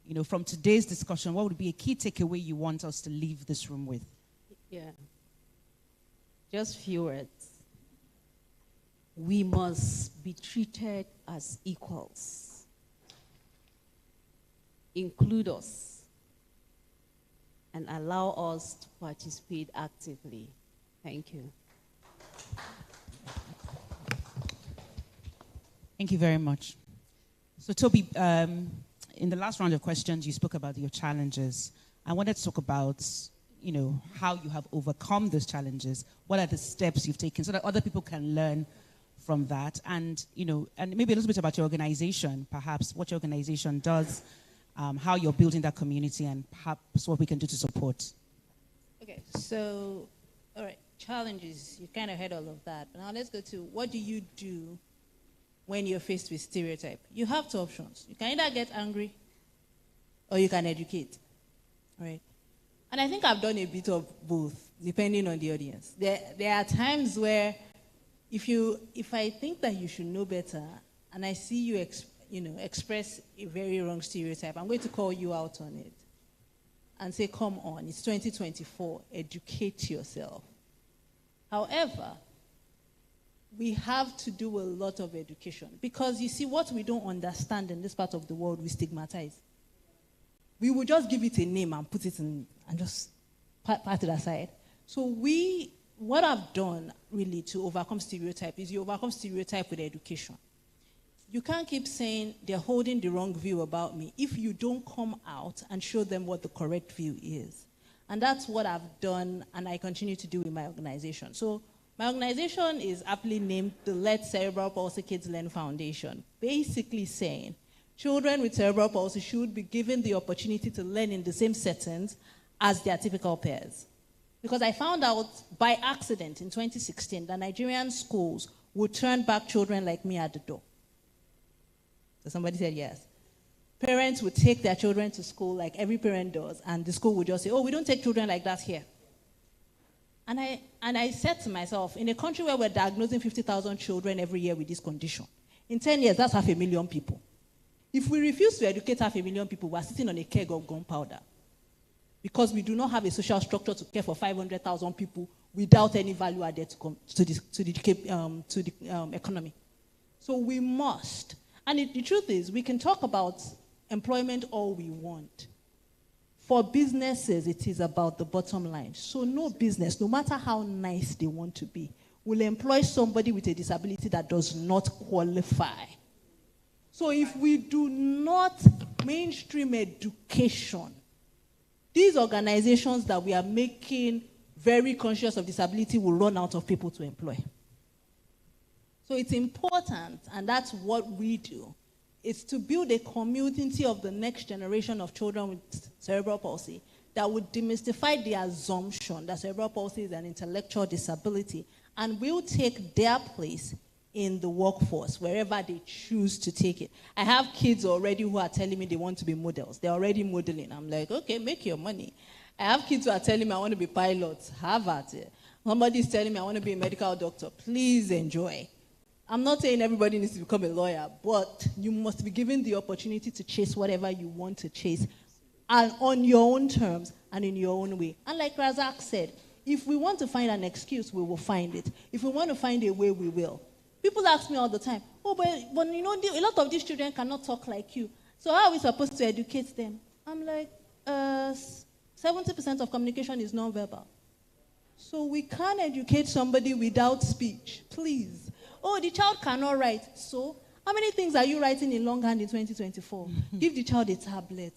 You know, from today's discussion, what would be a key takeaway you want us to leave this room with? Yeah. Just few words. We must be treated as equals. Include us and allow us to participate actively. Thank you. Thank you very much. So, Toby, in the last round of questions, you spoke about your challenges. I wanted to talk about, you know, how you have overcome those challenges. What are the steps you've taken so that other people can learn from that? And, you know, and maybe a little bit about your organization, perhaps what your organization does, how you're building that community, and perhaps what we can do to support. Okay, so, all right, challenges, you kind of heard all of that. But now let's go to what do you do when you're faced with stereotype? You have two options. You can either get angry or you can educate, right? And I think I've done a bit of both, depending on the audience. There are times where if I think that you should know better and I see you express a very wrong stereotype, I'm going to call you out on it and say, come on, it's 2024, educate yourself. However, we have to do a lot of education because you see, what we don't understand in this part of the world, we stigmatize. We will just give it a name and put it in and just part it aside. So what I've done really to overcome stereotype is you overcome stereotype with education. You can't keep saying they're holding the wrong view about me if you don't come out and show them what the correct view is. And that's what I've done and I continue to do in my organization. So my organization is aptly named the Let Cerebral Palsy Kids Learn Foundation, basically saying children with cerebral palsy should be given the opportunity to learn in the same settings as their typical peers. Because I found out by accident in 2016 that Nigerian schools would turn back children like me at the door. So somebody said yes. Parents would take their children to school like every parent does, and the school would just say, oh, we don't take children like that here. And I said to myself, in a country where we're diagnosing 50,000 children every year with this condition, in 10 years, that's 500,000 people. If we refuse to educate 500,000 people, we're sitting on a keg of gunpowder. Because we do not have a social structure to care for 500,000 people without any value added to the economy. So we must. And the truth is, we can talk about employment all we want. For businesses, it is about the bottom line. So no business, no matter how nice they want to be, will employ somebody with a disability that does not qualify. So if we do not mainstream education, these organizations that we are making very conscious of disability will run out of people to employ. So it's important, and that's what we do. It's to build a community of the next generation of children with cerebral palsy that would demystify the assumption that cerebral palsy is an intellectual disability and will take their place in the workforce, wherever they choose to take it. I have kids already who are telling me they want to be models. They're already modeling. I'm like, okay, make your money. I have kids who are telling me I want to be pilots. Have at it. Somebody's telling me I want to be a medical doctor. Please enjoy. I'm not saying everybody needs to become a lawyer, but you must be given the opportunity to chase whatever you want to chase, and on your own terms and in your own way. And like Razak said, if we want to find an excuse, we will find it. If we want to find a way, we will. People ask me all the time, oh, but you know, a lot of these children cannot talk like you. So how are we supposed to educate them? I'm like, 70% of communication is nonverbal. So we can't educate somebody without speech, please. Oh, the child cannot write. So how many things are you writing in longhand in 2024? Give the child a tablet.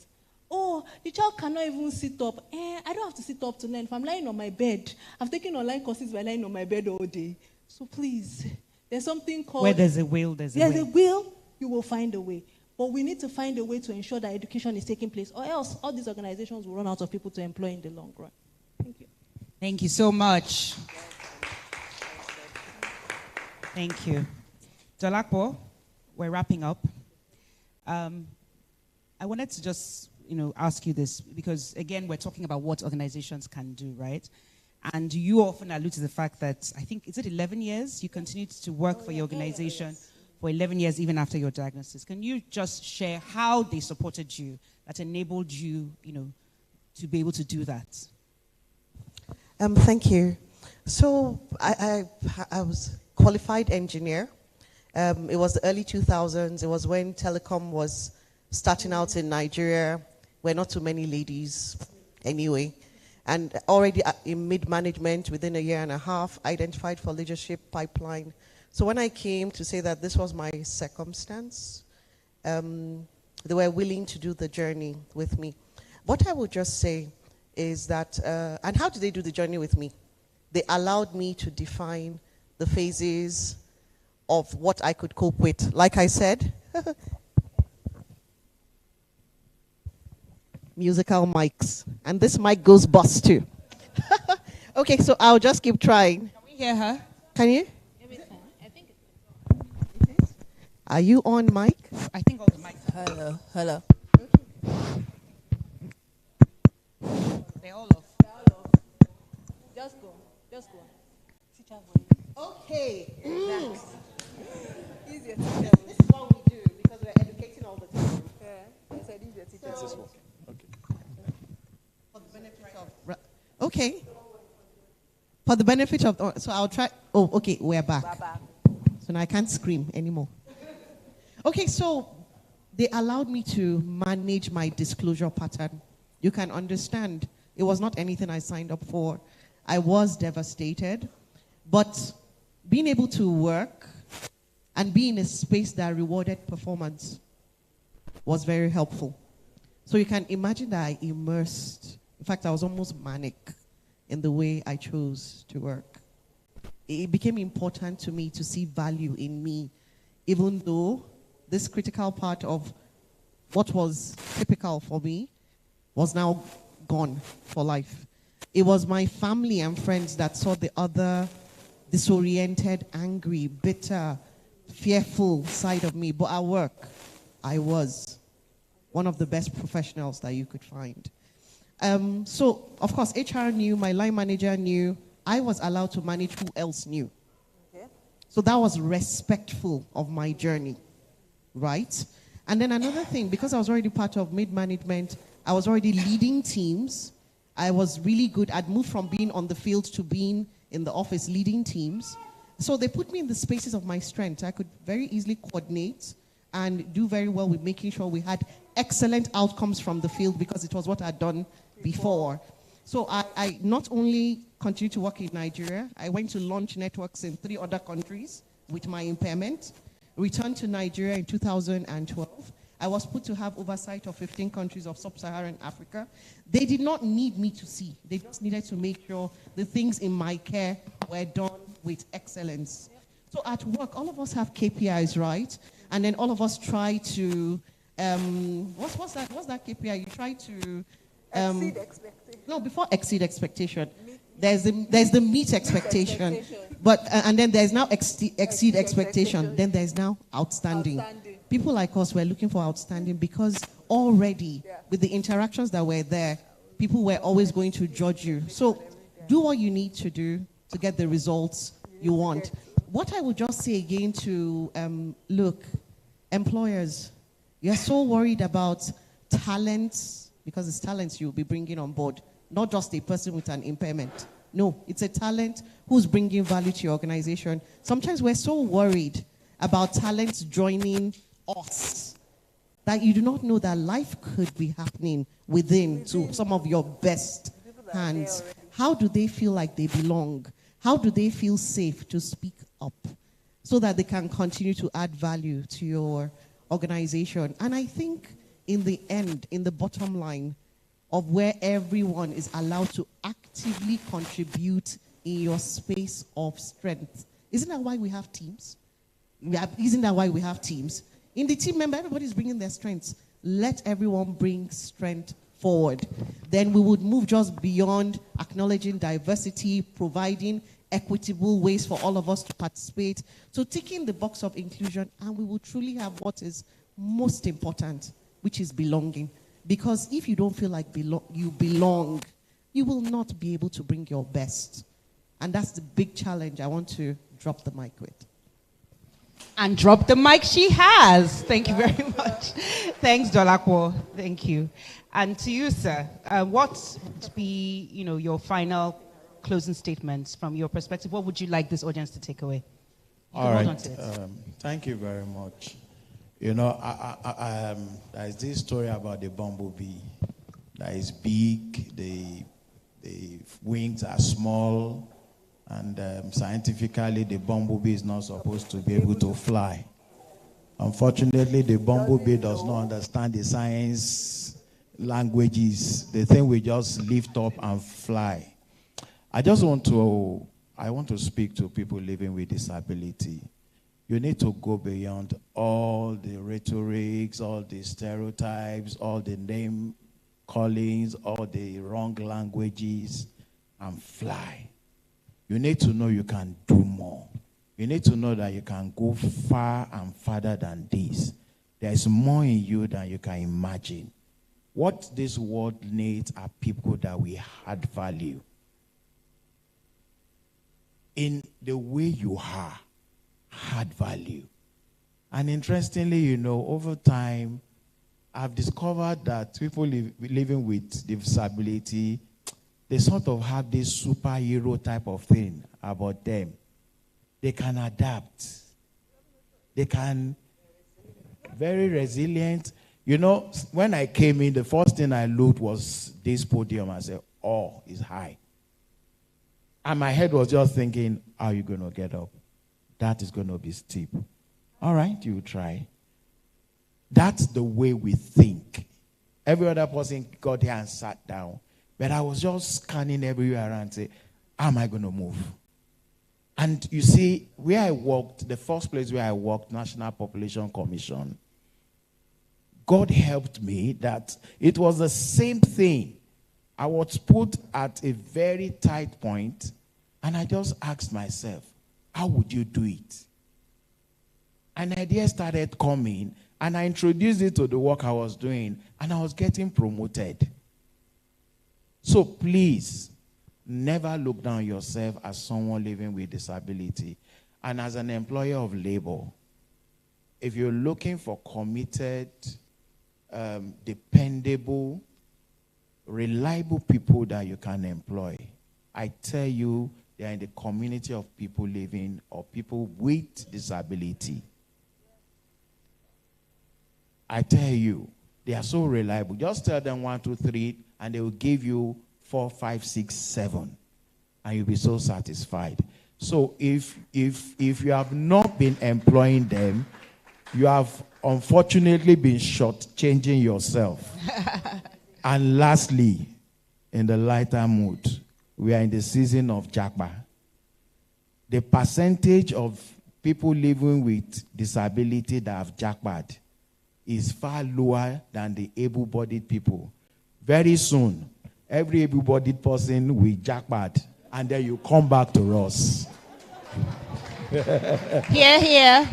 Oh, the child cannot even sit up. I don't have to sit up to learn. If I'm lying on my bed, I've taken online courses by lying on my bed all day. So please, there's something called... Where there's a will, there's a way. There's a will, you will find a way. But we need to find a way to ensure that education is taking place, or else all these organizations will run out of people to employ in the long run. Thank you. Thank you so much. Thank you. Dolapo, we're wrapping up. I wanted to just, ask you this, because again, we're talking about what organizations can do, right? And you often allude to the fact that, I think, is it 11 years? You continued to work for your organization for 11 years, even after your diagnosis. Can you just share how they supported you, that enabled you, to be able to do that? Thank you. So I was a qualified engineer. It was the early 2000s. It was when telecom was starting out in Nigeria. We're not too many ladies anyway. And already in mid-management, within a year and a half, identified for leadership pipeline. So when I came to say that this was my circumstance, they were willing to do the journey with me. What I would just say is that, and how did they do the journey with me? They allowed me to define the phases of what I could cope with. Like I said, musical mics. And this mic goes bust too. Okay, so I'll just keep trying. Can we hear her? Can you? Are you on mic? I think all the mics are. Hello, hello. They're all off. Just go, just go. Okay. Easier This is what we do because we're educating all the time. Yeah, I said easier teacher. So, for the benefit of... Okay. For the benefit of... So I'll try... Oh, okay, we're back. So now I can't scream anymore. Okay, so they allowed me to manage my disclosure pattern. You can understand it was not anything I signed up for. I was devastated, but being able to work and be in a space that rewarded performance was very helpful. So you can imagine that I immersed. In fact, I was almost manic in the way I chose to work. It became important to me to see value in me, even though this critical part of what was typical for me was now gone for life. It was my family and friends that saw the other disoriented, angry, bitter, fearful side of me. But at work, I was one of the best professionals that you could find. So, of course, HR knew, my line manager knew, I was allowed to manage who else knew. Okay. So that was respectful of my journey. Right? And then another thing, because I was already part of mid-management, I was already leading teams. I was really good. I'd moved from being on the field to being in the office leading teams. So they put me in the spaces of my strength. I could very easily coordinate and do very well with making sure we had excellent outcomes from the field because it was what I'd done before. So I not only continued to work in Nigeria, I went to launch networks in 3 other countries with my impairment. Returned to Nigeria in 2012. I was put to have oversight of 15 countries of Sub-Saharan Africa. They did not need me to see. They just needed to make sure the things in my care were done with excellence. So at work, all of us have KPIs, right? And then all of us try to, what's that KPI? You try to... exceed expectation. No, before exceed expectation. There's the meet expectation. But, and then there's now exceed expectation. Then there's now outstanding. People like us were looking for outstanding because already with the interactions that were there, people were always going to judge you. So do what you need to do to get the results you want. What I would just say again to, look, employers, you're so worried about talents, because it's talents you'll be bringing on board, not just a person with an impairment. No, it's a talent who's bringing value to your organization. Sometimes we're so worried about talents joining us that you do not know that life could be happening within to some of your best hands. How do they feel like they belong? How do they feel safe to speak up so that they can continue to add value to your organization? And I think in the end, in the bottom line of where everyone is allowed to actively contribute in your space of strength. Isn't that why we have teams? Isn't that why we have teams? In the team member, everybody's bringing their strengths. Let everyone bring strength forward. Then we would move just beyond acknowledging diversity, providing equitable ways for all of us to participate. So ticking the box of inclusion, and we will truly have what is most important, which is belonging. Because if you don't feel like you belong, you will not be able to bring your best. And that's the big challenge I want to drop the mic with. And drop the mic she has. Thank you very much. Thanks, Dolakwo. Thank you. And to you, sir, what would be, your final closing statements from your perspective? What would you like this audience to take away? All right. Thank you very much. There's this story about the bumblebee that is big, the wings are small, and scientifically the bumblebee is not supposed to be able to fly. Unfortunately, the bumblebee does not understand the science languages. The thing will just lift up and fly. I want to speak to people living with disability. You need to go beyond all the rhetorics, all the stereotypes, all the name callings, all the wrong languages, and fly. You need to know you can do more. You need to know that you can go far and farther than this. There's more in you than you can imagine. What this world needs are people that we add value. In the way you are, add value. And interestingly, over time, I've discovered that people living with disability, they sort of have this superhero type of thing about them. They can adapt. They can, very resilient. When I came in, the first thing I looked was this podium. I said, oh, it's high. And my head was just thinking, how are you going to get up? That is going to be steep. All right, you try. That's the way we think. Every other person got there and sat down. But I was just scanning everywhere around and say, how am I going to move? And you see, where I worked, the first place where I worked, National Population Commission, God helped me that it was the same thing. I was put at a very tight point, and I just asked myself, how would you do it? An idea started coming, and I introduced it to the work I was doing, and I was getting promoted. So please, never look down yourself as someone living with disability. And as an employer of labor, if you're looking for committed, dependable, reliable people that you can employ, I tell you, they are in the community of people living or people with disability. I tell you, they are so reliable. Just tell them 1, 2, 3, and they will give you 4, 5, 6, 7, and you'll be so satisfied. So if you have not been employing them, you have unfortunately been shortchanging yourself. And lastly, in the lighter mood, we are in the season of Japa. The percentage of people living with disability that have jackpot is far lower than the able-bodied people. Very soon, every able-bodied person will jackpot and then you come back to us. Here, here.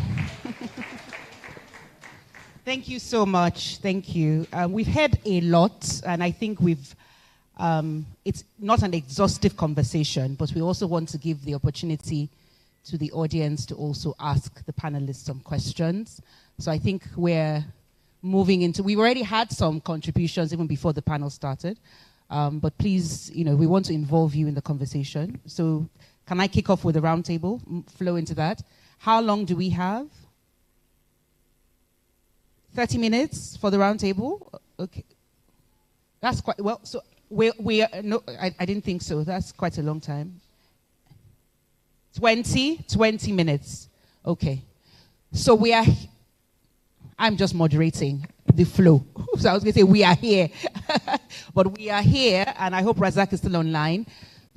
Thank you so much. Thank you. We've heard a lot, and I think it's not an exhaustive conversation, but we also want to give the opportunity to the audience to also ask the panelists some questions. So I think we're moving into, we already had some contributions even before the panel started, but please, we want to involve you in the conversation. So can I kick off with a roundtable, flow into that? How long do we have? 30 minutes for the roundtable? Okay. That's quite, well, so we are, no, I didn't think so. That's quite a long time. 20 minutes. Okay. So I'm just moderating the flow. So I was going to say we are here. But we are here, and I hope Razak is still online,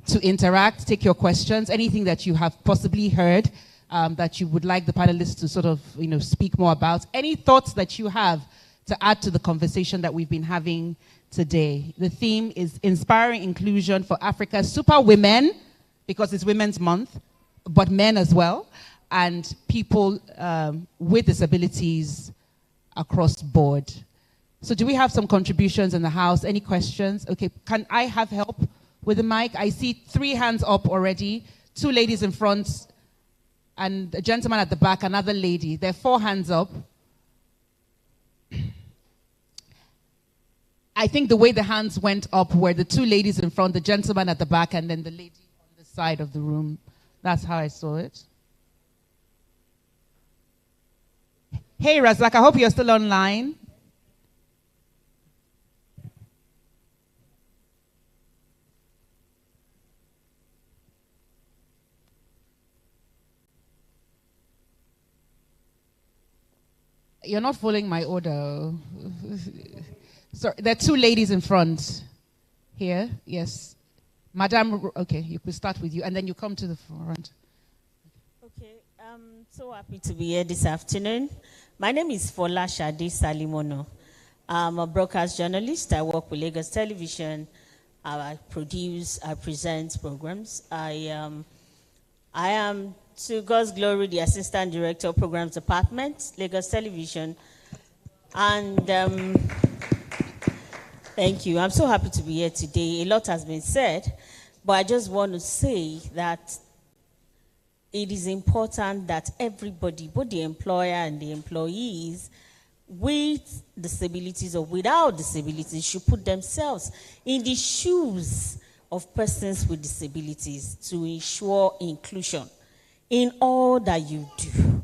to interact, take your questions, anything that you have possibly heard that you would like the panelists to sort of, speak more about. Any thoughts that you have to add to the conversation that we've been having today. The theme is inspiring inclusion for Africa's super women, because it's Women's Month, but men as well, and people with disabilities across board. So do we have some contributions in the house? Any questions? Okay, can I have help with the mic? I see 3 hands up already, 2 ladies in front, and a gentleman at the back, another lady. There are 4 hands up. I think the way the hands went up were the 2 ladies in front, the gentleman at the back, and then the lady on the side of the room. That's how I saw it. Hey, Razak, I hope you're still online. You're not following my order. Sorry, there are 2 ladies in front here. Yes. Madam, okay, you could start with you, and then you come to the front. Okay, I'm so happy to be here this afternoon. My name is Fola Shadi Salimono. I'm a broadcast journalist. I work with Lagos Television. I produce, I present programs. I am, to God's glory, the Assistant Director of Programs Department, Lagos Television. And thank you. I'm so happy to be here today. A lot has been said, but I just want to say that it is important that everybody, both the employer and the employees, with disabilities or without disabilities, should put themselves in the shoes of persons with disabilities to ensure inclusion in all that you do.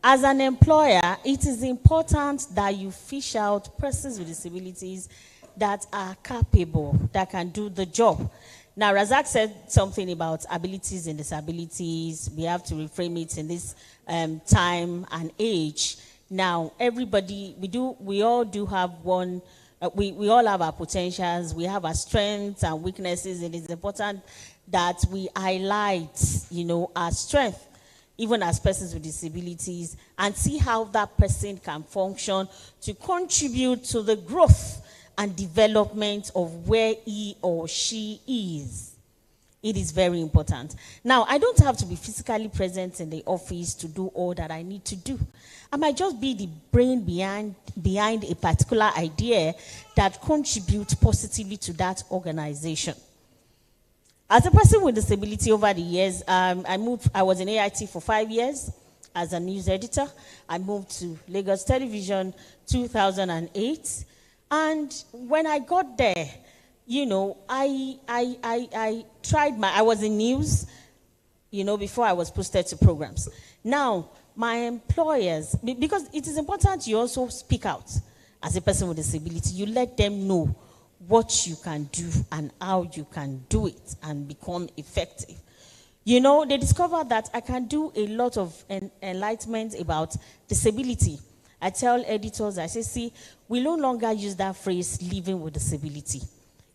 As an employer, it is important that you fish out persons with disabilities that are capable, that can do the job. Now, Razak said something about abilities and disabilities. We have to reframe it in this time and age. Now, everybody, we all do have one, we all have our potentials, we have our strengths and weaknesses, and it's important that we highlight, our strength, even as persons with disabilities, and see how that person can function to contribute to the growth and development of where he or she is. It is very important. Now, I don't have to be physically present in the office to do all that I need to do. I might just be the brain behind a particular idea that contributes positively to that organization. As a person with disability over the years, I was in AIT for 5 years as a news editor. I moved to Lagos Television 2008. And when I got there, I tried I was in news, before I was posted to programs. Now, my employers, because it is important you also speak out as a person with disability, you let them know what you can do and how you can do it and become effective. They discovered that I can do a lot of enlightenment about disability. I tell editors, I say, see, we no longer use that phrase, living with disability.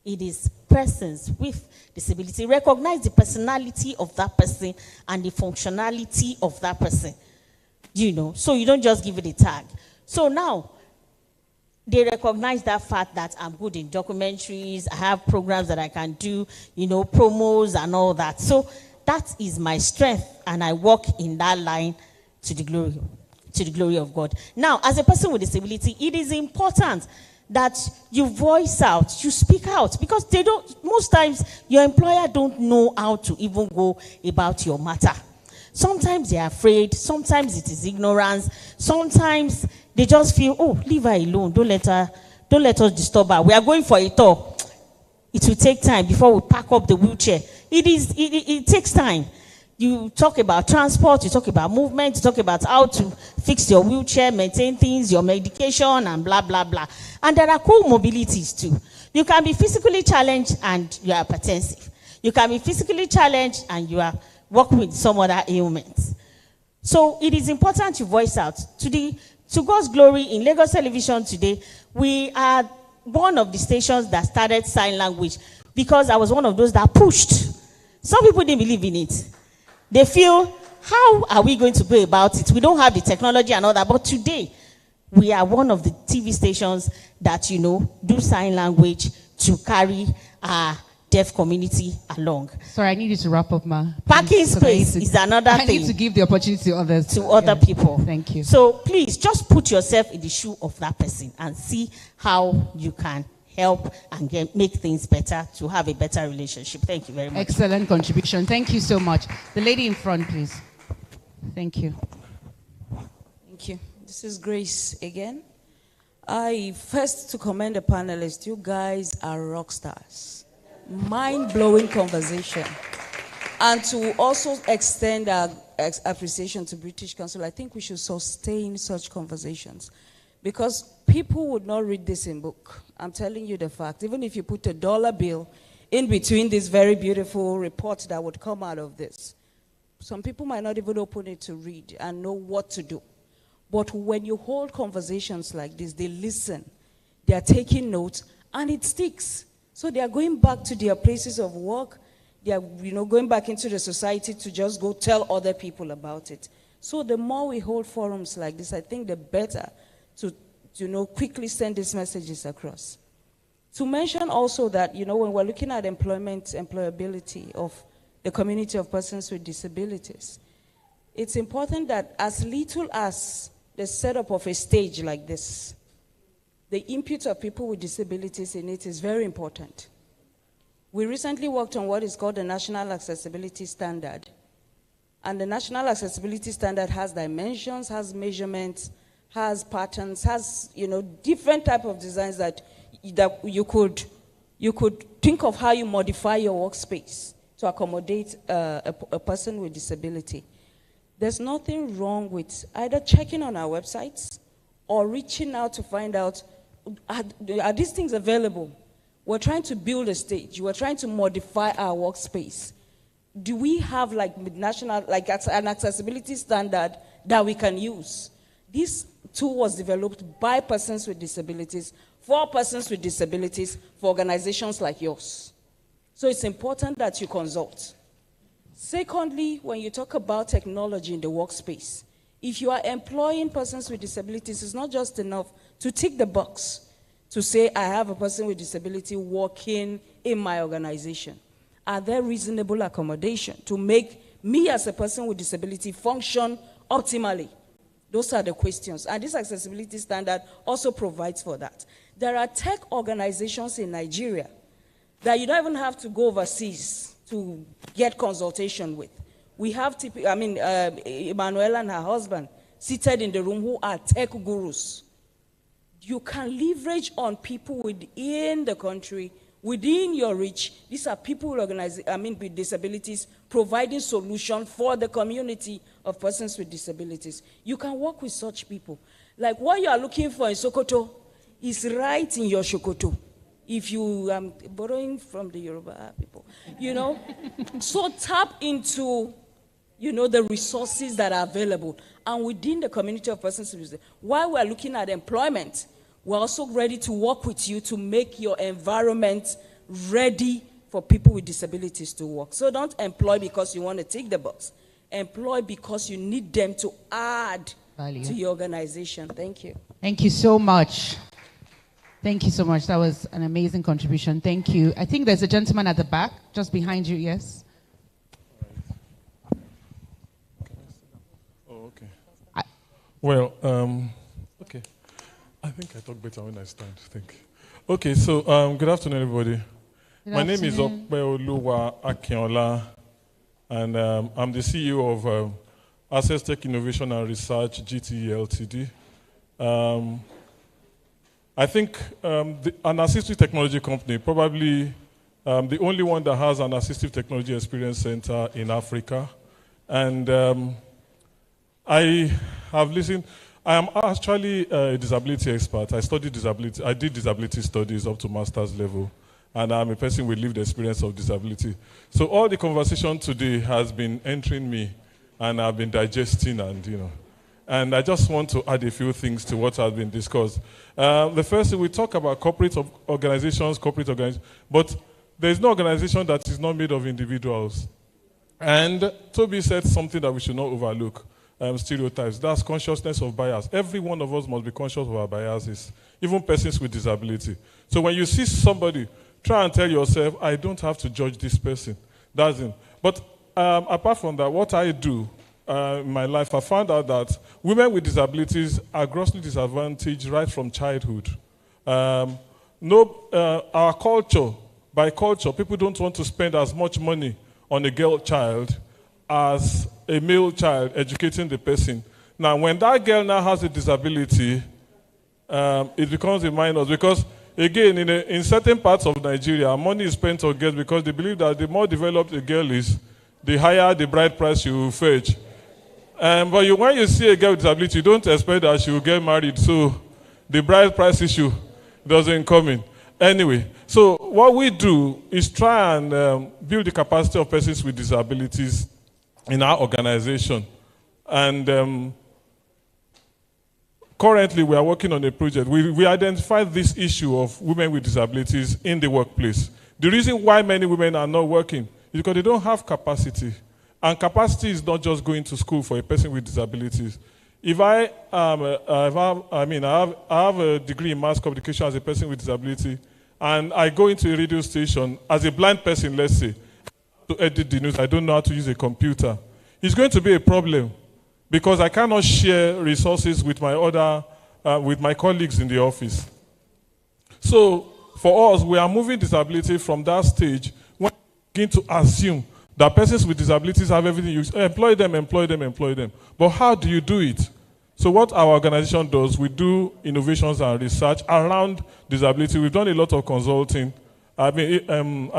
It is persons with disability. Recognize the personality of that person and the functionality of that person. So you don't just give it a tag. So now, they recognize that fact that I'm good in documentaries, I have programs that I can do, promos and all that. So that is my strength, and I walk in that line to the glory of God. Now, as a person with disability, it is important that you voice out, you speak out, because most times your employer don't know how to even go about your matter. Sometimes they're afraid, sometimes it is ignorance, sometimes they just feel, oh, leave her alone, don't let us disturb her. We are going for a tour. It will take time before we pack up the wheelchair. It takes time. You talk about transport, you talk about movement, you talk about how to fix your wheelchair, maintain things, your medication, and blah, blah, blah. And there are co-mobilities too. You can be physically challenged and you are hypertensive. You can be physically challenged and you are working with some other ailments. So it is important you voice out. To God's glory, in Lagos Television today, we are one of the stations that started sign language, because I was one of those that pushed. Some people didn't believe in it. They feel, how are we going to go about it? We don't have the technology and all that. But today, we are one of the TV stations that, do sign language to carry our deaf community along. Sorry, I need you to wrap up, ma. Parking space is another thing. I need to give the opportunity to others. To other people. Thank you. So please, just put yourself in the shoe of that person and see how you can help and make things better, to have a better relationship. Thank you very much. Excellent contribution. Thank you so much. The lady in front, please. Thank you. Thank you. This is Grace again. First to commend the panelists. You guys are rock stars. Mind-blowing conversation. And to also extend our appreciation to British Council, I think we should sustain such conversations, because people would not read this in book. I'm telling you the fact. Even if you put a dollar bill in between this very beautiful report that would come out of this, some people might not even open it to read and know what to do. But when you hold conversations like this, they listen, they are taking notes, and it sticks. So they are going back to their places of work. They are, going back into the society to just go tell other people about it. So the more we hold forums like this, I think the better to, quickly send these messages across. To mention also that, when we're looking at employability of the community of persons with disabilities, it's important that as little as the setup of a stage like this, the input of people with disabilities in it is very important. We recently worked on what is called the National Accessibility Standard. And the National Accessibility Standard has dimensions, has measurements, has patterns, has, different type of designs that you could think of how you modify your workspace to accommodate a person with disability. There's nothing wrong with either checking on our websites or reaching out to find out, are these things available? We're trying to build a stage. We're trying to modify our workspace. Do we have an accessibility standard that we can use? This tool was developed by persons with disabilities, for persons with disabilities, for organizations like yours. So it's important that you consult. Secondly, when you talk about technology in the workspace, if you are employing persons with disabilities, it's not just enough to tick the box to say, I have a person with disability working in my organization. Are there reasonable accommodation to make me as a person with disability function optimally? Those are the questions. And this accessibility standard also provides for that. There are tech organizations in Nigeria that you don't even have to go overseas to get consultation with. We have, Emanuela and her husband seated in the room who are tech gurus. You can leverage on people within the country, within your reach. These are people with disabilities, providing solutions for the community of persons with disabilities. You can work with such people. Like what you are looking for in Sokoto is right in your Sokoto. If you, borrowing from the Yoruba people, So tap into, the resources that are available. And within the community of persons with disabilities, while we're looking at employment, we're also ready to work with you to make your environment ready for people with disabilities to work. So don't employ because you want to tick the box. Employ because you need them to add value to your organization. Thank you. Thank you so much. Thank you so much. That was an amazing contribution. Thank you. I think there's a gentleman at the back, just behind you, yes? Oh, okay. Well, okay. I think I talk better when I stand, I think. Okay, so good afternoon, everybody. My name is Okpeoluwa Akinola, and I'm the CEO of Access Tech Innovation and Research, GTE Ltd. I think an assistive technology company, probably the only one that has an assistive technology experience center in Africa. And I have listened. I am actually a disability expert. I studied disability. I did disability studies up to master's level. And I'm a person with lived experience of disability. So all the conversation today has been entering me, and I've been digesting, and I just want to add a few things to what has been discussed. The first thing, we talk about corporate organizations, but there's no organization that is not made of individuals. And Toby said something that we should not overlook, stereotypes. That's consciousness of bias. Every one of us must be conscious of our biases, even persons with disability. So when you see somebody, try and tell yourself, I don't have to judge this person. That's it. But apart from that, what I do in my life, I found out that women with disabilities are grossly disadvantaged right from childhood. Our culture, by culture, people don't want to spend as much money on a girl child as a male child educating the person. Now, when that girl now has a disability, it becomes a minus, because again, in certain parts of Nigeria, money is spent on girls because they believe that the more developed a girl is, the higher the bride price you will fetch. But when you see a girl with disability, you don't expect that she will get married, so the bride price issue doesn't come in. Anyway, so what we do is try and build the capacity of persons with disabilities in our organization. And currently, we are working on a project. We identified this issue of women with disabilities in the workplace. The reason why many women are not working is because they don't have capacity. And capacity is not just going to school for a person with disabilities. If I have a degree in mass communication as a person with disability, and I go into a radio station as a blind person, let's say, to edit the news, I don't know how to use a computer. It's going to be a problem because I cannot share resources with with my colleagues in the office. So for us, we are moving disability from that stage when we begin to assume that persons with disabilities have everything. You employ them. But how do you do it? So what our organization does, we do innovations and research around disability. We've done a lot of consulting. I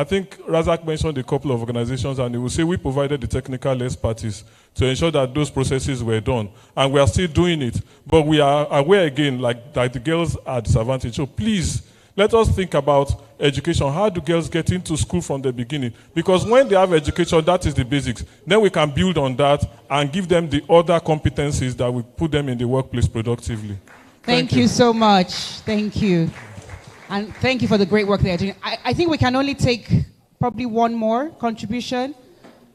think Razak mentioned a couple of organizations, and he will say we provided the technical expertise to ensure that those processes were done. And we are still doing it. But we are aware again, that the girls are disadvantaged. So please, let us think about education. How do girls get into school from the beginning? Because when they have education, that is the basics. Then we can build on that and give them the other competencies that will put them in the workplace productively. Thank you so much. Thank you. And thank you for the great work they are doing. I think we can only take probably one more contribution.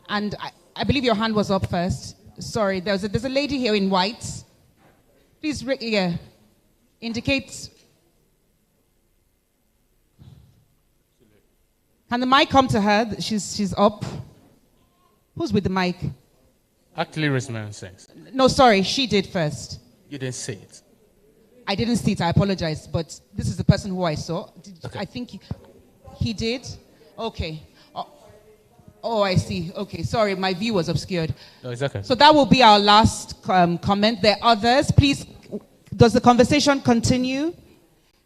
And I believe your hand was up first. Sorry, there's a lady here in white. Please, indicate. Can the mic come to her? She's up. Who's with the mic? Actually, raised my own sense. No, sorry, she did first. You didn't say it. I didn't see it, I apologize, but this is the person who I saw. Okay. I think he did? Okay. Oh, I see. Okay, sorry, my view was obscured. No, it's okay. So that will be our last comment. There are others. Please, does the conversation continue?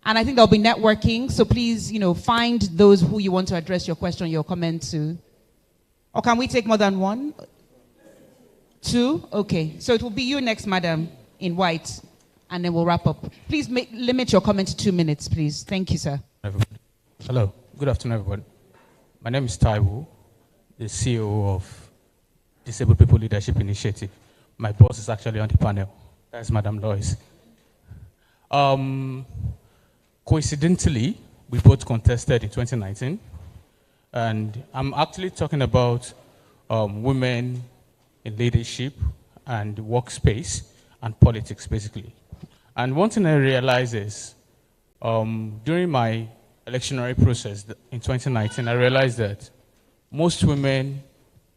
And I think there'll be networking, so please, find those who you want to address your question, your comment to. Or can we take more than one? Two? Okay. So it will be you next, madam, in white, and then we'll wrap up. Please limit your comment to 2 minutes, please. Thank you, sir. Everybody. Hello. Good afternoon, everybody. My name is Taiwo, the CEO of Disabled People Leadership Initiative. My boss is actually on the panel. That's Madam Lois. Coincidentally, we both contested in 2019, and I'm actually talking about women in leadership and workspace and politics, basically. And one thing I realize is During my electionary process in 2019, I realized that most women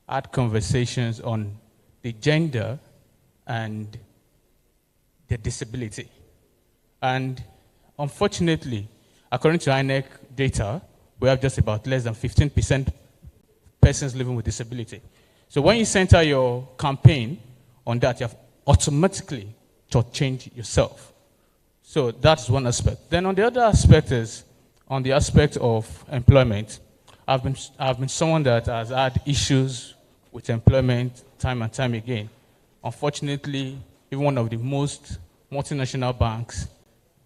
had conversations on the gender and the disability. And unfortunately, according to INEC data, we have just about less than 15% persons living with disability. So when you center your campaign on that, you have automatically shortchanged yourself. So that's one aspect. Then on the other aspect is, on the aspect of employment, I've been someone that has had issues with employment time and time again. Unfortunately, even one of the most multinational banks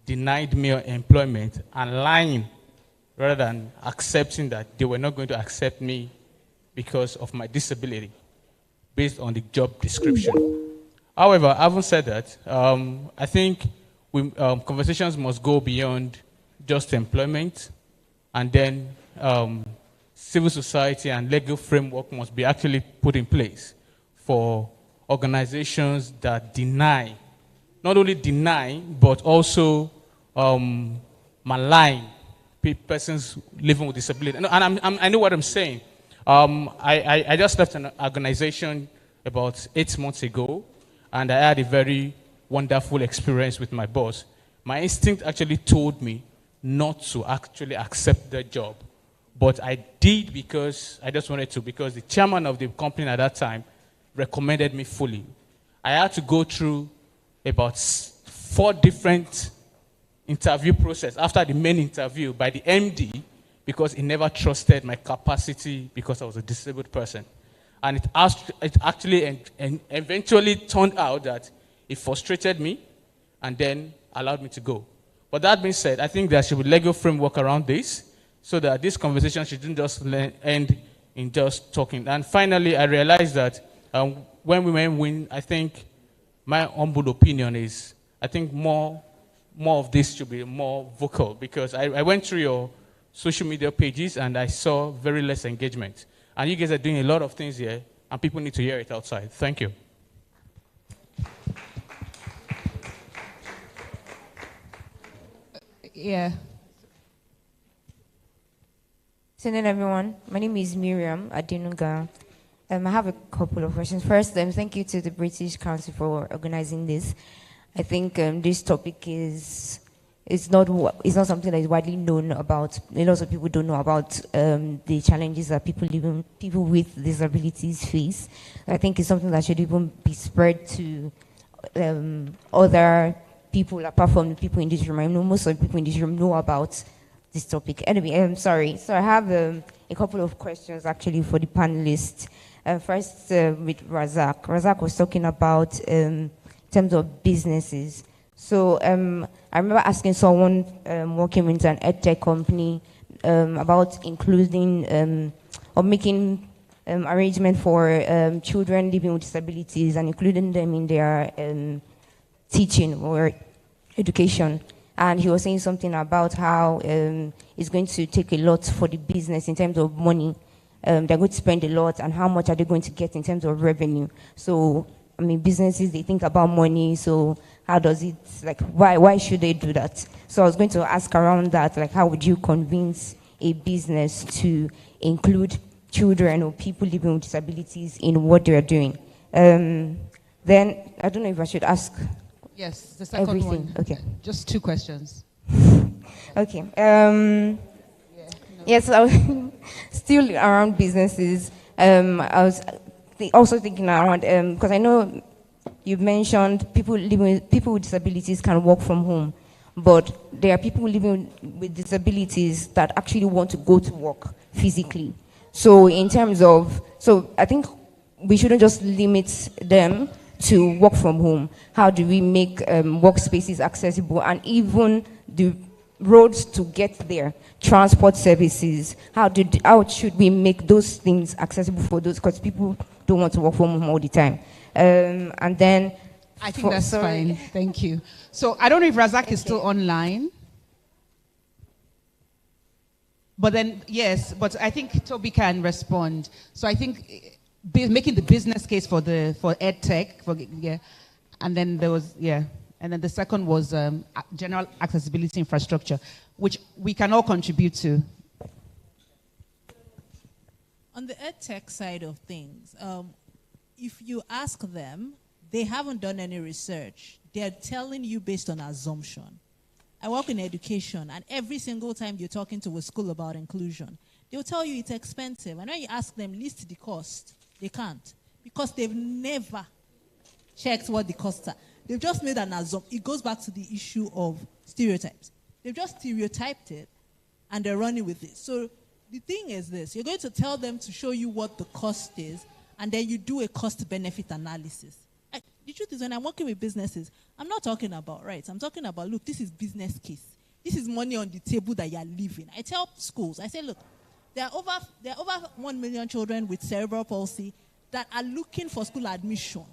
denied me employment and lying rather than accepting that they were not going to accept me because of my disability based on the job description. However, having said that, I think conversations must go beyond just employment, and then civil society and legal framework must be actually put in place for organizations that deny, not only deny, but also malign persons living with disability. And I know what I'm saying. I just left an organization about 8 months ago, and I had a very wonderful experience with my boss. My instinct actually told me not to actually accept the job, but I did because I just wanted to, because the chairman of the company at that time recommended me fully. I had to go through about 4 different interview process after the main interview by the MD, because he never trusted my capacity because I was a disabled person. And it actually eventually turned out that it frustrated me and then allowed me to go. But that being said, I think there should be legal framework around this so that this conversation shouldn't just end in just talking. And finally, I realized that when women win, I think my humble opinion is, I think more of this should be more vocal, because I went through your social media pages and I saw very less engagement. And you guys are doing a lot of things here, and people need to hear it outside. Thank you. Yeah. So then everyone, my name is Miriam Adenuga. I have a couple of questions. First, thank you to the British Council for organizing this. I think this topic is not something that is widely known about. A lot of people don't know about the challenges that people with disabilities face. I think it's something that should even be spread to other people apart from the people in this room. I know most of the people in this room know about this topic. Anyway, I'm sorry. So I have a couple of questions actually for the panelists. First, with Razak. Razak was talking about in terms of businesses. So I remember asking someone working with an edtech company about including or making arrangement for children living with disabilities and including them in their teaching or education. And he was saying something about how it's going to take a lot for the business in terms of money. They're going to spend a lot, and how much are they going to get in terms of revenue? So, I mean, businesses, they think about money, so how does it, like, why should they do that? So I was going to ask around that, like, how would you convince a business to include children or people living with disabilities in what they're doing? Then, I don't know if I should ask. Yes, the second everything. one. Okay. Just 2 questions. Okay. Yes, I was still around businesses. I was also thinking around, because I know you mentioned people with disabilities can work from home, but there are people living with disabilities that actually want to go to work physically. So in terms of, I think we shouldn't just limit them to work from home. How do we make workspaces accessible, and even the roads to get there, transport services? How should we make those things accessible for those? Because people don't want to work from home all the time. And then I think that's fine. Thank you. So I don't know if Razak is still online. But then, yes, but I think Toby can respond. So I think making the business case for EdTech, and then there was, And then the second was general accessibility infrastructure, which we can all contribute to. On the EdTech side of things, if you ask them, they haven't done any research. They're telling you based on assumption. I work in education, and every single time you're talking to a school about inclusion, they'll tell you it's expensive. And when you ask them, list the cost, they can't. Because they've never checked what the costs are. They've just made an assumption. It goes back to the issue of stereotypes. They've just stereotyped it, and they're running with it. So the thing is this. You're going to tell them to show you what the cost is, and then you do a cost-benefit analysis. The truth is, when I'm working with businesses, I'm not talking about rights. I'm talking about, look, this is business case. This is money on the table that you're leaving. I tell schools, I say, look, there are over 1 million children with cerebral palsy that are looking for school admission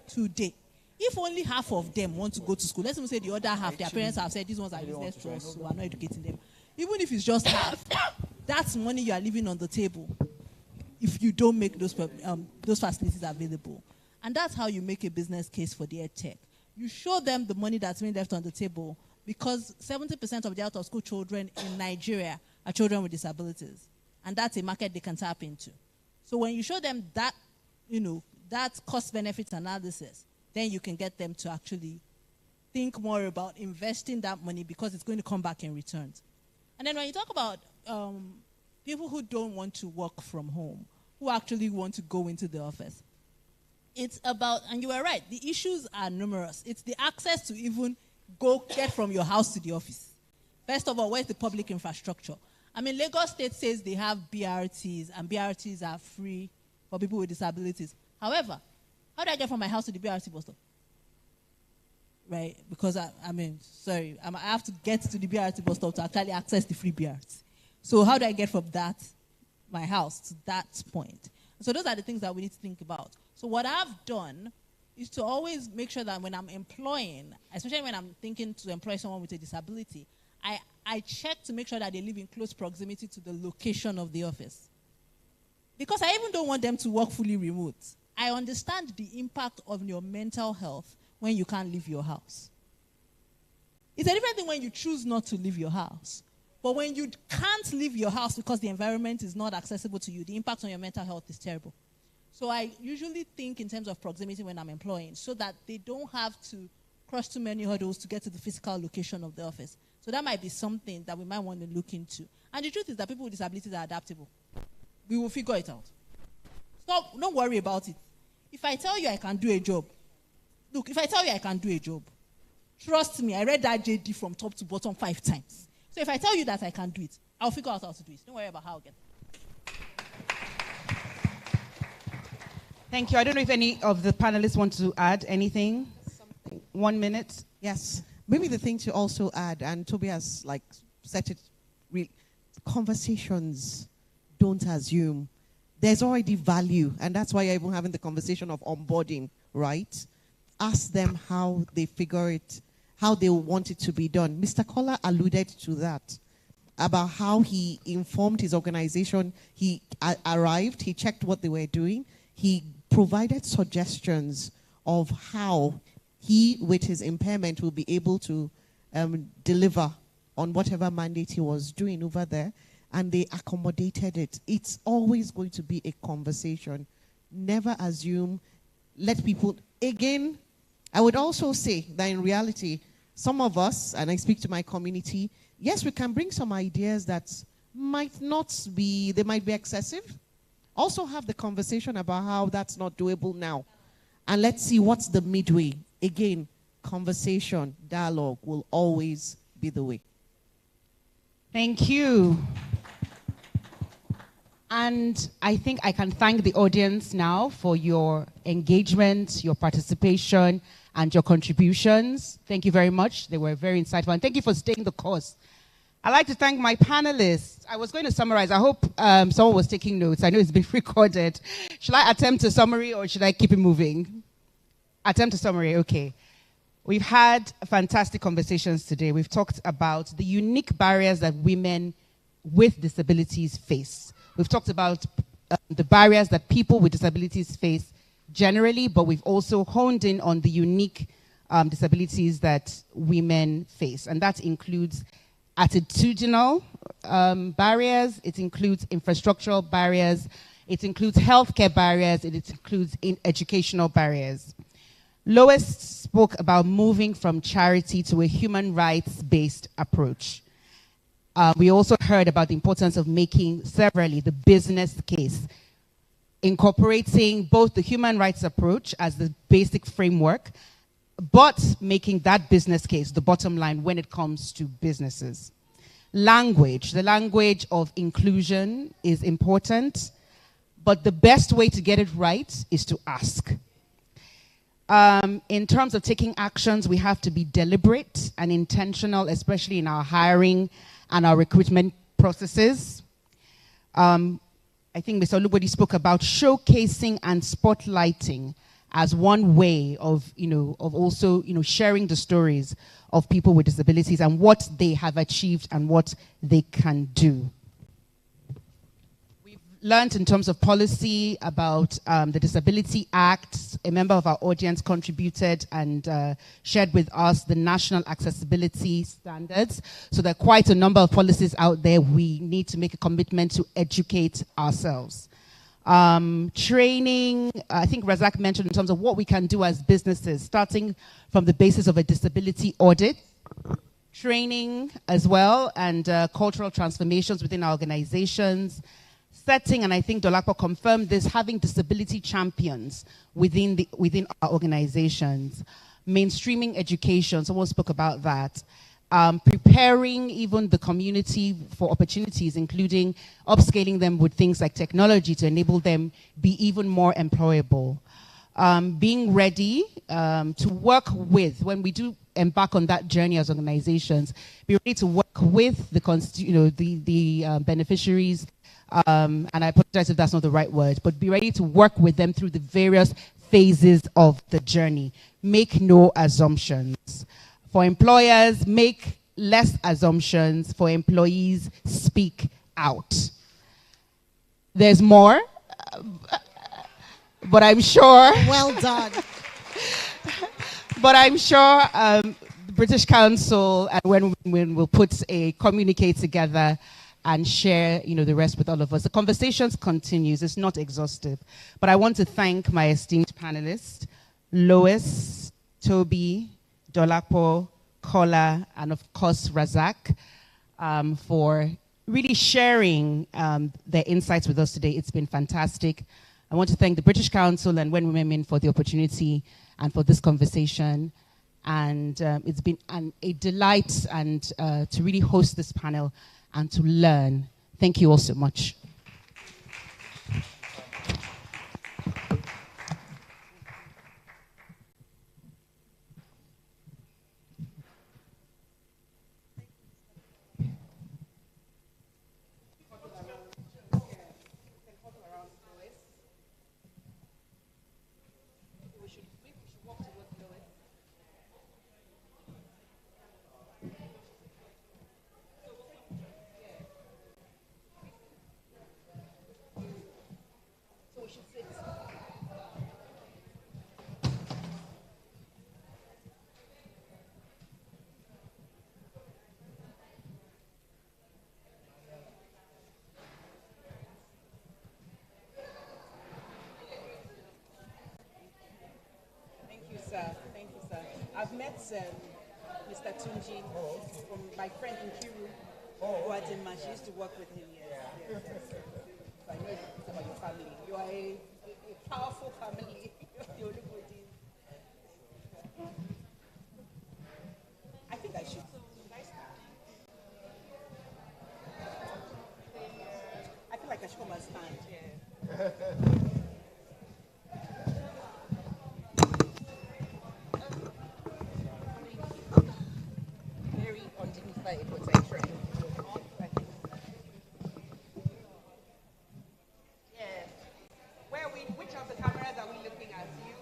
today. If only half of them want to go to school, let's even say the other half, their parents have said, these ones are useless to us, so we're not educating them. Even if it's just half, that's money you are leaving on the table if you don't make those facilities available. And that's how you make a business case for the EdTech. You show them the money that's been left on the table, because 70% of the out-of-school children in Nigeria are children with disabilities. And that's a market they can tap into. So when you show them that, that cost-benefit analysis, then you can get them to actually think more about investing that money, because it's going to come back in returns. And then when you talk about people who don't want to work from home, who actually want to go into the office, it's about, and you were right, the issues are numerous. It's the access to even go get from your house to the office. First of all, where's the public infrastructure? I mean, Lagos State says they have BRTs, and BRTs are free for people with disabilities. However, how do I get from my house to the BRT bus stop? Right? Because, I have to get to the BRT bus stop to actually access the free BRT. So how do I get from my house, to that point? So those are the things that we need to think about. So what I've done is to always make sure that when I'm employing, especially when I'm thinking to employ someone with a disability, I check to make sure that they live in close proximity to the location of the office. Because I even don't want them to work fully remote. I understand the impact on your mental health when you can't leave your house. It's a different thing when you choose not to leave your house. But when you can't leave your house because the environment is not accessible to you, the impact on your mental health is terrible. So I usually think in terms of proximity when I'm employing, so that they don't have to cross too many hurdles to get to the physical location of the office. So that might be something that we might want to look into. And the truth is that people with disabilities are adaptable. We will figure it out. Don't worry about it. If I tell you I can do a job, look, if I tell you I can do a job, trust me, I read that JD from top to bottom 5 times. So if I tell you that I can do it, I'll figure out how to do it. Don't worry about how I'll get it. Thank you. I don't know if any of the panelists want to add anything. 1 minute. Yes. Maybe the thing to also add, and Tobias set it, conversations don't assume. There's already value, and that's why you're even having the conversation of onboarding, right? Ask them how they figure it, how they want it to be done. Mr. Kola alluded to that, about how he informed his organization. He arrived, he checked what they were doing, he provided suggestions of how he, with his impairment, will be able to deliver on whatever mandate he was doing over there, and they accommodated it. It's always going to be a conversation. Never assume, let people, again, I would also say that in reality, some of us, and I speak to my community, yes, we can bring some ideas that might not be, they might be excessive. Also have the conversation about how that's not doable now. And let's see what's the midway. Again, conversation, dialogue will always be the way. Thank you. And I think I can thank the audience now for your engagement, your participation, and your contributions. Thank you very much. They were very insightful. And thank you for staying the course. I'd like to thank my panelists. I was going to summarize. I hope someone was taking notes. I know it's been recorded. Should I attempt a summary or should I keep it moving? Attempt a summary, okay. We've had fantastic conversations today. We've talked about the unique barriers that women with disabilities face. We've talked about the barriers that people with disabilities face generally, but we've also honed in on the unique disabilities that women face. And that includes attitudinal barriers, it includes infrastructural barriers, it includes healthcare barriers, it includes educational barriers. Lois spoke about moving from charity to a human rights-based approach. We also heard about the importance of making severally the business case, incorporating both the human rights approach as the basic framework, but making that business case the bottom line when it comes to businesses. Language, the language of inclusion is important, but the best way to get it right is to ask. In terms of taking actions, we have to be deliberate and intentional, especially in our hiring and our recruitment processes. I think Mr. Olubodi spoke about showcasing and spotlighting as one way of, also, sharing the stories of people with disabilities and what they have achieved and what they can do. Learned in terms of policy about the Disability Act. A member of our audience contributed and shared with us the national accessibility standards. So there are quite a number of policies out there. We need to make a commitment to educate ourselves. Training, I think Razak mentioned in terms of what we can do as businesses, starting from the basis of a disability audit, training as well, and cultural transformations within our organizations, setting, and I think Dolapo confirmed this, having disability champions within our organizations, mainstreaming education, someone spoke about that, preparing even the community for opportunities, including upscaling them with things like technology to enable them be even more employable. Being ready to work with, when we do embark on that journey as organizations, be ready to work with the beneficiaries, and I apologize if that's not the right word, but be ready to work with them through the various phases of the journey. Make no assumptions. For employers, make less assumptions. For employees, speak out. There's more, but I'm sure. Well done. But I'm sure the British Council and when we'll put a communique together and share, the rest with all of us. The conversations continues. It's not exhaustive. But I want to thank my esteemed panelists, Lois, Toby, Dolapo, Kola, and of course, Razak, for really sharing their insights with us today. It's been fantastic. I want to thank the British Council and When Women Win for the opportunity and for this conversation. And it's been a delight and to really host this panel and to learn. Thank you all so much. Thank you, sir. I've met Mr. Tunji from my friend in Kiru, who had him, she used to work with him. Yes. So I know it's about your family. You are a powerful family. You're I think I should. I feel like I should come and stand. Yeah. Which of the cameras are we looking at? You?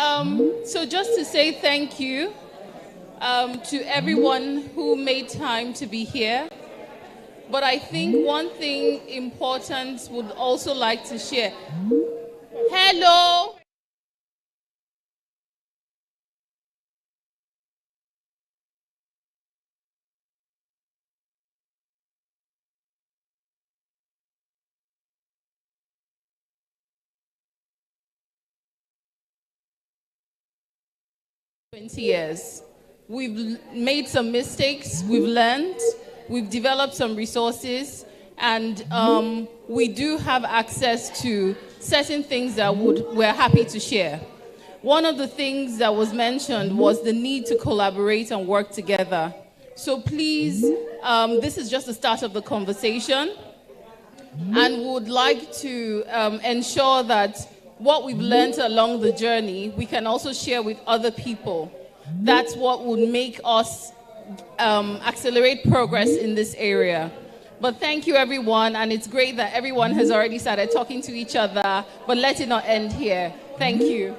So just to say thank you to everyone who made time to be here. But I think one thing important would also like to share. Hello. Years. We've made some mistakes, we've learned, we've developed some resources, and we do have access to certain things that we're happy to share. One of the things that was mentioned was the need to collaborate and work together. So please, this is just the start of the conversation, and would like to ensure that what we've learned along the journey, we can also share with other people. That's what would make us accelerate progress in this area. But thank you, everyone, and it's great that everyone has already started talking to each other, but let it not end here. Thank you.